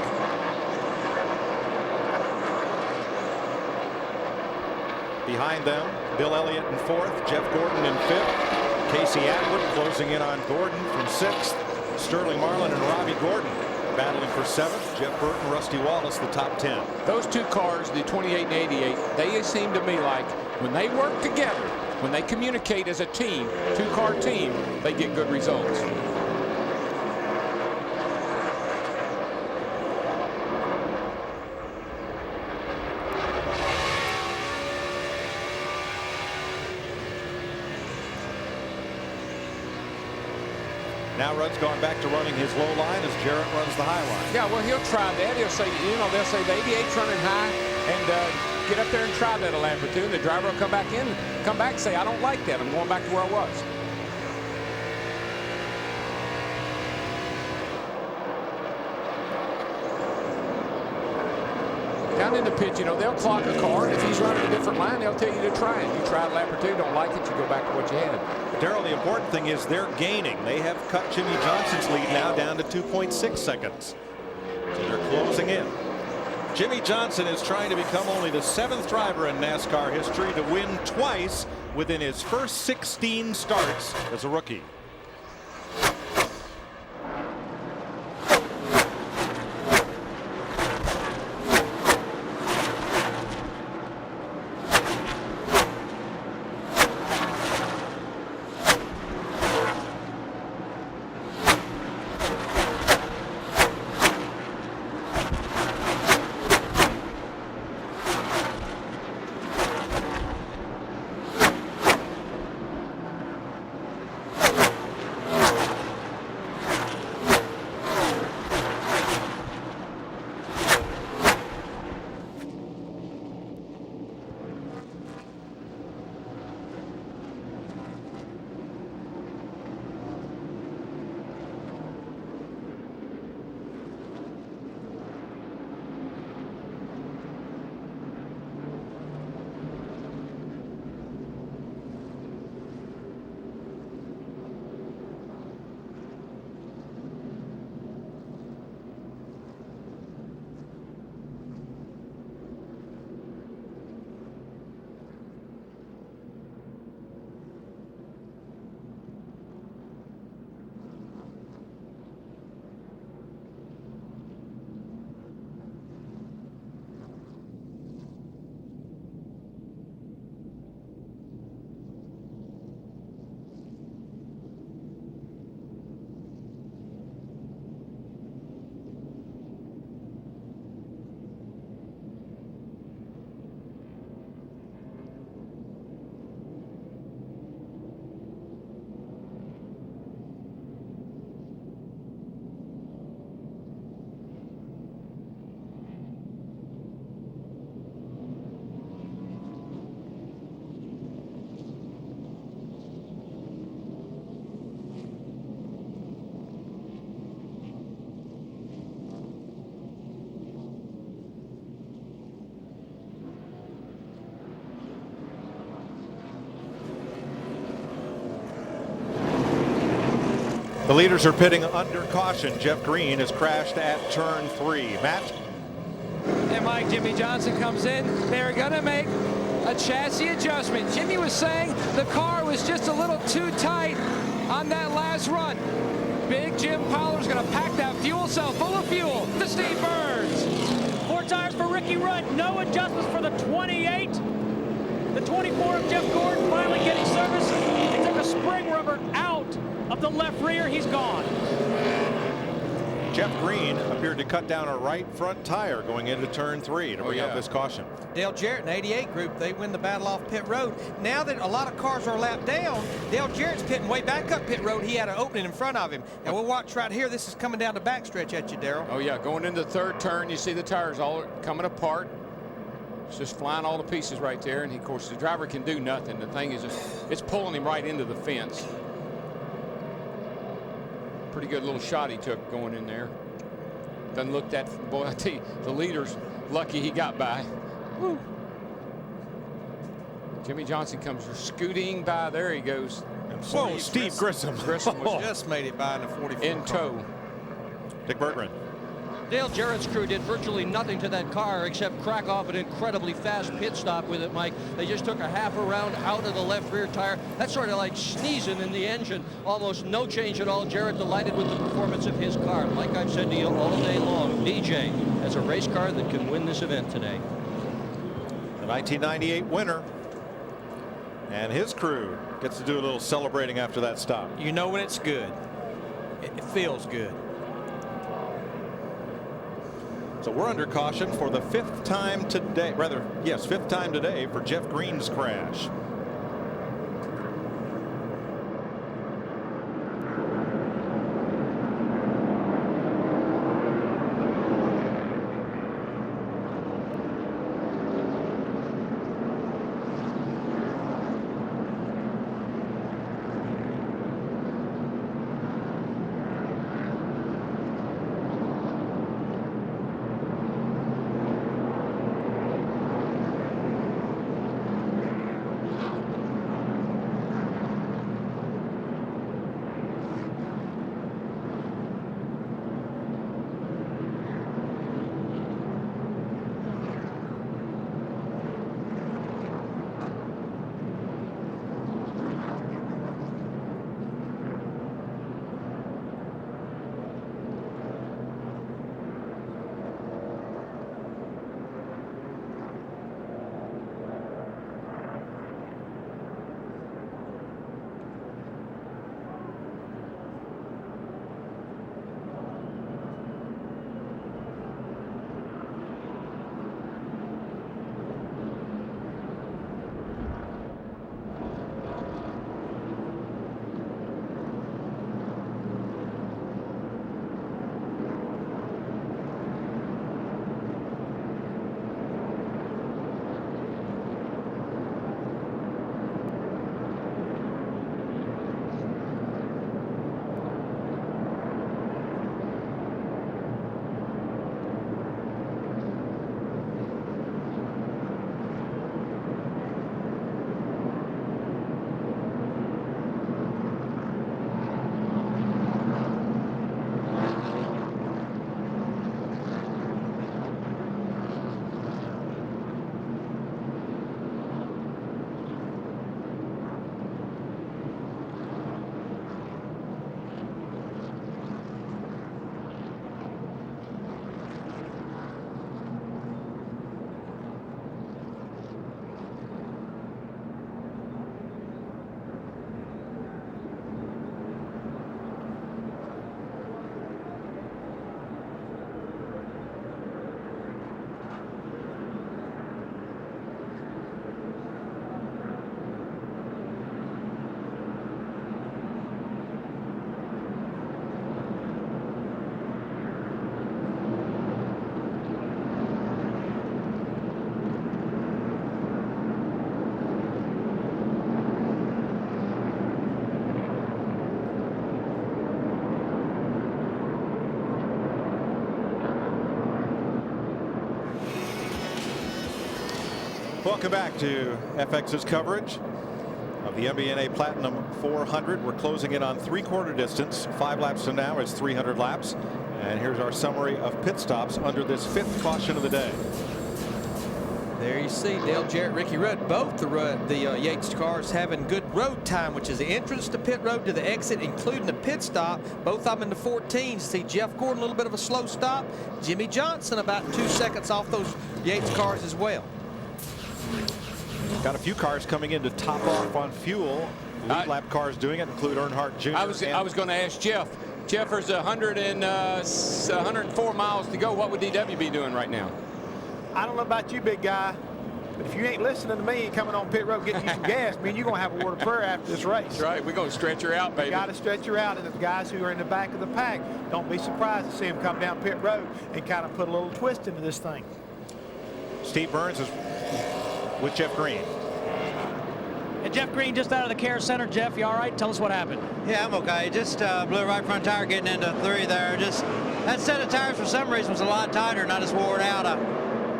Behind them, Bill Elliott in fourth, Jeff Gordon in fifth, Casey Atwood closing in on Gordon from sixth, Sterling Marlin and Robby Gordon battling for seventh, Jeff Burton, Rusty Wallace, the top 10. Those two cars, the 28 and 88, they seem to me like when they work together, when they communicate as a team, two-car team, they get good results. Now Rudd's gone back to running his low line as Jarrett runs the high line. Yeah, well, he'll try that. He'll say, you know, they'll say the 88's running high and get up there and try that a lap or two. And the driver will come back in, come back and say, I don't like that. I'm going back to where I was. Down in the pit, you know, they'll clock a car. If he's running a different line, they'll tell you to try it. You try a lap or two, don't like it, you go back to what you had. Darrell, the important thing is they're gaining. They have cut Jimmie Johnson's lead now down to 2.6 seconds. So they're closing in. Jimmie Johnson is trying to become only the 7th driver in NASCAR history to win twice within his first 16 starts as a rookie. The leaders are pitting under caution. Jeff Green has crashed at turn 3. Matt? And Mike, Jimmie Johnson comes in. They're going to make a chassis adjustment. Jimmy was saying the car was just a little too tight on that last run. Big Jim Powler's going to pack that fuel cell full of fuel to Steve Burns. 4 tires for Ricky Rudd. No adjustments for the 28. The 24 of Jeff Gordon finally getting service. He took a spring rubber out of the left rear. He's gone. Jeff Green appeared to cut down a right front tire going into turn 3 to bring out this caution. Dale Jarrett in the 88 group, they win the battle off pit road. Now that a lot of cars are lapped down, Dale Jarrett's pitting way back up pit road. He had an opening in front of him. And we'll watch right here. This is coming down the backstretch at you, Darrell. Oh, yeah, going into the third turn, you see the tires all coming apart. It's just flying all the pieces right there. And, of course, the driver can do nothing. The thing is just, it's pulling him right into the fence. Pretty good little shot he took going in there. Doesn't look that, boy, I tell you, the leader's lucky he got by. Woo. Jimmie Johnson comes scooting by. There he goes. Whoa, Steve Grissom. Grissom was just made it by in the 44 in tow. Dick Berggren. Dale Jarrett's crew did virtually nothing to that car except crack off an incredibly fast pit stop with it, Mike. They just took a half a round out of the left rear tire. That's sort of like sneezing in the engine. Almost no change at all. Jarrett delighted with the performance of his car. Like I've said to you all day long, DJ has a race car that can win this event today. The 1998 winner. And his crew gets to do a little celebrating after that stop. You know when it's good. It feels good. So we're under caution for the 5th time today. Rather, yes, 5th time today for Jeff Green's crash. Welcome back to FX's coverage of the MBNA Platinum 400. We're closing in on 3/4 distance. 5 laps from now is 300 laps. And here's our summary of pit stops under this 5th caution of the day. There you see Dale Jarrett, Ricky Rudd, both the Yates cars having good road time, which is the entrance to pit road to the exit, including the pit stop. Both of them in the 14s. See Jeff Gordon, a little bit of a slow stop. Jimmie Johnson about 2 seconds off those Yates cars as well. Got a few cars coming in to top off on fuel. Lead lap cars doing it include Earnhardt Jr. I was going to ask Jeff, Jeff, there's 104 miles to go. What would DW be doing right now? I don't know about you, big guy, but if you ain't listening to me coming on pit road getting you some gas, man, you're going to have a word of prayer after this race. That's right. We're going to stretch her out, baby. You got to stretch her out. And the guys who are in the back of the pack, don't be surprised to see them come down pit road and kind of put a little twist into this thing. Steve Burns is with Jeff Green. And Jeff Green just out of the care center. Jeff, you all right? Tell us what happened. Yeah, I'm okay. Just blew right front tire getting into 3 there. Just that set of tires for some reason was a lot tighter, and I just wore it out. I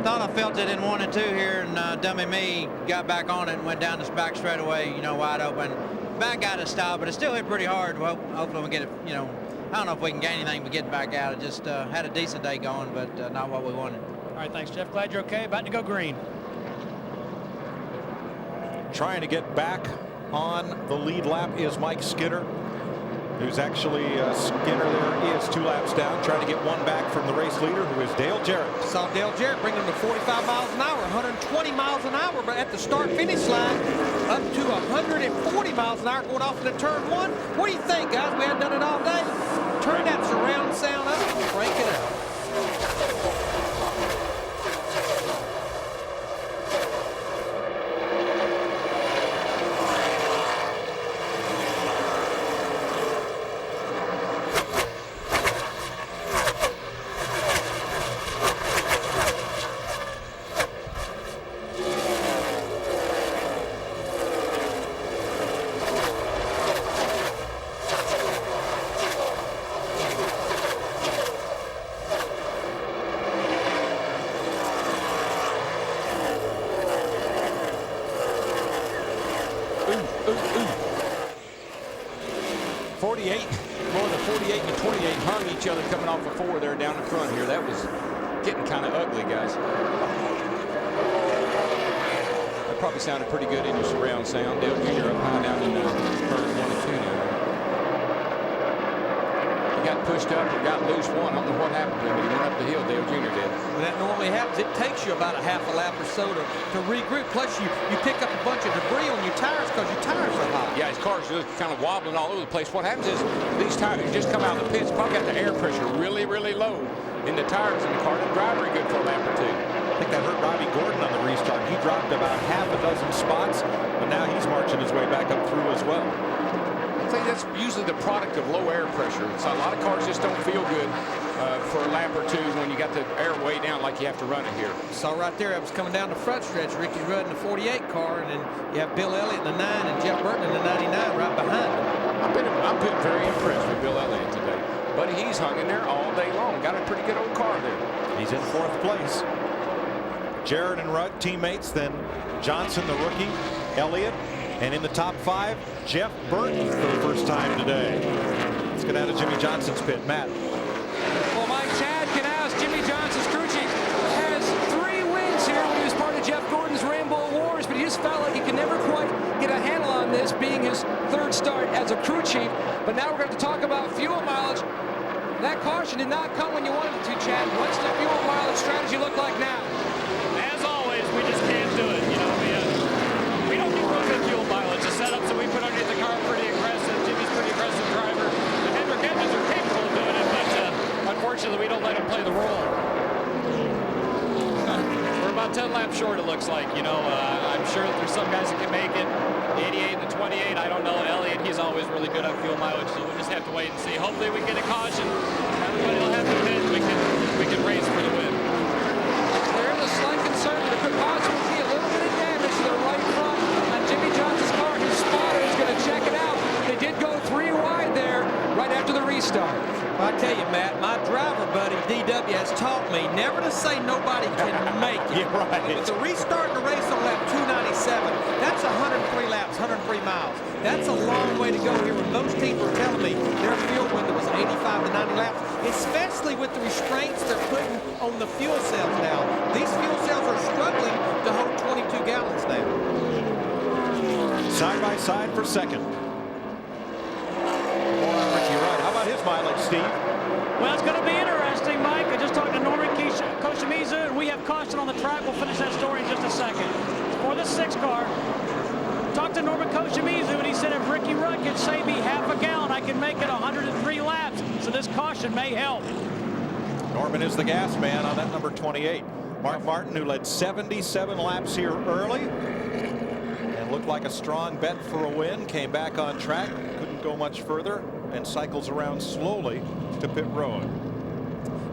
thought I felt it in 1 and 2 here, and dummy me got back on it and went down this back straightaway, you know, wide open. Back out of style, but it still hit pretty hard. Well, hopefully we'll get it, you know, I don't know if we can gain anything but get back out. It just had a decent day going, but not what we wanted. All right, thanks, Jeff. Glad you're okay. About to go green. Trying to get back on the lead lap is Mike Skinner, who's actually Skinner there is 2 laps down, trying to get 1 back from the race leader, who is Dale Jarrett. Saw Dale Jarrett bring him to 45 miles an hour, 120 miles an hour, but at the start-finish line, up to 140 miles an hour going off into turn 1. What do you think, guys? We hadn't done it all day. Turn that surround sound up and crank it out. Coming off of 4 there down the front here. That was getting kind of ugly, guys. That probably sounded pretty good in your surround sound. Dale Jr. up high down in turn 1 and 2 now. He got pushed up or got loose 1. I don't know what happened to him. He went up the hill. Dale Jr. did. Well, that normally happens. It takes you about a half a lap or so to regroup. Plus, you pick up a bunch of debris on your tires because your tires are hot. Yeah, his car's just kind of wobbling all over the place. What happens is these tires just come out of the pits, probably got the air pressure really, really low in the tires in the car. Didn't drive very good for a lap or 2. I think that hurt Robby Gordon on the restart. He dropped about half a dozen spots, but now he's marching his way back up through as well. I think that's usually the product of low air pressure. So a lot of cars just don't feel good for a lap or 2 when you got the air way down like you have to run it here. So right there, I was coming down the front stretch. Ricky Rudd in the 48 car, and then you have Bill Elliott in the 9 and Jeff Burton in the 99 right behind him. I've been very impressed with Bill Elliott today. But he's hung in there all day long. Got a pretty good old car there. He's in 4th place. Jarrett and Rudd teammates, then Johnson, the rookie, Elliott, and in the top 5, Jeff Burton for the first time today. Let's get out of Jimmie Johnson's pit. Matt. Well, Mike, Chad Canals, Jimmie Johnson's crew chief, has 3 wins here when he was part of Jeff Gordon's Rainbow Wars, but he just felt like he could never quite get a handle on this, being his 3rd start as a crew chief. But now we're going to talk about fuel mileage. That caution did not come when you wanted it to, Chad. What's the fuel mileage strategy look like now? As always, we just can't do it. You know, we don't need real good fuel mileage. The setups that we put underneath the car are pretty aggressive. Jimmy's pretty aggressive driver. The Hendrick engines are capable of doing it, but unfortunately, we don't let him play the role. We're about 10 laps short, it looks like. You know, I'm sure that there's some guys that can make it. 88 to 28, I don't know. Elliott, he's always really good on fuel mileage, so we'll just have to wait and see. Hopefully we get a caution. Everybody will have to pit. We can race for the win. There is a slight concern that there could possibly be a little bit of damage to the right front on Jimmie Johnson's car. His spotter is going to check it out. They did go 3 wide there right after the restart. I tell you, Matt, my driver buddy DW has taught me never to say nobody can make it. You're right. With the restart the race on lap 297, that's 103 laps, 103 miles. That's a long way to go here when most teams are telling me their fuel window was 85 to 90 laps, especially with the restraints they're putting on the fuel cells now. These fuel cells are struggling to hold 22 gallons now. Side by side for 2nd. How about his mileage, Steve? Well, it's going to be interesting, Mike. I just talked to Norman Koshimizu, and we have caution on the track. We'll finish that story in just a second. For the 6 car, talked to Norman Koshimizu, and he said if Ricky Rudd can save me half a gallon, I can make it 103 laps. So this caution may help. Norman is the gas man on that number 28. Mark Martin, who led 77 laps here early and looked like a strong bet for a win, came back on track, couldn't go much further, and cycles around slowly to pit road.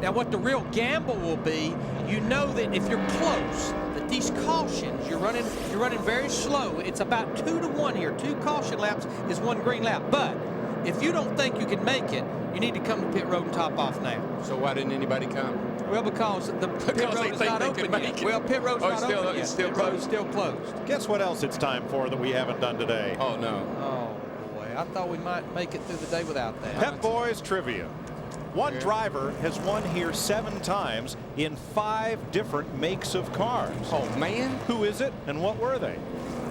Now what the real gamble will be, you know that if you're close, that these cautions, you're running very slow. It's about 2 to 1 here. 2 caution laps is 1 green lap. But if you don't think you can make it, you need to come to pit road and top off now. So why didn't anybody come? Well, because the pit road is not open yet. Well, pit road's not open yet. It's still Pit closed. road's still closed. Guess what else it's time for that we haven't done today? Oh, no. Oh, boy. I thought we might make it through the day without that. Pep Boys Trivia. One driver has won here 7 times in 5 different makes of cars. Oh, man. Who is it and what were they?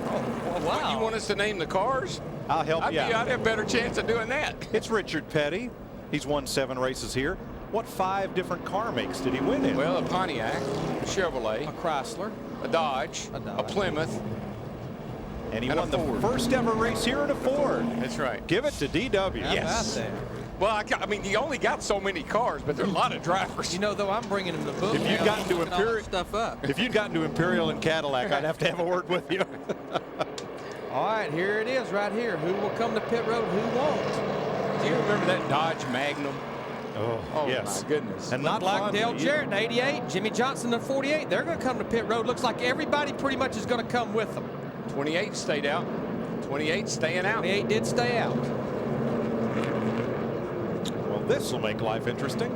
Oh, wow. You want us to name the cars? I'll help you out. I'd have a better chance of doing that. It's Richard Petty. He's won 7 races here. What 5 different car makes did he win in? Well, a Pontiac, a Chevrolet, a Chrysler, a Dodge, a Plymouth, and he won the first ever race here in a Ford. That's right. Give it to DW. Yes. Well, I mean, you only got so many cars, but there are a lot of drivers. You know, though, I'm bringing him the book. If you'd gotten to Imperial stuff up. If you'd gotten to Imperial and Cadillac, I'd have to have a word with you. All right, here it is right here. Who will come to pit road, who won't? Do you remember that Dodge Magnum? Oh, yes. My goodness. And not like Dale Jarrett in 88, Jimmie Johnson in 48. They're going to come to pit road. Looks like everybody pretty much is going to come with them. 28 stayed out. 28 staying out. 28 did stay out. Well, this will make life interesting.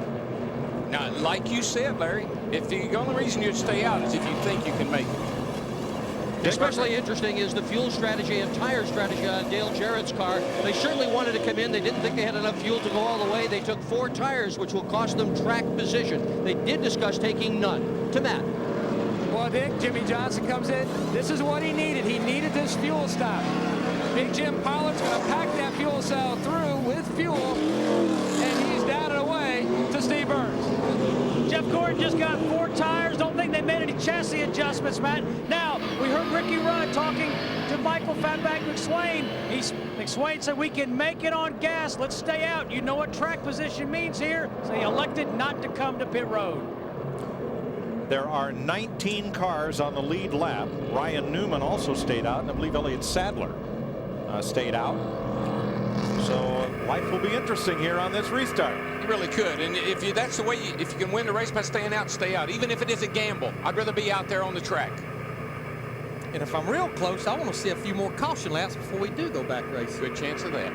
Now, like you said, Larry, if the only reason you'd stay out is if you think you can make it. Especially interesting is the fuel strategy and tire strategy on Dale Jarrett's car. They certainly wanted to come in. They didn't think they had enough fuel to go all the way. They took 4 tires, which will cost them track position. They did discuss taking none. To Matt. Well, Dick, Jimmie Johnson comes in. This is what he needed. He needed this fuel stop. Big Jim Pollard's going to pack that fuel cell through with fuel, and he's down and away to Steve Burns. Jeff Gordon just got 4 tires. Don't think they made any chassis adjustments, Matt. Now, we heard Ricky Rudd talking to Michael Fatback McSwain. McSwain said, we can make it on gas. Let's stay out. You know what track position means here. So he elected not to come to pit road. There are 19 cars on the lead lap. Ryan Newman also stayed out, and I believe Elliott Sadler stayed out. So life will be interesting here on this restart. You really could, and that's the way. If you can win the race by staying out, stay out. Even if it is a gamble, I'd rather be out there on the track. And if I'm real close, I want to see a few more caution laps before we do go back racing. Good chance of that.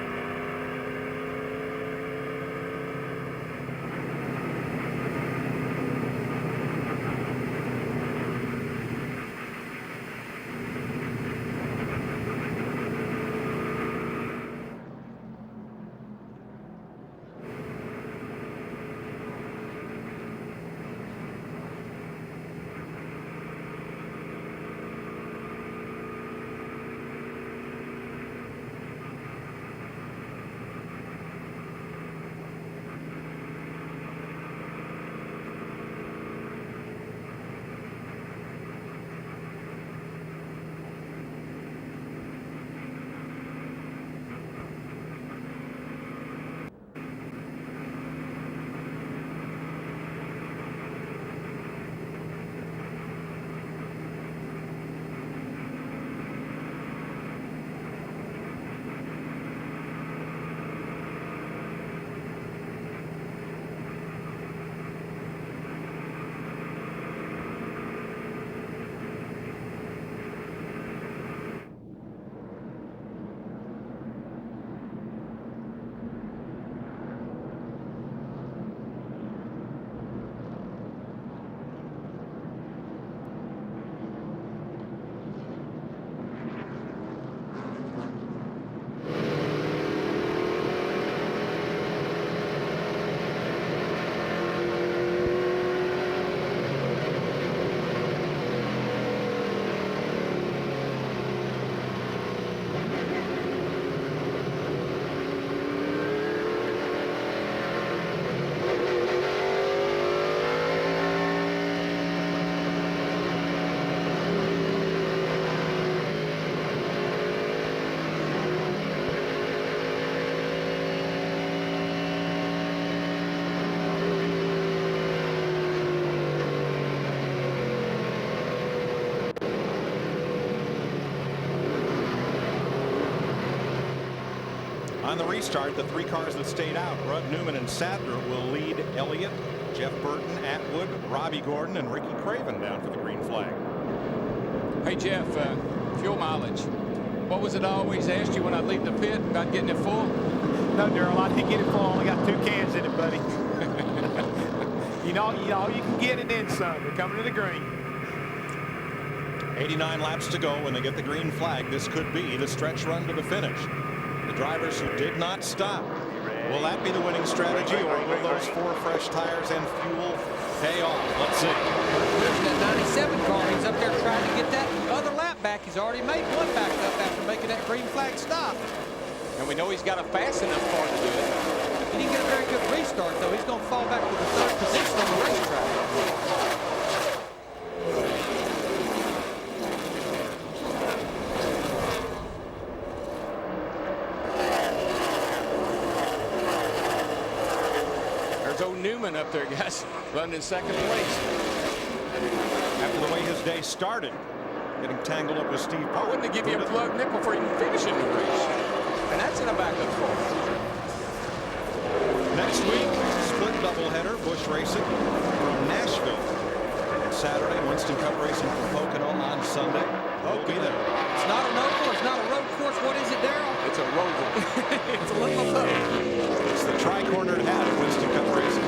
On the restart, the 3 cars that stayed out, Rudd, Newman, and Sadler, will lead Elliott, Jeff Burton, Atwood, Robby Gordon, and Ricky Craven down for the green flag. Hey, Jeff, fuel mileage. What was it I always asked you when I leave the pit about getting it full? No, Darrell, I didn't get it full. I only got 2 cans in it, buddy. you know, you can get it in some. We're coming to the green. 89 laps to go when they get the green flag. This could be the stretch run to the finish. The drivers who did not stop. Will that be the winning strategy, or will those 4 fresh tires and fuel pay off? Let's see. There's that 97 car. He's up there trying to get that other lap back. He's already made one back up after making that green flag stop. And we know he's got a fast enough car to do it. He didn't get a very good restart, though. He's going to fall back to the 3rd position on the racetrack. Newman up there, guys, running in 2nd place. After the way his day started, getting tangled up with Steve Park. Wouldn't they give you a plug nickel for even finishing the race? And that's in a backup car. Next week, split doubleheader, Busch Racing from Nashville. And Saturday, Winston Cup Racing from Pocono on Sunday. We'll be there. It's not an oval. It's not a road course. What is it, Darrell? It's a roval. It's a little boat. It's the tri-cornered hat of Winston Cup Racing.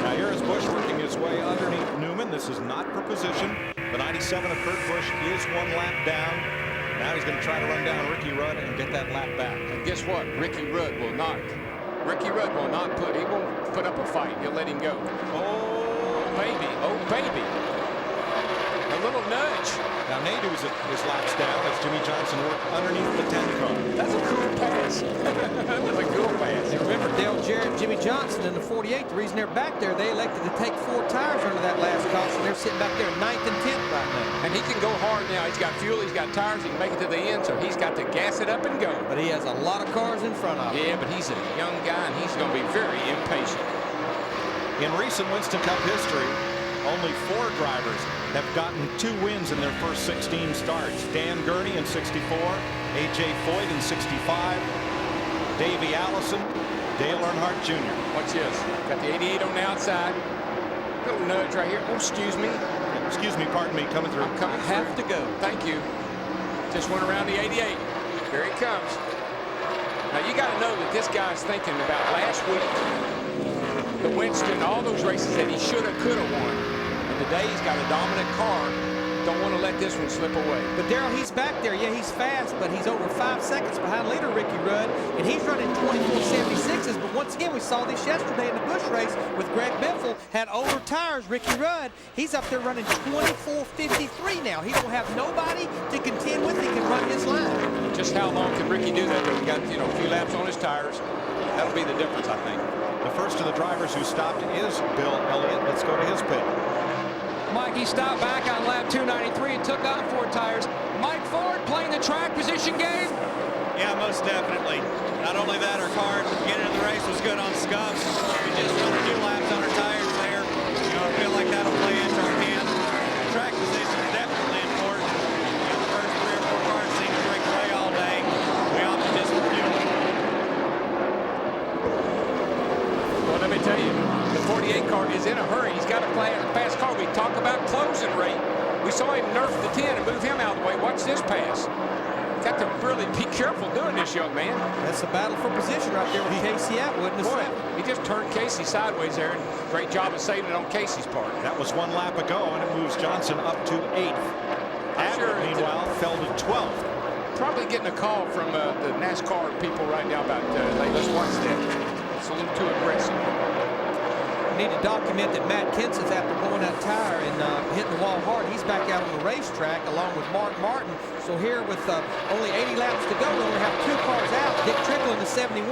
Now here is Busch working his way underneath Newman. This is not for position. The 97 of Kurt Busch is 1 lap down. Now he's going to try to run down Ricky Rudd and get that lap back. And guess what? Ricky Rudd will not he won't put up a fight. He'll let him go. Oh, baby. Oh, baby. A little nudge. Now Nadeau's his laps down as Jimmie Johnson worked underneath the 10 car. That's a cool pass. That was a cool pass. And remember, Dale Jarrett and Jimmie Johnson in the 48, the reason they're back there, they elected to take 4 tires under that last caution. They're sitting back there 9th and 10th right now. And he can go hard now. He's got fuel, he's got tires, he can make it to the end, so he's got to gas it up and go. But he has a lot of cars in front of him. Yeah, but he's a young guy, and he's going to be very impatient. In recent Winston Cup history, only 4 drivers have gotten 2 wins in their first 16 starts. Dan Gurney in 64, A.J. Foyt in 65, Davey Allison, Dale Earnhardt Jr. Watch this. Got the 88 on the outside. Little nudge right here. Oh, excuse me. Excuse me, pardon me, coming through. I'm coming through. Have to go. Thank you. Just went around the 88. Here he comes. Now, you got to know that this guy's thinking about last week, the Winston, all those races that he should have, could have won. And today he's got a dominant car. Don't want to let this one slip away. But Darrell, he's back there. Yeah, he's fast, but he's over 5 seconds behind leader Ricky Rudd, and he's running 24.76s. But once again, we saw this yesterday in the Busch race with Greg Biffle had older tires. Ricky Rudd, he's up there running 24.53 now. He don't have nobody to contend with. He can run his line. Just how long can Ricky do that? He got, a few laps on his tires. That'll be the difference, I think. The first of the drivers who stopped is Bill Elliott. Let's go to his pit. Mikey stopped back on lap 293 and took on 4 tires. Mike Ford playing the track position game. Yeah, most definitely. Not only that, our car at the beginning of the race was good on scuffs. We just run a few laps on our tires there. I feel like that'll play into our hand. Track position is definitely important. The first 3 or 4 cars seem to break away all day. We opted just for fuel. Well, let me tell you, the 48 car is in a hurry. He's got a fast car. We talk about closing rate. We saw him nerf the 10 and move him out of the way. Watch this pass. Got to really be careful doing this, young man. That's a battle for position right there with Casey Atwood in the 7th. He just turned Casey sideways there, and great job of saving it on Casey's part. That was 1 lap ago, and it moves Johnson up to 8th. Atwood, meanwhile, fell to 12th. Probably getting a call from the NASCAR people right now about, hey, let's watch that. It's a little too aggressive. We need to document that Matt Kenseth, after blowing that tire and hitting the wall hard, he's back out on the racetrack along with Mark Martin. So here with only 80 laps to go, we only have 2 cars out. Dick Trickle in the 71,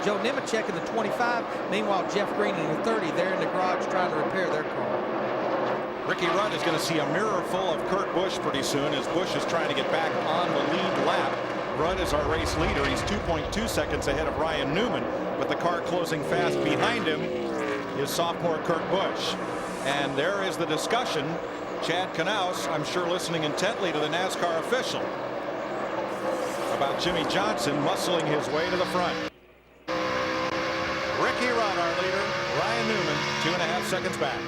Joe Nemechek in the 25. Meanwhile, Jeff Green in the 30. They're in the garage trying to repair their car. Ricky Rudd is going to see a mirror full of Kurt Busch pretty soon as Busch is trying to get back on the lead lap. Rudd is our race leader. He's 2.2 seconds ahead of Ryan Newman, but the car closing fast behind him is sophomore Kurt Busch. And there is the discussion. Chad Knaus, I'm sure, listening intently to the NASCAR official about Jimmie Johnson muscling his way to the front. Ricky Rudd, our leader. Ryan Newman, 2.5 seconds back.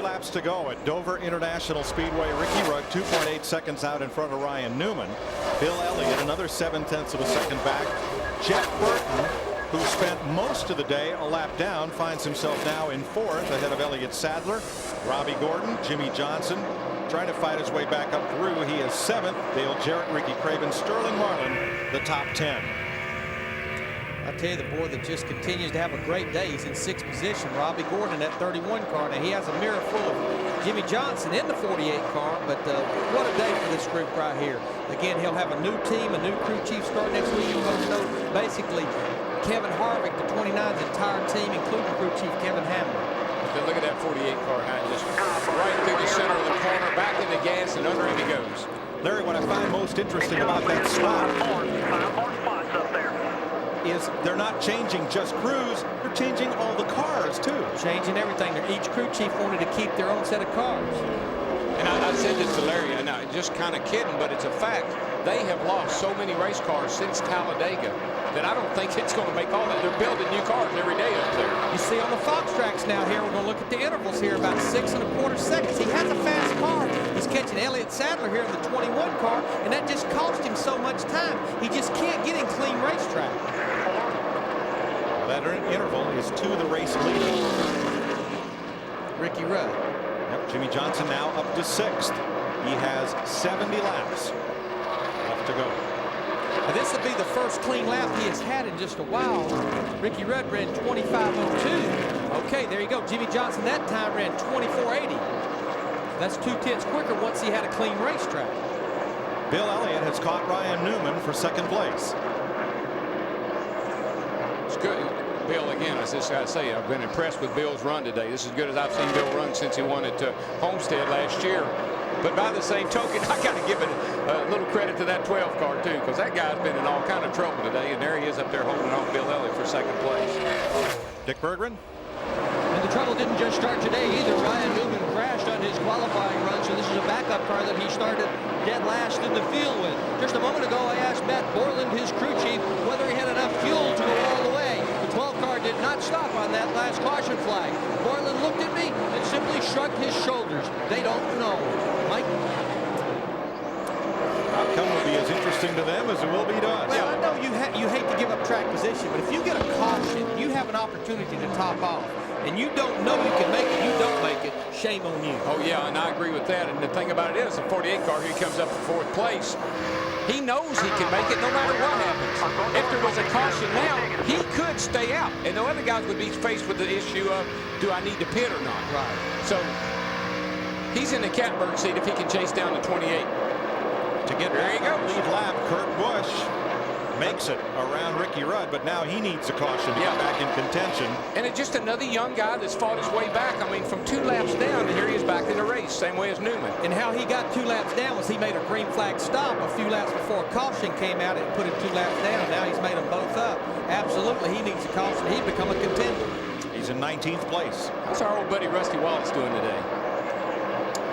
Laps to go at Dover International Speedway. Ricky Rudd 2.8 seconds out in front of Ryan Newman. Bill Elliott another 0.7 of a second back. Jeff Burton, who spent most of the day a lap down, finds himself now in 4th ahead of Elliott Sadler. Robby Gordon, Jimmie Johnson trying to fight his way back up through. He is 7th. Dale Jarrett, Ricky Craven, Sterling Marlin, the top 10. I tell you, the boy that just continues to have a great day. He's in 6th position. Robby Gordon in that 31 car. Now he has a mirror full of Jimmie Johnson in the 48 car, but what a day for this group right here. Again, he'll have a new team, a new crew chief starting next week. You're going to know basically Kevin Harvick, the 29's entire team, including crew chief Kevin Hamlin. Then look at that 48 car, just right through the center of the corner, back in the gas, and under him he goes. Larry, what I find most interesting about that spot is they're not changing just crews, they're changing all the cars too. Changing everything. Each crew chief wanted to keep their own set of cars. And I said this to Larry, and I'm just kind of kidding, but it's a fact. They have lost so many race cars since Talladega that I don't think it's going to make all that. They're building new cars every day up there. You see on the Fox tracks now here, we're going to look at the intervals here, about 6.25 seconds. He has a fast car. He's catching Elliott Sadler here in the 21 car, and that just cost him so much time. He just can't get in clean racetrack. That interval is to the race leader, Ricky Rudd. Yep, Jimmie Johnson now up to 6th. He has 70 laps left to go. Now this will be the first clean lap he has had in just a while. Ricky Rudd ran 25.02. Okay, there you go. Jimmie Johnson that time ran 24.80. That's 2/10 quicker once he had a clean racetrack. Bill Elliott has caught Ryan Newman for 2nd place. It's good. Bill, again, I just got to say, I've been impressed with Bill's run today. This is as good as I've seen Bill run since he won at Homestead last year. But by the same token, I got to give it a little credit to that 12 car, too, because that guy's been in all kind of trouble today, and there he is up there holding off Bill Elliott for 2nd place. Dick Berggren. And the trouble didn't just start today either. Ryan Newman crashed on his qualifying run, so this is a backup car that he started dead last in the field with. Just a moment ago, I asked Matt Borland, his crew chief, whether he had enough fuel to go all the way. The 12 car did not stop on that last caution flag. Borland looked at me and simply shrugged his shoulders. They don't know. Mike? Outcome will be as interesting interesting to them as it will be to us. Well, I know you hate to give up track position, but if you get a caution, you have an opportunity to top off, and you don't know you can make it, you don't make it, shame on you. Oh, yeah, and I agree with that. And the thing about it is, the 48 car here comes up in 4th place. He knows he can make it no matter what happens. If there was a caution now, he could stay out. And the other guys would be faced with the issue of, do I need to pit or not? Right. So he's in the catbird seat if he can chase down the 28. To get there, he goes. Lead lap, Kurt Busch makes it around Ricky Rudd, but now he needs a caution to get back in contention. And it's just another young guy that's fought his way back. I mean, from 2 laps down, and here he is back in the race, same way as Newman. And how he got 2 laps down was he made a green flag stop a few laps before a caution came out and put him 2 laps down. Now he's made them both up. Absolutely, he needs a caution. He'd become a contender. He's in 19th place. How's our old buddy Rusty Wallace doing today?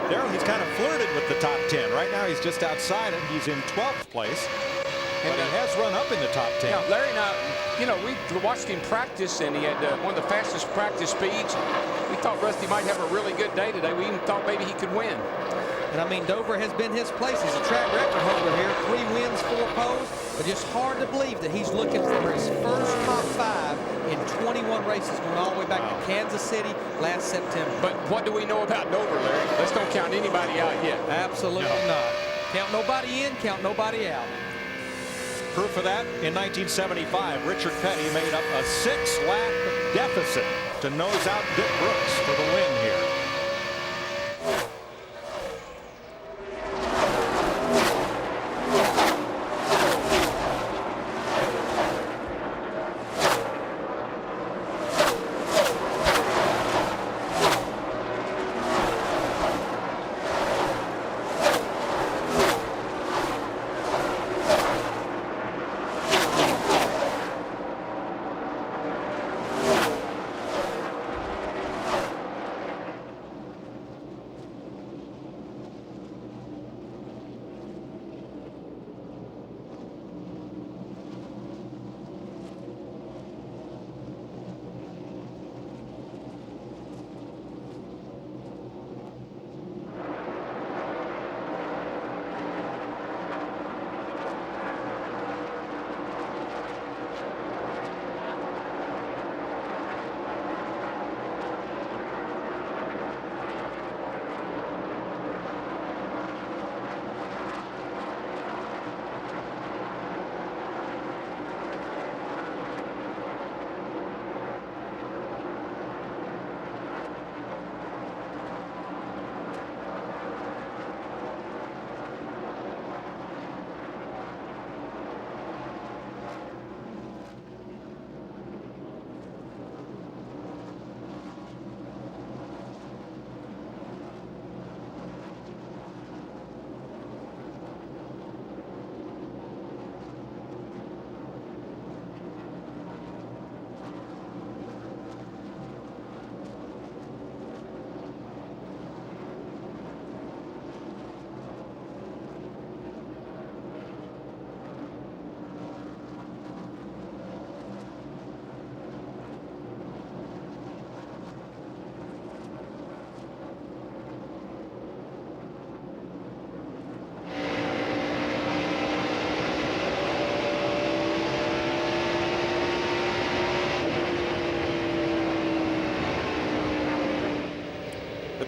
Darrell, he's kind of flirted with the top 10. Right now, he's just outside it. He's in 12th place. And he has run up in the top 10. Yeah, Larry and I, you know, we watched him practice, and he had one of the fastest practice speeds. We thought Rusty might have a really good day today. We even thought maybe he could win. And I mean, Dover has been his place. He's a track record holder here. 3 wins, 4 poles. But just hard to believe that he's looking for his first top 5 in 21 races, going all the way back to Kansas City last September. But what do we know about Dover, Larry? Let's don't count anybody out yet. Absolutely not. Count nobody in, count nobody out. Proof of that, in 1975, Richard Petty made up a 6-lap deficit to nose out Dick Brooks for the win here.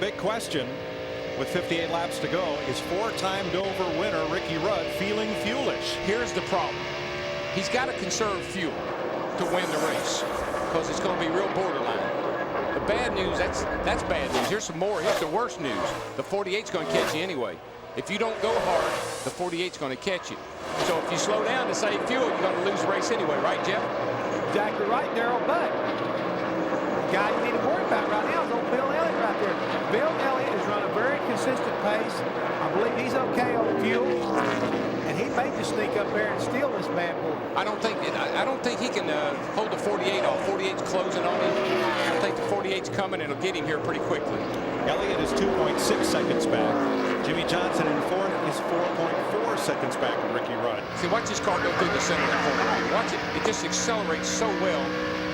Big question with 58 laps to go is 4-time Dover winner Ricky Rudd feeling fuelish. Here's the problem. He's got to conserve fuel to win the race because it's going to be real borderline. The bad news, that's bad news. Here's some more. Here's the worst news. The 48's going to catch you anyway. If you don't go hard, the 48's going to catch you. So if you slow down to save fuel, you're going to lose the race anyway, right, Jeff? Exactly right, Darrell. But the guy you need to worry about right now is old Bill Elliott right there. Bill Elliott has run a very consistent pace. I believe he's okay on fuel, and he may just sneak up there and steal this bad boy. I don't think he can hold the 48 off. 48's closing on him. I think the 48's coming, and it'll get him here pretty quickly. Elliott is 2.6 seconds back. Jimmie Johnson in fourth is 4.4 seconds back of Ricky Rudd. See, watch this car go through the center of the corner. Watch it. It just accelerates so well.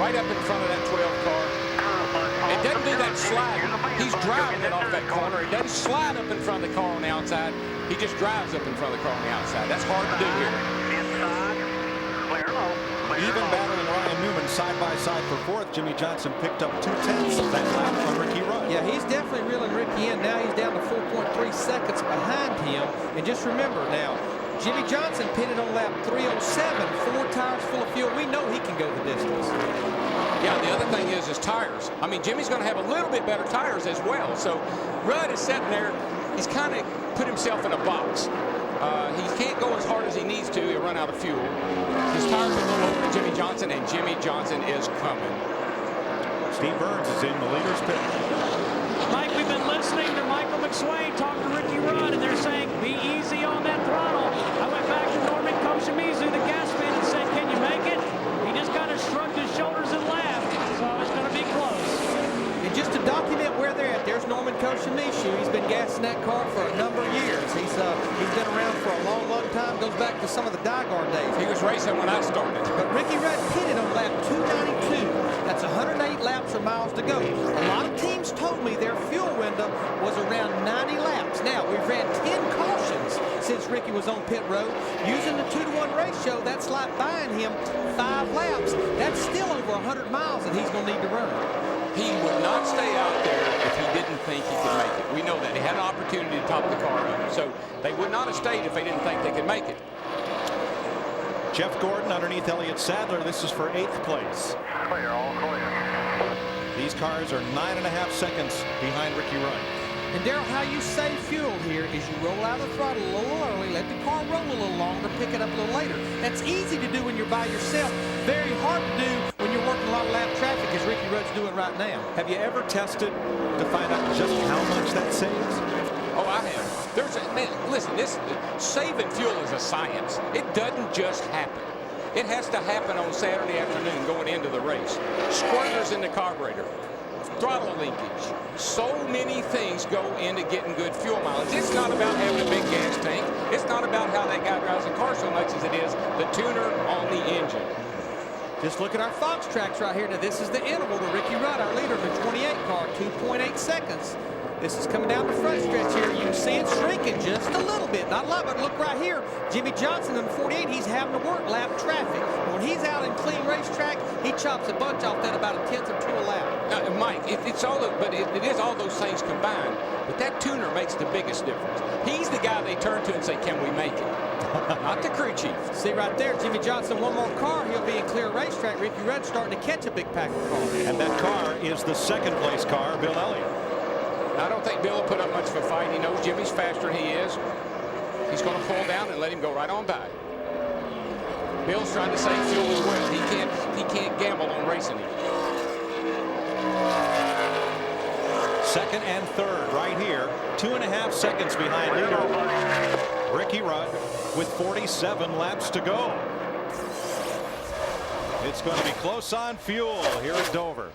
Right up in front of that 12 car. It doesn't do that slide. He's driving it off that corner. It doesn't slide up in front of the car on the outside. He just drives up in front of the car on the outside. That's hard to do here. Even battling Ryan Newman side by side for fourth, Jimmie Johnson picked up 2/10 of that lap on Ricky Rudd. Yeah, he's definitely reeling Ricky in. Now he's down to 4.3 seconds behind him. And just remember now, Jimmie Johnson pitted on lap 307, 4 tires full of fuel. We know he can go the distance. Yeah, the other thing is his tires. I mean, Jimmy's going to have a little bit better tires as well. So Rudd is sitting there. He's kind of put himself in a box. He can't go as hard as he needs to. He'll run out of fuel. His tires are a little over Jimmie Johnson, and Jimmie Johnson is coming. Steve Burns is in the leader's pit. Mike, we've been listening to Michael McSwain talk to Ricky Rudd, and they're saying, be easy on that throttle. I went back to Norman Koshimizu, the gas man, and said, can you make it? He just kind of shrugged his shoulders and laughed, so it's going to be close. And just to document where they're at, there's Norman Koshimizu. He's been gassing that car for a number of years. He's been around for a long, long time. Goes back to some of the Diegard days. He was racing when I started. But Ricky Rudd pitted on lap 292. That's 108 laps or miles to go. A lot of teams told me their fuel window was around 90 laps. Now, we've ran 10 cautions since Ricky was on pit road. Using the 2-to-1 ratio, that's like buying him 5 laps. That's still over 100 miles that he's going to need to run. He would not stay out there if he didn't think he could make it. We know that. He had an opportunity to top the car up. So they would not have stayed if they didn't think they could make it. Jeff Gordon underneath Elliott Sadler. This is for 8th place. Clear, all clear. These cars are 9.5 seconds behind Ricky Rudd. And Darrell, how you save fuel here is you roll out of the throttle a little early, let the car roll a little longer, pick it up a little later. That's easy to do when you're by yourself. Very hard to do when you're working a lot of lap traffic, as Ricky Rudd's doing right now. Have you ever tested to find out just how much that saves? Oh, I have. Man, listen, this saving fuel is a science. It doesn't just happen. It has to happen on Saturday afternoon going into the race. Squirters in the carburetor, throttle linkage. So many things go into getting good fuel mileage. It's not about having a big gas tank. It's not about how that guy drives the car so much as it is the tuner on the engine. Just look at our Fox tracks right here. Now, this is the interval to Ricky Rudd, our leader of the 28 car, 2.8 seconds. This is coming down the front stretch here. You can see it shrinking just a little bit. Not a lot, but look right here. Jimmie Johnson in the 48, he's having to work lap traffic. When he's out in clean racetrack, he chops a bunch off that about 1/10 or 2 a lap. Now, Mike, it is all those things combined. But that tuner makes the biggest difference. He's the guy they turn to and say, can we make it? Not the crew chief. See right there, Jimmie Johnson, one more car, he'll be in clear racetrack. Ricky Rudd starting to catch a big pack of cars. And that car is the 2nd place car, Bill Elliott. I don't think Bill will put up much of a fight. He knows Jimmy's faster than he is. He's going to pull down and let him go right on by. Bill's trying to save fuel as well. He can't gamble on racing him. 2nd and 3rd right here. 2.5 seconds behind leader Ricky Rudd with 47 laps to go. It's going to be close on fuel here at Dover.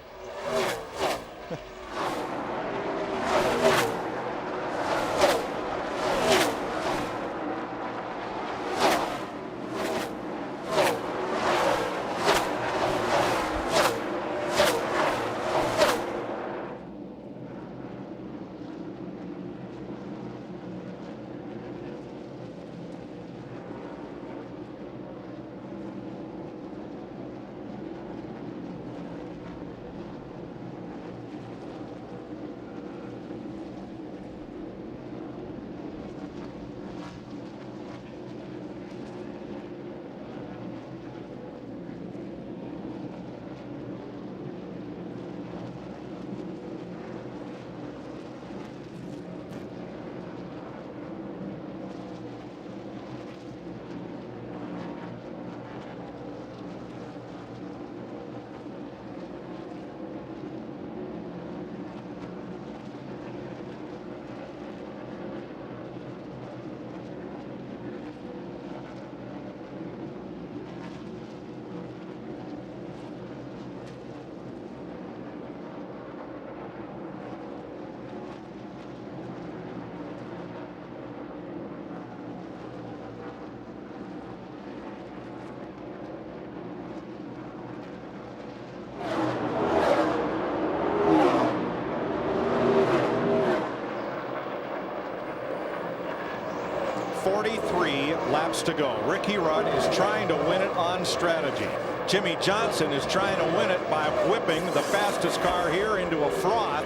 3 laps to go. Ricky Rudd is trying to win it on strategy. Jimmie Johnson is trying to win it by whipping the fastest car here into a froth.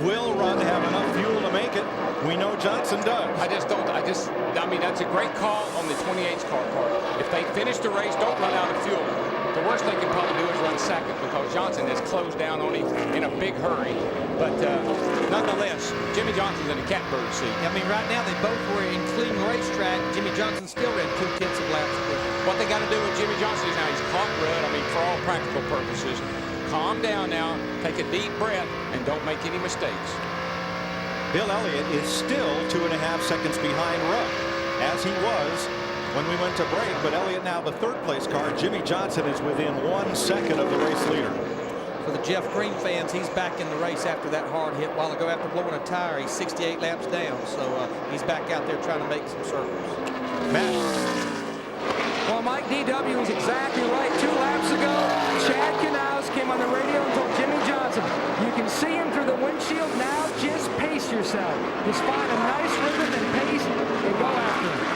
Will Rudd have enough fuel to make it? We know Johnson does. I mean, that's a great call on the 28's car part. If they finish the race, don't run out of fuel. The worst they can probably do is run second, because Johnson has closed down on him in a big hurry. But nonetheless, Jimmie Johnson's in a catbird seat. I mean, right now they both were in clean racetrack. Jimmie Johnson still ran 2/10 of laps quicker. What they got to do with Jimmie Johnson is now he's caught Rudd. I mean, for all practical purposes, calm down now, take a deep breath, and don't make any mistakes. Bill Elliott is still 2.5 seconds behind Rudd, as he was when we went to break. But Elliott now the 3rd place car. Jimmie Johnson is within 1 second of the race leader. For the Jeff Green fans, he's back in the race after that hard hit a while ago after blowing a tire. He's 68 laps down, so he's back out there trying to make some circles. Matt. Well, Mike DW was exactly right. 2 laps ago, Chad Knaus came on the radio and told Jimmie Johnson, you can see him through the windshield now, just pace yourself. Just find a nice rhythm and pace and go after him.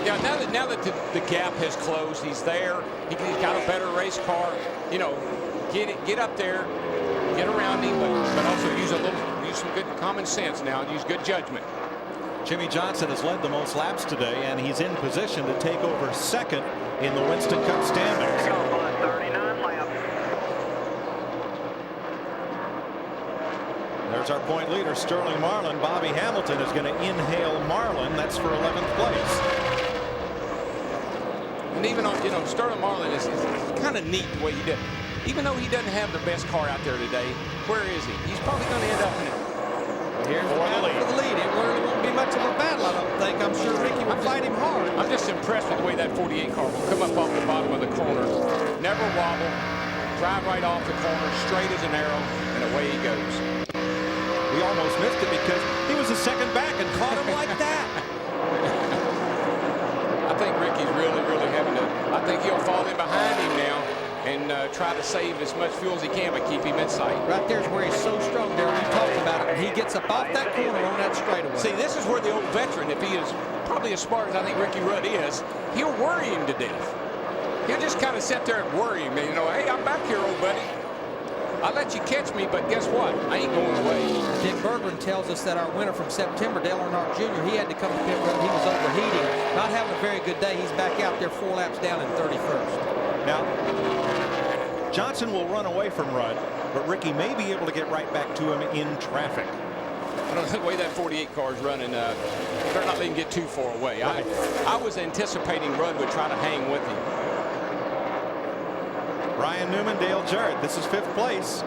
Yeah, now that the gap has closed, he's there. He's got a better race car. You know, get up there, get around him, but also use some good common sense now and use good judgment. Jimmie Johnson has led the most laps today, and he's in position to take over 2nd in the Winston Cup standings. There's our point leader, Sterling Marlin. Bobby Hamilton is going to inhale Marlin. That's for 11th place. And even on, Sterling Marlin is kind of neat the way he did. Even though he doesn't have the best car out there today, where is he? He's probably going to end up in it. Here's the battle for the lead. It really won't be much of a battle, I don't think. I'm sure Ricky will fight him hard. I'm just impressed with the way that 48 car will come up off the bottom of the corner. Never wobble. Drive right off the corner, straight as an arrow, and away he goes. We almost missed it because he was a second back and caught him like that. I think Ricky's really having to. I think he'll fall in behind him now and try to save as much fuel as he can, but keep him in sight. Right there's where he's so strong, Darryl. You talked about it. He gets up off that corner on that straightaway. See, this is where the old veteran, if he is probably as smart as I think Ricky Rudd is, he'll worry him to death. He'll just kind of sit there and worry him. You know, hey, I'm back here, old buddy. I'll let you catch me, but guess what? I ain't going away. Dick Berglund tells us that our winner from September, Dale Earnhardt Jr., he had to come to pit road. He was overheating. Not having a very good day. He's back out there 4 laps down in 31st. Now, Johnson will run away from Rudd, but Ricky may be able to get right back to him in traffic. I don't know the way that 48 car is running. Better not let him get too far away. Right. I was anticipating Rudd would try to hang with him. Ryan Newman, Dale Jarrett. This is 5th place.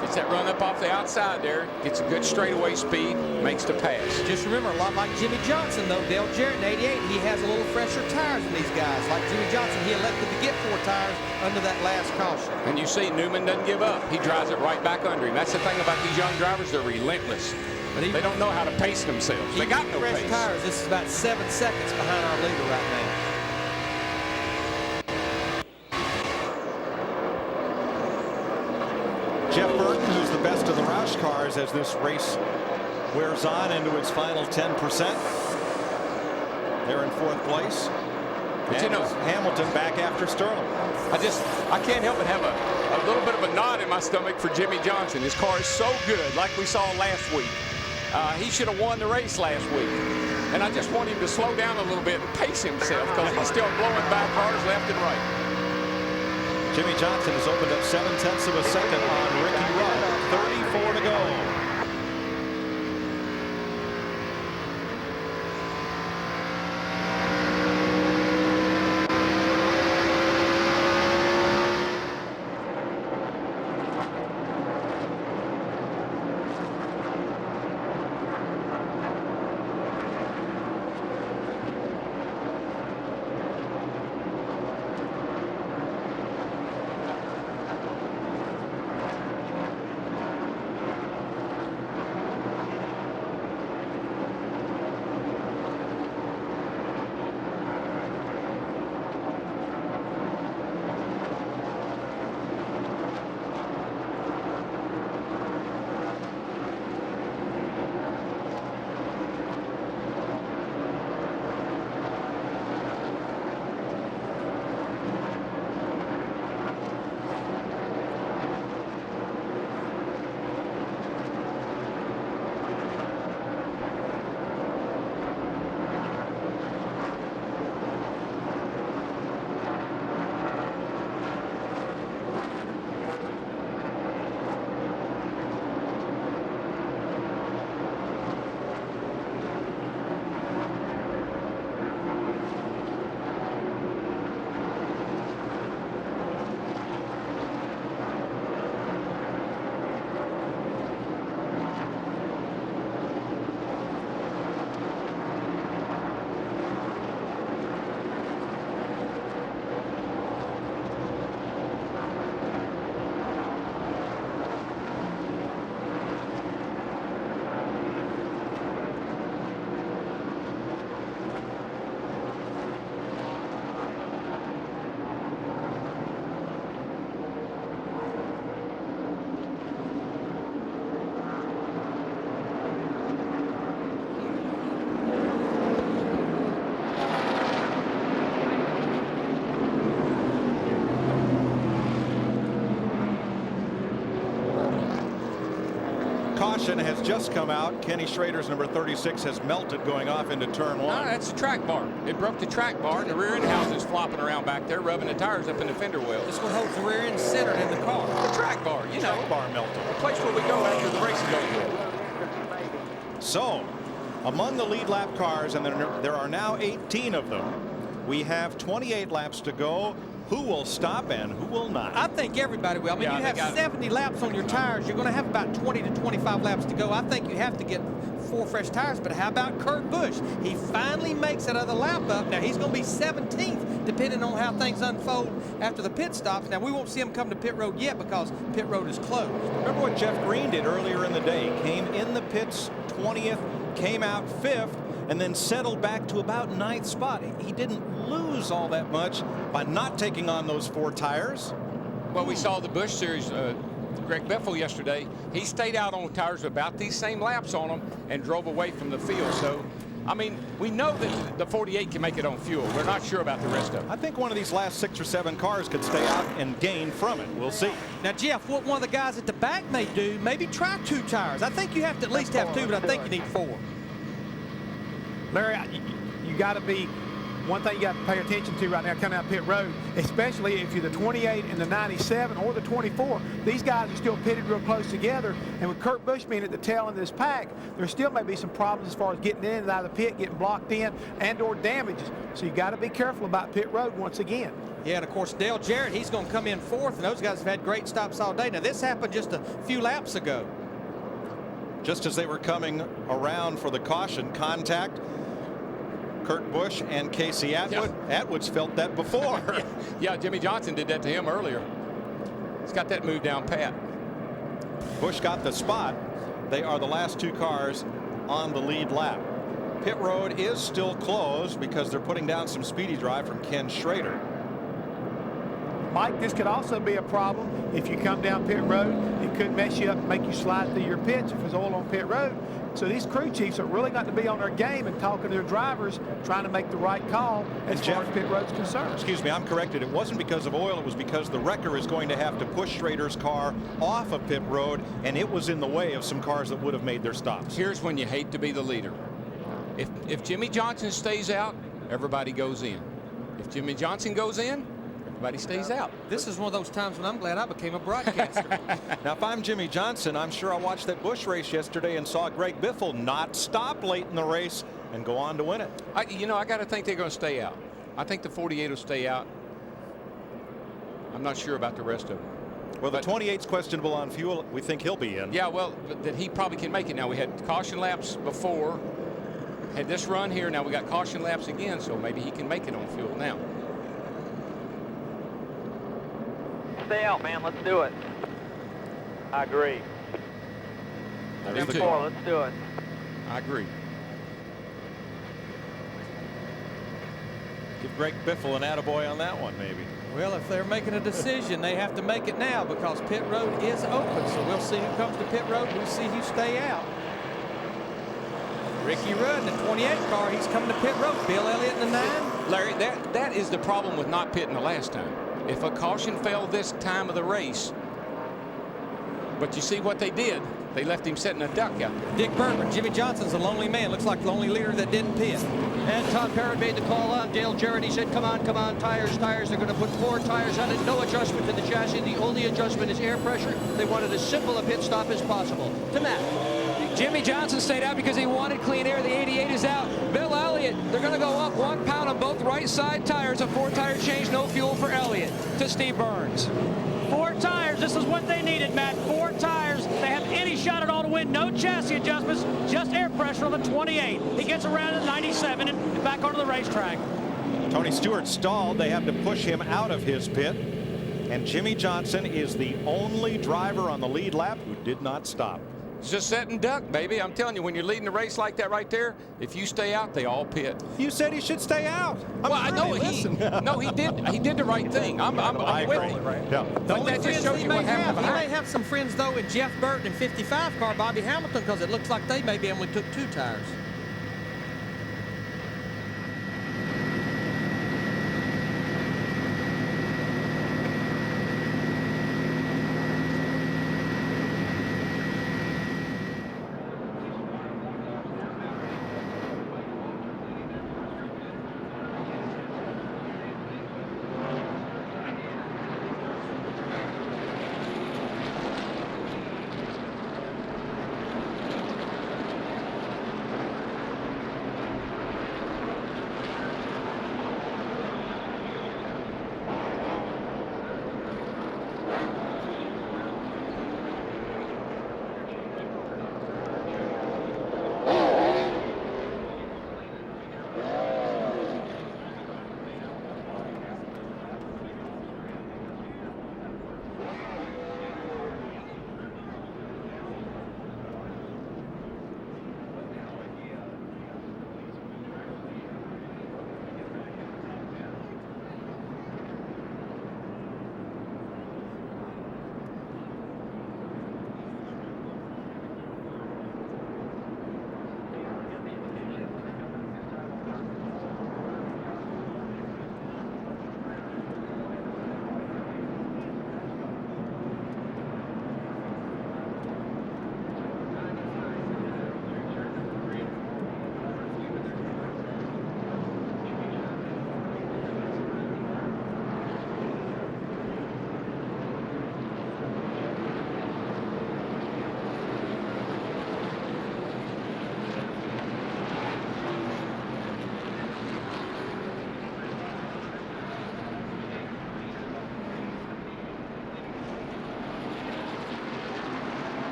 Gets that run up off the outside there. Gets a good straightaway speed. Makes the pass. Just remember, a lot like Jimmie Johnson, though, Dale Jarrett in 88, he has a little fresher tires than these guys. Like Jimmie Johnson, he elected to get 4 tires under that last caution. And you see, Newman doesn't give up. He drives it right back under him. That's the thing about these young drivers. They're relentless. But they don't know how to pace themselves. They got no pace. Fresh tires. This is about 7 seconds behind our leader right now. Jeff Burton, who's the best of the Roush cars as this race wears on into its final 10%. They're in 4th place. But and Hamilton back after Sterling. I can't help but have a little bit of a knot in my stomach for Jimmie Johnson. His car is so good, like we saw last week. He should have won the race last week. And I just want him to slow down a little bit and pace himself, because he's still blowing back cars left and right. Jimmie Johnson has opened up 0.7 of a second on Ricky Rudd. 34 to go. caution has just come out. Kenny Schrader's number 36 has melted going off into turn 1. No, that's the track bar. It broke the track bar, and the rear end house is flopping around back there, rubbing the tires up in the fender well. This one holds the rear end centered in the car. The track bar, you know. Track bar melted. The place where we go after the race is over. So, among the lead lap cars, and there are now 18 of them, we have 28 laps to go. Who will stop and who will not? I think everybody will. I mean, you have 70 laps on your tires. You're going to have about 20 to 25 laps to go. I think you have to get 4 fresh tires. But how about Kurt Busch? He finally makes that other lap up. Now, he's going to be 17th, depending on how things unfold after the pit stops. Now, we won't see him come to pit road yet because pit road is closed. Remember what Jeff Green did earlier in the day? Came in the pits 20th, came out 5th, and then settled back to about 9th spot. He didn't lose all that much by not taking on those 4 tires. Well, we saw the Busch Series, Greg Biffle yesterday. He stayed out on tires about these same laps on them and drove away from the field. So, I mean, we know that the 48 can make it on fuel. We're not sure about the rest of it. I think one of these last 6 or 7 cars could stay out and gain from it. We'll see. Now, Jeff, what one of the guys at the back may do, maybe try 2 tires. I think you have to at least have 2, but I think you need 4. Larry, you got to be, one thing you got to pay attention to right now coming out pit road, especially if you're the 28 and the 97 or the 24. These guys are still pitted real close together, and with Kurt Busch being at the tail end of this pack, there still may be some problems as far as getting in and out of the pit, getting blocked in, and or damages. So you got to be careful about pit road once again. Yeah, and of course, Dale Jarrett, he's going to come in 4th, and those guys have had great stops all day. Now, this happened just a few laps ago. Just as they were coming around for the caution contact, Kurt Busch and Casey Atwood. Yeah. Atwood's felt that before. Yeah, Jimmie Johnson did that to him earlier. He's got that move down pat. Busch got the spot. They are the last 2 cars on the lead lap. Pit road is still closed because they're putting down some speedy drive from Ken Schrader. Mike, this could also be a problem if you come down pit road. It could mess you up and make you slide through your pits if there's oil on pit road. So these crew chiefs are really got to be on their game and talking to their drivers, trying to make the right call as far as pit road's concerned. Excuse me, I'm corrected. It wasn't because of oil. It was because the wrecker is going to have to push Schrader's car off of pit road, and it was in the way of some cars that would have made their stops. Here's when you hate to be the leader. If Jimmie Johnson stays out, everybody goes in. If Jimmie Johnson goes in, everybody stays out. This is one of those times when I'm glad I became a broadcaster. Now, if I'm Jimmie Johnson, I'm sure I watched that Busch race yesterday and saw Greg Biffle not stop late in the race and go on to win it. I got to think they're going to stay out. I think the 48 will stay out. I'm not sure about the rest of them. Well, the 28's questionable on fuel. We think he'll be in. Yeah, well, that he probably can make it now. We had caution laps before, had this run here. Now we got caution laps again, so maybe he can make it on fuel now. Stay out, man. Let's do it. I agree. Number 4, let's do it. I agree. Give Greg Biffle an attaboy on that one, maybe. Well, if they're making a decision, they have to make it now because pit road is open. So we'll see who comes to pit road. We'll see who stay out. Ricky Rudd in the 28 car. He's coming to pit road. Bill Elliott in the 9. Larry, that is the problem with not pitting the last time. If a caution fell this time of the race, but you see what they did, they left him setting a duck out there. Dick Burton, Jimmie Johnson's a lonely man. Looks like the only leader that didn't pit. And Todd Parrott made the call on Dale Jarrett. He said, come on, tires. They're going to put 4 tires on it. No adjustment to the chassis. The only adjustment is air pressure. They wanted as simple a pit stop as possible. To Matt. Jimmie Johnson stayed out because he wanted clean air. The 88 is out. Bill Elliott, they're going to go up 1 pound on both right side tires. A 4-tire change, no fuel for Elliott. To Steve Burns. 4 tires. This is what they needed, Matt. 4 tires. They have any shot at all to win. No chassis adjustments, just air pressure on the 28. He gets around at 97 and back onto the racetrack. Tony Stewart stalled. They have to push him out of his pit. And Jimmie Johnson is the only driver on the lead lap who did not stop. It's just set and duck, baby. I'm telling you, when you're leading the race like that right there, if you stay out, they all pit. You said he should stay out. Well, I know he did the right thing. I'm with him. Right. Yeah. But that just shows you what happened. He may have some friends, though, in Jeff Burton in 55 car, Bobby Hamilton, because it looks like they maybe only took 2 tires.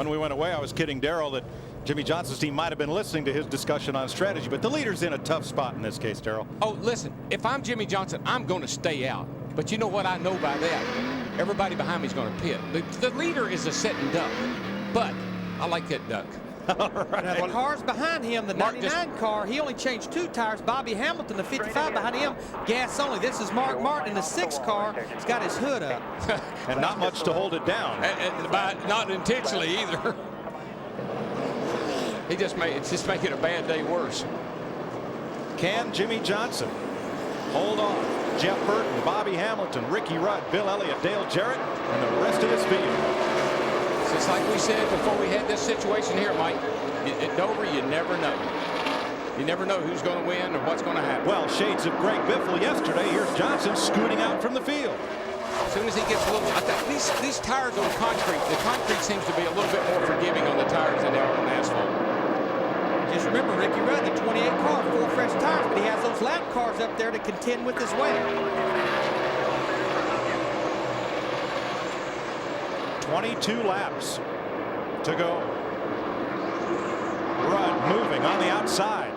When we went away, I was kidding Darrell that Jimmie Johnson's team might have been listening to his discussion on strategy, but the leader's in a tough spot in this case, Darrell. Oh, listen, if I'm Jimmie Johnson, I'm going to stay out. But you know what I know by that? Everybody behind me is going to pit. The leader is a sitting duck, but I like that duck. Now, the cars behind him, the 99 car, he only changed 2 tires. Bobby Hamilton, the 55 behind him, gas only. This is Mark Martin in the 6 car. He's got his hood up. And not much to hold it down. Not intentionally either. It's just making a bad day worse. Can Jimmie Johnson hold on? Jeff Burton, Bobby Hamilton, Ricky Rudd, Bill Elliott, Dale Jarrett, and the rest of his field. Just like we said before we had this situation here, Mike, at Dover, you never know. You never know who's going to win or what's going to happen. Well, shades of Greg Biffle yesterday. Here's Johnson scooting out from the field. As soon as he gets a little, I think these tires on concrete, the concrete seems to be a little bit more forgiving on the tires than they are on asphalt. Just remember, Ricky Rudd, the 28 car, 4 fresh tires, but he has those lap cars up there to contend with as well. 22 laps to go. Rudd moving on the outside.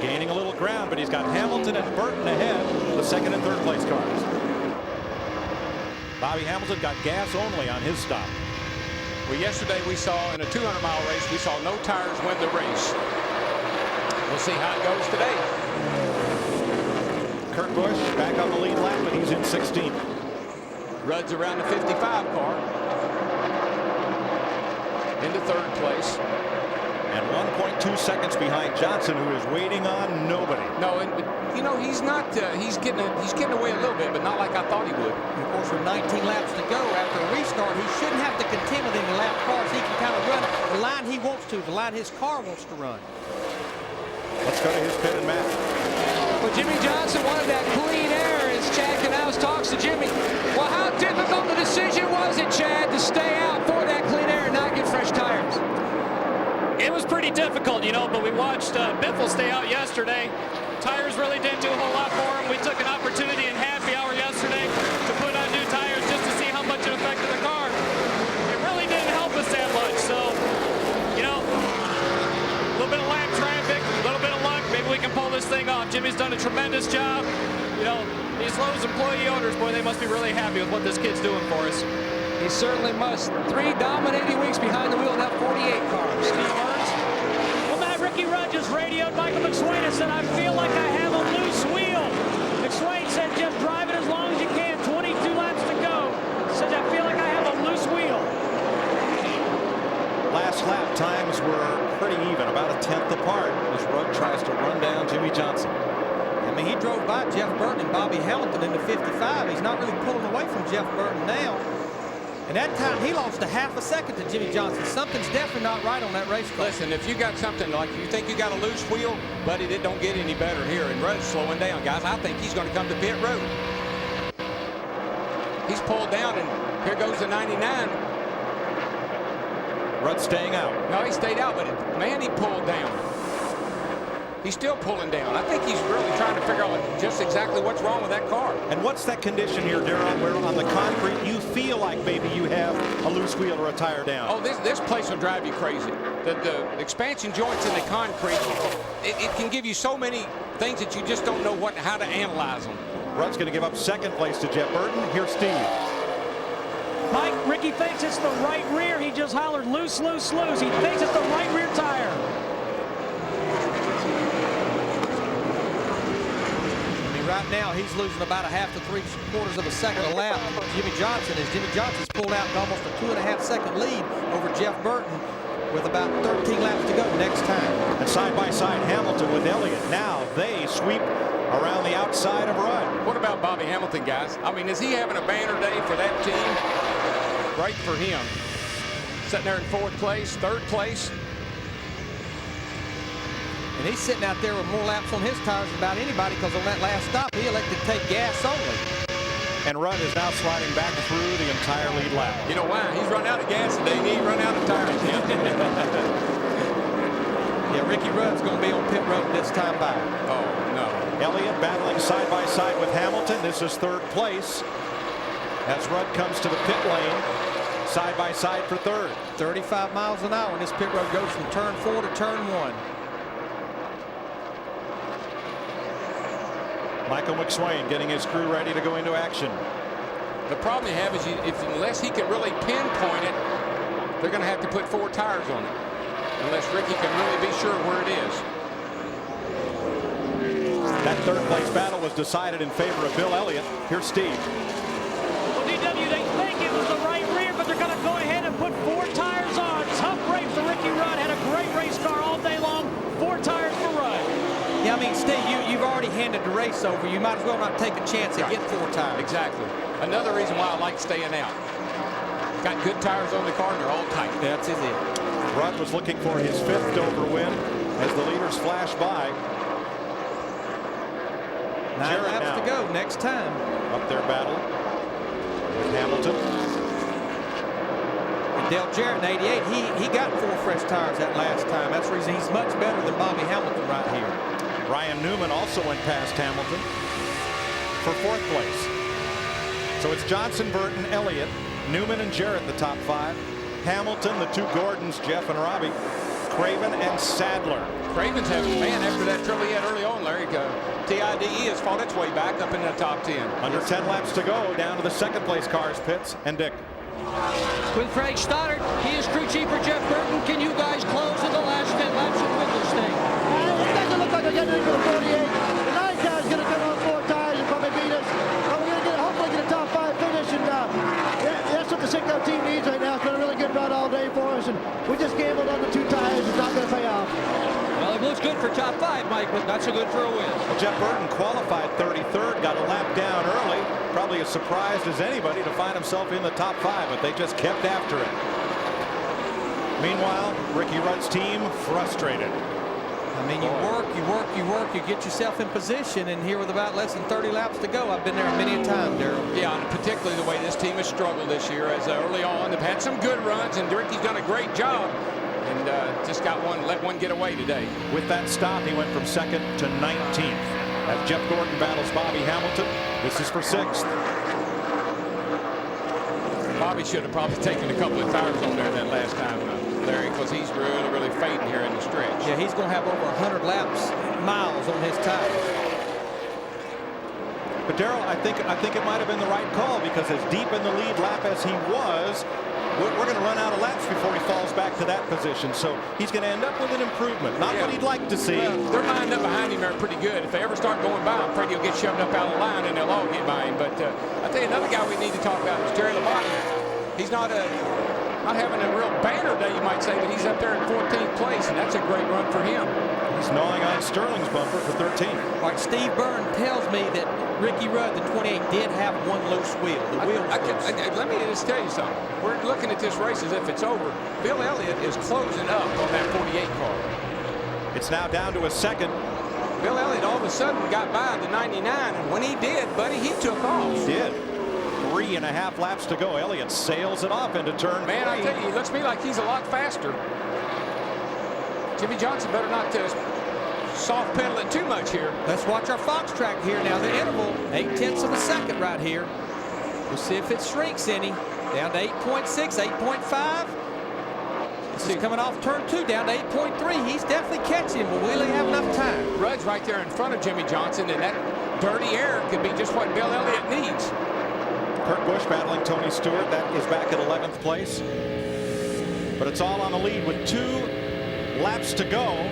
Gaining a little ground, but he's got Hamilton and Burton ahead, the 2nd and 3rd place cars. Bobby Hamilton got gas only on his stop. Well, yesterday we saw in a 200-mile race, we saw no tires win the race. We'll see how it goes today. Kurt Busch back on the lead lap, but he's in 16th. Rudd's around the 55 car. Into 3rd place. And 1.2 seconds behind Johnson, who is waiting on nobody. No, and you know, he's not. He's getting away a little bit, but not like I thought he would. Of course, with 19 laps to go after a restart, he shouldn't have to contend with any lap cars. He can kind of run the line he wants to, the line his car wants to run. Let's go to his pit and Matt. Well, Jimmie Johnson wanted that clean air as Chad Knaus talks to Jimmy. Well, how difficult the decision was it, Chad, to stay out for that clean air and not get fresh tires? It was pretty difficult, you know, but we watched Biffle stay out yesterday. Tires really didn't do a whole lot for him. We took an opportunity in happy hour yesterday to put on new tires just to see how much it affected the car. It really didn't help us that much. So, you know, a little bit of lap traffic, a little bit of luck. Maybe we can pull this thing off. Jimmy's done a tremendous job. You know, these Lowe's employee owners, boy, they must be really happy with what this kid's doing for us. He certainly must. 3 dominating weeks behind the wheel of that 48 car. Steve Burns. Well, Matt, Ricky Rudd just radioed Michael McSwain and said, I feel like I have a loose wheel. McSwain said, just drive it as long as you can. 22 laps to go. Says, I feel like I have a loose wheel. Last lap times were pretty even, about a 10th apart, as Rudd tries to run down Jimmie Johnson. I mean, he drove by Jeff Burton and Bobby Hamilton in the 55. He's not really pulling away from Jeff Burton now. And that time, he lost a half a second to Jimmie Johnson. Something's definitely not right on that race car. Listen, if you got something like you think you got a loose wheel, buddy, it don't get any better here. And Rudd's slowing down, guys. I think he's going to come to pit road. He's pulled down, and here goes the 99. Rudd staying out. No, he stayed out, but man, he pulled down. He's still pulling down. I think he's really trying to figure out just exactly what's wrong with that car. And what's that condition here, Darrell, where on the concrete you feel like maybe you have a loose wheel or a tire down? Oh, this place will drive you crazy. The expansion joints in the concrete, it can give you so many things that you just don't know how to analyze them. Rudd's going to give up 2nd place to Jeff Burton. Here's Steve. Mike, Ricky thinks it's the right rear. He just hollered loose, loose, loose. He thinks it's the right rear tire. Right now, he's losing about a half to 3/4 of a second a lap. Jimmie Johnson, as Jimmie Johnson's pulled out to almost a 2.5 second lead over Jeff Burton with about 13 laps to go next time. And side by side, Hamilton with Elliott. Now they sweep around the outside of Rudd. What about Bobby Hamilton, guys? I mean, is he having a banner day for that team? Great for him. Sitting there in 4th place, 3rd place. And he's sitting out there with more laps on his tires than about anybody, because on that last stop, he elected to take gas only. And Rudd is now sliding back through the entire lead lap. You know why? He's run out of gas today. He ain't run out of tires yet. Yeah, Ricky Rudd's going to be on pit road this time by. Oh, no. Elliott battling side by side with Hamilton. This is 3rd place as Rudd comes to the pit lane. side by side for third. 35 miles an hour, and this pit road goes from turn 4 to turn 1. Michael McSwain getting his crew ready to go into action. The problem you have is unless he can really pinpoint it, they're going to have to put 4 tires on it. Unless Ricky can really be sure where it is. That third place battle was decided in favor of Bill Elliott. Here's Steve. Well, DW, they think it was the right rear, but they're going to go ahead and put 4 tires on. Tough break for Ricky Rudd. Had a great race car all day long. 4 tires for Rudd. Yeah, I mean, Steve, you've already handed the race over. You might as well not take a chance and get 4 tires. Exactly. Another reason why I like staying out. Got good tires on the car, and they're all tight. That's it. Rudd was looking for his 5th Dover win as the leaders flash by. 9 laps to go next time. Up their battle with Hamilton. And Dale Jarrett in 88, he got 4 fresh tires that last time. That's the reason he's much better than Bobby Hamilton right here. Ryan Newman also went past Hamilton for 4th place. So it's Johnson, Burton, Elliott, Newman and Jarrett the top 5. Hamilton, the 2 Gordons, Jeff and Robby, Craven and Sadler. Craven's having, man, after that trouble he had early on, Larry, TIDE has fought its way back up in the top 10. Under 10 laps to go, down to the 2nd place cars, Pitts and Dick. With Frank Stoddard, he is crew chief for Jeff Burton. Can you guys close in the last 10 laps and win this thing? It doesn't look like they're getting into the 48. The 9 car is going to come on 4 tires and probably beat us. But we're going to hopefully get a top 5 finish. And that's what the Sicko team needs right now. It's been a really good run all day for us. And we just gambled on the 2 tires. It's not going to pay off. Well, it looks good for top 5, Mike, but not so good for a win. Well, Jeff Burton qualified 33rd, got a lap down early. Probably as surprised as anybody to find himself in the top 5, but they just kept after it. Meanwhile, Ricky Rudd's team frustrated. I mean, you work, you get yourself in position, and here with about less than 30 laps to go, I've been there many a time, Darrell. Yeah, and particularly the way this team has struggled this year, as early on they've had some good runs, and Ricky's done a great job, and just let one get away today. With that stop, he went from 2nd to 19th. As Jeff Gordon battles Bobby Hamilton, this is for 6th. Bobby should have probably taken a couple of tires on there that last time, Larry, because he's really fading here in the stretch. Yeah, he's going to have over 100 miles on his tires. But Darrell, I think it might have been the right call, because as deep in the lead lap as he was, we're going to run out of laps before he falls back to that position. So he's going to end up with an improvement. Not what he'd like to see. Well, they're lined up behind him there pretty good. If they ever start going by, I'm afraid he'll get shoved up out of the line and they'll all get by him. But I tell you, another guy we need to talk about is Jerry Labonte. He's not having a real banner day, you might say, but he's up there in 14th place, and that's a great run for him. He's gnawing on Sterling's bumper for 13th. Like Steve Byrne tells me that Ricky Rudd, the 28, did have one loose wheel. The wheel was loose. Let me just tell you something. We're looking at this race as if it's over. Bill Elliott is closing up on that 48 car. It's now down to a 2nd. Bill Elliott all of a sudden got by the 99, and when he did, buddy, he took off. He did. 3.5 laps to go. Elliott sails it off into turn 3. Man, I tell you, he looks to me like he's a lot faster. Timmy Johnson better not soft pedal it too much here. Let's watch our Fox track here now. The interval, 0.8 of a second right here. We'll see if it shrinks any. Down to 8.6, 8.5. He's coming off turn 2 down to 8.3. He's definitely catching, but will he have enough time? Rudd's right there in front of Jimmie Johnson, and that dirty air could be just what Bill Elliott needs. Kurt Busch battling Tony Stewart. That is back at 11th place. But it's all on the lead with 2 laps to go.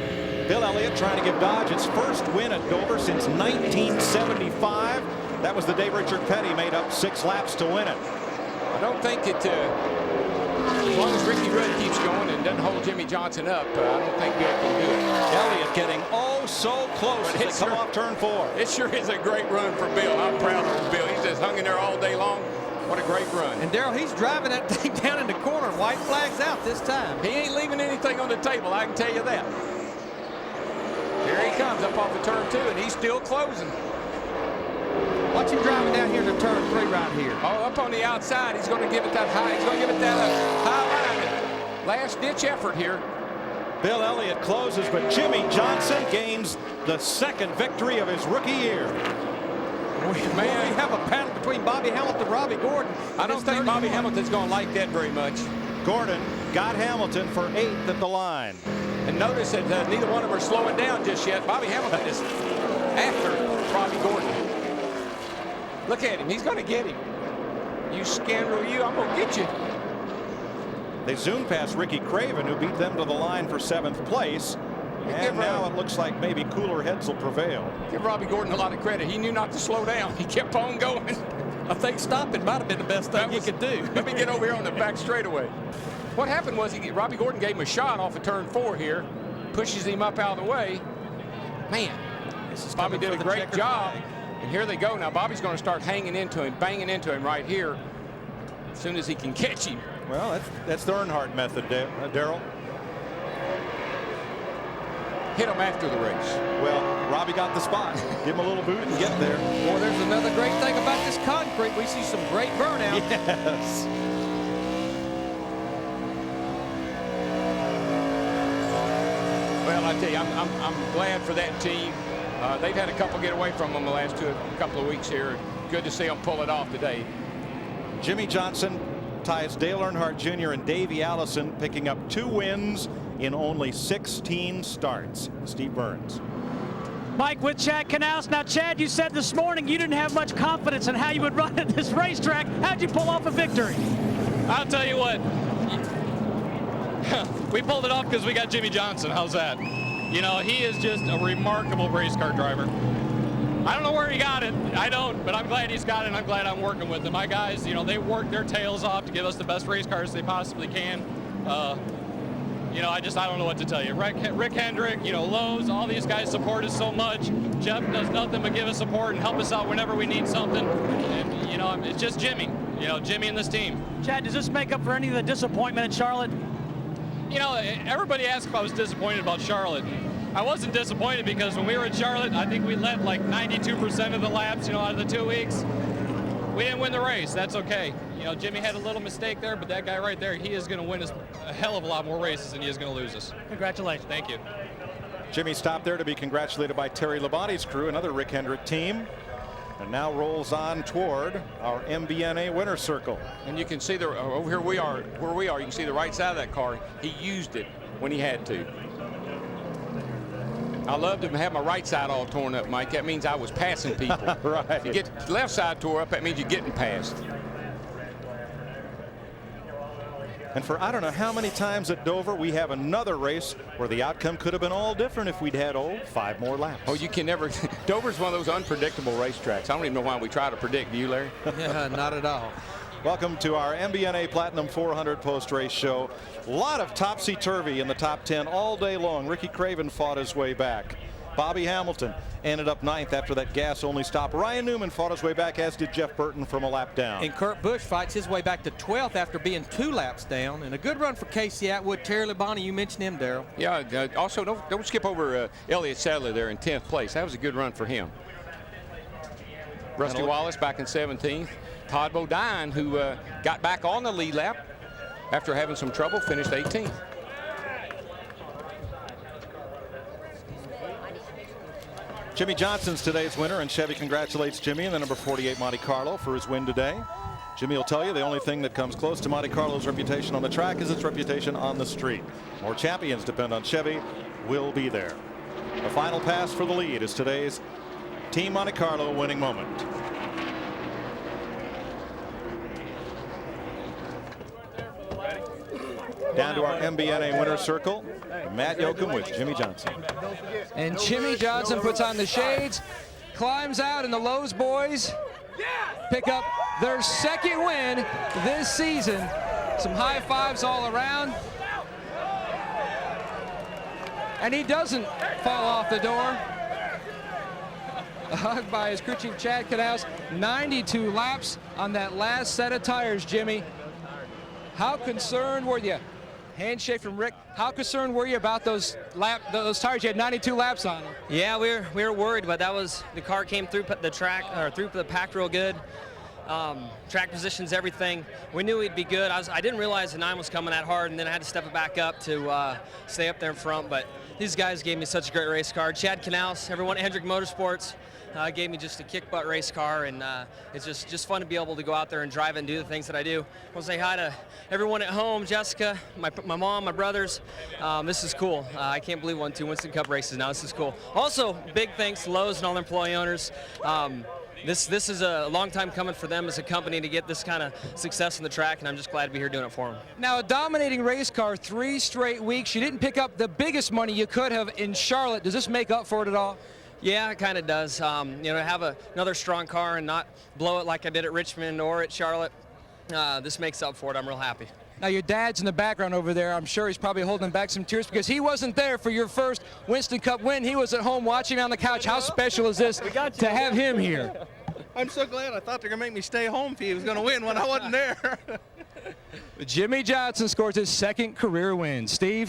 Bill Elliott trying to give Dodge its first win at Dover since 1975. That was the day Richard Petty made up 6 laps to win it. I don't think it, as long as Ricky Rudd keeps going and doesn't hold Jimmie Johnson up, I don't think Bill can do it. Elliott getting oh so close as they come off turn 4. It sure is a great run for Bill. I'm proud of Bill. He's just hung in there all day long. What a great run. And Darrell, he's driving that thing down in the corner. White flag's out this time. He ain't leaving anything on the table, I can tell you that. Here he comes up off of turn 2, and he's still closing. Watch him driving down here to turn 3 right here. Oh, up on the outside. He's going to give it that high. He's going to give it that high line. Last-ditch effort here. Bill Elliott closes, but Jimmie Johnson gains the 2nd victory of his rookie year. Man, we have a battle between Bobby Hamilton and Robby Gordon. I don't think Bobby Hamilton's going to like that very much. Gordon got Hamilton for 8th at the line. And notice that neither one of them are slowing down just yet. Bobby Hamilton is after Robby Gordon. Look at him. He's going to get him. You scoundrel, you. I'm going to get you. They zoomed past Ricky Craven, who beat them to the line for 7th place. And now it looks like maybe cooler heads will prevail. Give Robby Gordon a lot of credit. He knew not to slow down. He kept on going. I think stopping might have been the best thing he could do. Let me get over here on the back straightaway. What happened was Robby Gordon gave him a shot off of turn 4 here, pushes him up out of the way. Man, Bobby did a great job. And here they go. Now Bobby's going to start hanging into him, banging into him right here as soon as he can catch him. Well, that's the Earnhardt method, Darrell. Hit him after the race. Well, Robby got the spot. Give him a little boot and get there. Boy, there's another great thing about this concrete. We see some great burnout. Yes. Well, I tell you, I'm glad for that team. They've had a couple get away from them the last couple of weeks here. Good to see them pull it off today. Jimmie Johnson ties Dale Earnhardt Jr. and Davey Allison, picking up 2 wins in only 16 starts. Steve Burns. Mike with Chad Knaus. Now, Chad, you said this morning you didn't have much confidence in how you would run at this racetrack. How'd you pull off a victory? I'll tell you what. We pulled it off because we got Jimmie Johnson. How's that? You know, he is just a remarkable race car driver. I don't know where he got it. I don't, but I'm glad he's got it, and I'm glad I'm working with him. My guys, you know, they work their tails off to give us the best race cars they possibly can. You know, I don't know what to tell you. Rick Hendrick, you know, Lowe's, all these guys support us so much. Jeff does nothing but give us support and help us out whenever we need something. And, you know, it's just Jimmie. You know, Jimmie and this team. Chad, does this make up for any of the disappointment in Charlotte? You know, everybody asked if I was disappointed about Charlotte. I wasn't disappointed because when we were in Charlotte, I think we led like 92% of the laps, you know, out of the 2 weeks. We didn't win the race. That's okay. You know, Jimmie had a little mistake there, but that guy right there, he is going to win us a hell of a lot more races than he is going to lose us. Congratulations. Thank you. Jimmie stopped there to be congratulated by Terry Labonte's crew, another Rick Hendrick team, and now rolls on toward our MBNA winner circle. And you can see over here where we are, you can see the right side of that car. He used it when he had to. I love to have my right side all torn up, Mike. That means I was passing people. Right. If you get the left side tore up, that means you're getting passed. And for I don't know how many times at Dover, we have another race where the outcome could have been all different if we'd had 5 more laps. Oh, you can never. Dover's one of those unpredictable racetracks. I don't even know why we try to predict. Do you, Larry? Yeah, not at all. Welcome to our MBNA Platinum 400 post-race show. A lot of topsy-turvy in the top 10 all day long. Ricky Craven fought his way back. Bobby Hamilton ended up 9th after that gas-only stop. Ryan Newman fought his way back, as did Jeff Burton from a lap down. And Kurt Busch fights his way back to 12th after being 2 laps down. And a good run for Casey Atwood. Terry Labonte, you mentioned him, Darrell. Yeah, also don't skip over Elliott Sadler there in 10th place. That was a good run for him. Rusty Wallace back in 17th. Todd Bodine, who got back on the lead lap after having some trouble, finished 18th. Jimmie Johnson's today's winner, and Chevy congratulates Jimmie in the number 48 Monte Carlo for his win today. Jimmie will tell you the only thing that comes close to Monte Carlo's reputation on the track is its reputation on the street. More champions depend on Chevy. Will be there. The final pass for the lead is today's Team Monte Carlo winning moment. Down to our MBNA winner circle, Matt Yoakum with Jimmie Johnson. And Jimmie Johnson puts on the shades, climbs out, and the Lowe's boys pick up their 2nd win this season. Some high fives all around. And he doesn't fall off the door. A hug by his crew chief, Chad Knaus. 92 laps on that last set of tires, Jimmie. How concerned were you? Handshake from Rick. How concerned were you about those tires? You had 92 laps on them. Yeah, we were worried, but the car came through the track or through the pack real good. Track positions, everything. We knew we'd be good. I didn't realize the 9 was coming that hard, and then I had to step it back up to stay up there in front. But these guys gave me such a great race car. Chad Knaus, everyone at Hendrick Motorsports, gave me just a kick-butt race car, and it's just fun to be able to go out there and drive and do the things that I do. I want to say hi to everyone at home, Jessica, my mom, my brothers. This is cool. I can't believe we won 2 Winston Cup races now. This is cool. Also, big thanks to Lowe's and all their employee owners. This is a long time coming for them as a company to get this kind of success on the track, and I'm just glad to be here doing it for them. Now, a dominating race car, 3 straight weeks. You didn't pick up the biggest money you could have in Charlotte. Does this make up for it at all? Yeah, it kind of does. You know, have another strong car and not blow it like I did at Richmond or at Charlotte. This makes up for it. I'm real happy. Now, your dad's in the background over there. I'm sure he's probably holding back some tears because he wasn't there for your first Winston Cup win. He was at home watching on the couch. How special is this to have him here? I'm so glad. I thought they were going to make me stay home if he was going to win when I wasn't there. Jimmie Johnson scores his 2nd career win. Steve?